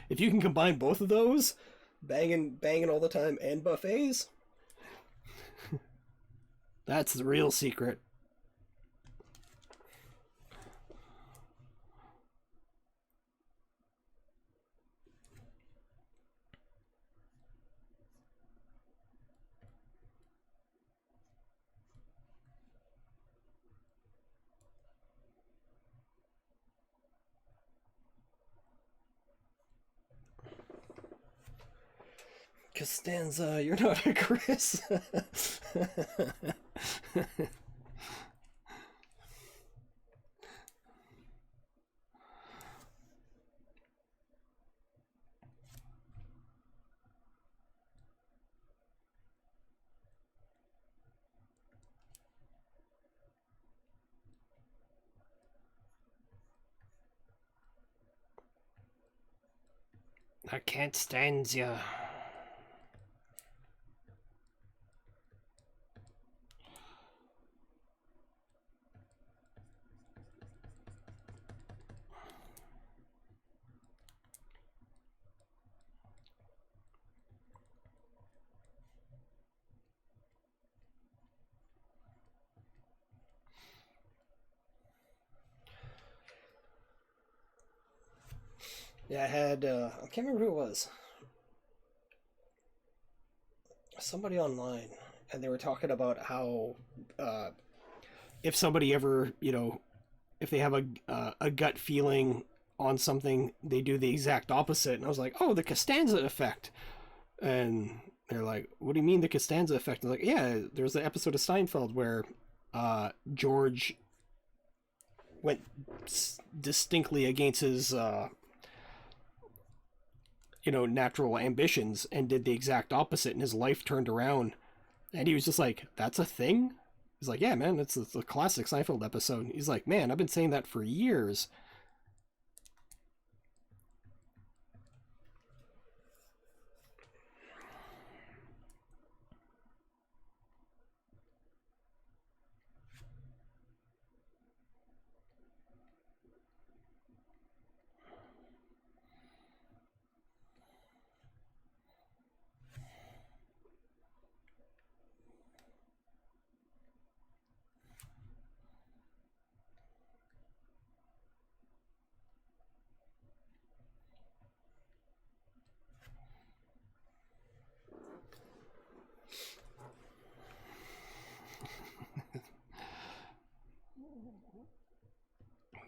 If you can combine both of those, banging all the time and buffets, that's the real secret. Costanza, you're not a Chris. I can't stand you. Yeah, I had, I can't remember who it was. Somebody online, and they were talking about how, if somebody ever, if they have a gut feeling on something, they do the exact opposite. And I was like, oh, the Costanza effect. And they're like, what do you mean the Costanza effect? I was like, yeah, there's an episode of Seinfeld where George went distinctly against his natural ambitions and did the exact opposite, and his life turned around. And he was just like, that's a thing? He's like, yeah, man, it's a classic Seinfeld episode. He's like, man, I've been saying that for years.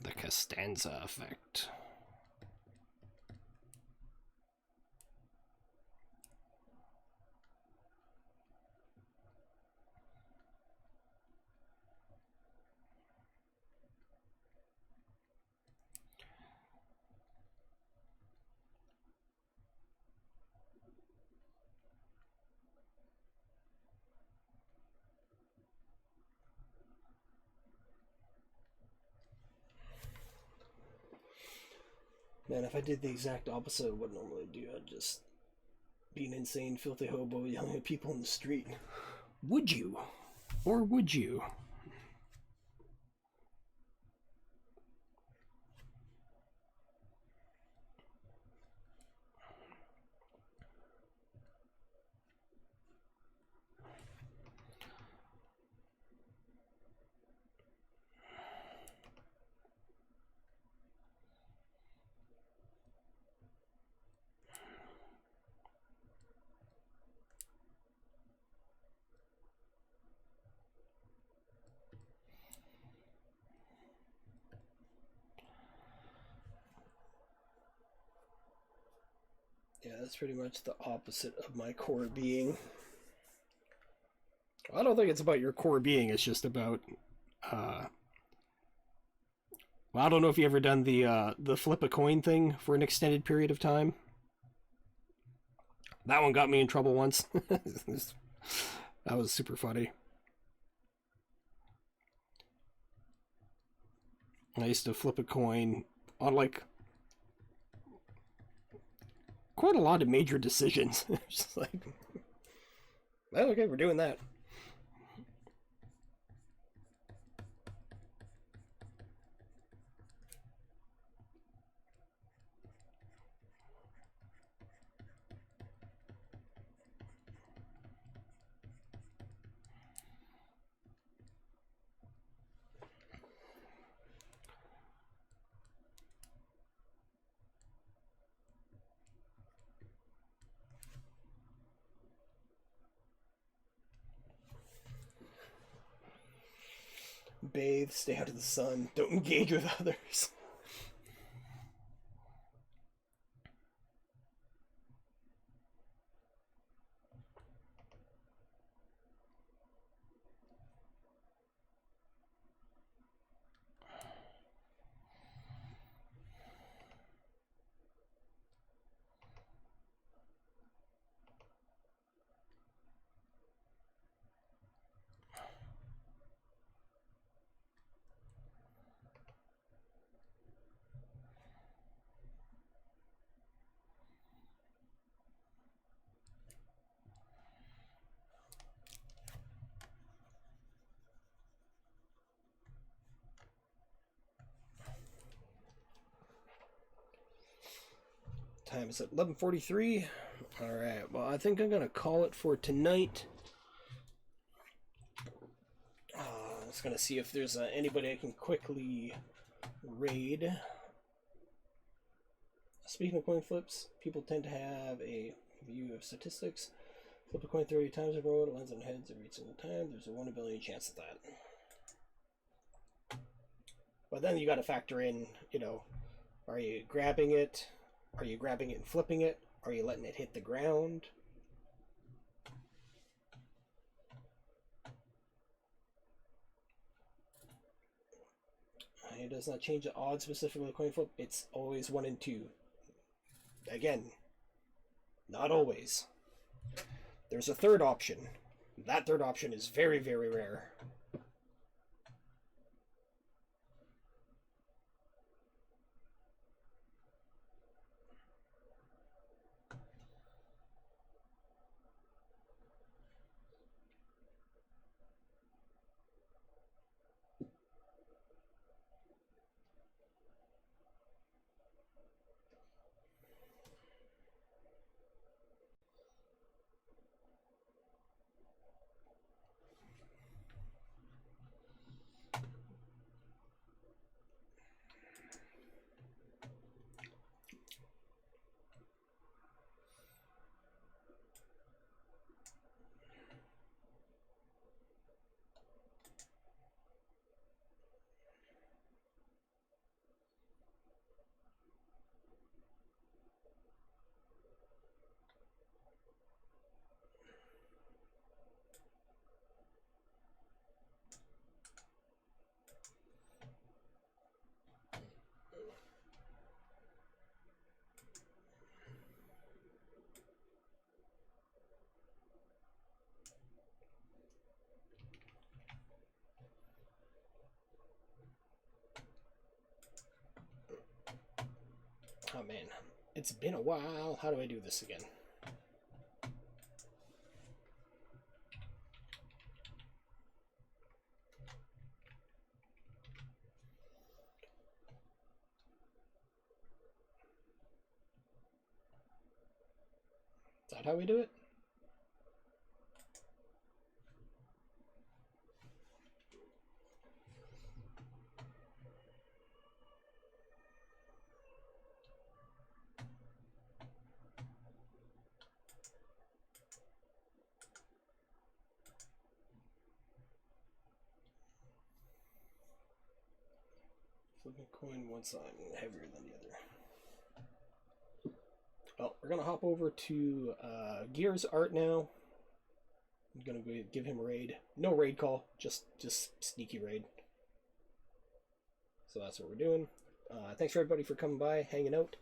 The Costanza effect. Man, if I did the exact opposite of what I normally do, I'd just be an insane, filthy hobo yelling at people in the street. Would you? Or would you? Yeah, that's pretty much the opposite of my core being. I don't think it's about your core being, it's just about well, I don't know if you ever done the flip a coin thing for an extended period of time. That one got me in trouble once. That was super funny. I used to flip a coin on like quite a lot of major decisions. Just like, well, okay, we're doing that. bathe, stay out of the sun, don't engage with others. Time is at 11:43. Alright, well, I think I'm going to call it for tonight. I'm just going to see if there's anybody I can quickly raid. Speaking of coin flips, people tend to have a view of statistics. Flip a coin 30 times in a row, it lands on heads every single time. There's a 1 in a billion chance of that. But then you got to factor in, you know, are you grabbing it? Are you grabbing it and flipping it? Are you letting it hit the ground? It does not change the odds specifically of coin flip. It's always 1 in 2. Again, not always. There's a third option. That third option is very, very rare. Oh man, it's been a while. How do I do this again? Is that how we do it? Flipping coin one side heavier than the other. Well, we're gonna hop over to Gears Art now. I'm gonna go give him a raid. No raid call, just sneaky raid. So that's what we're doing. Thanks for everybody for coming by, hanging out.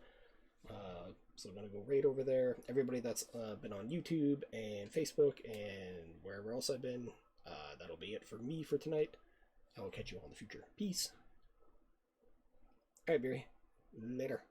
So I'm gonna go raid over there. Everybody that's been on YouTube and Facebook and wherever else I've been, that'll be it for me for tonight. I will catch you all in the future. Peace. Alright, Barry. Later.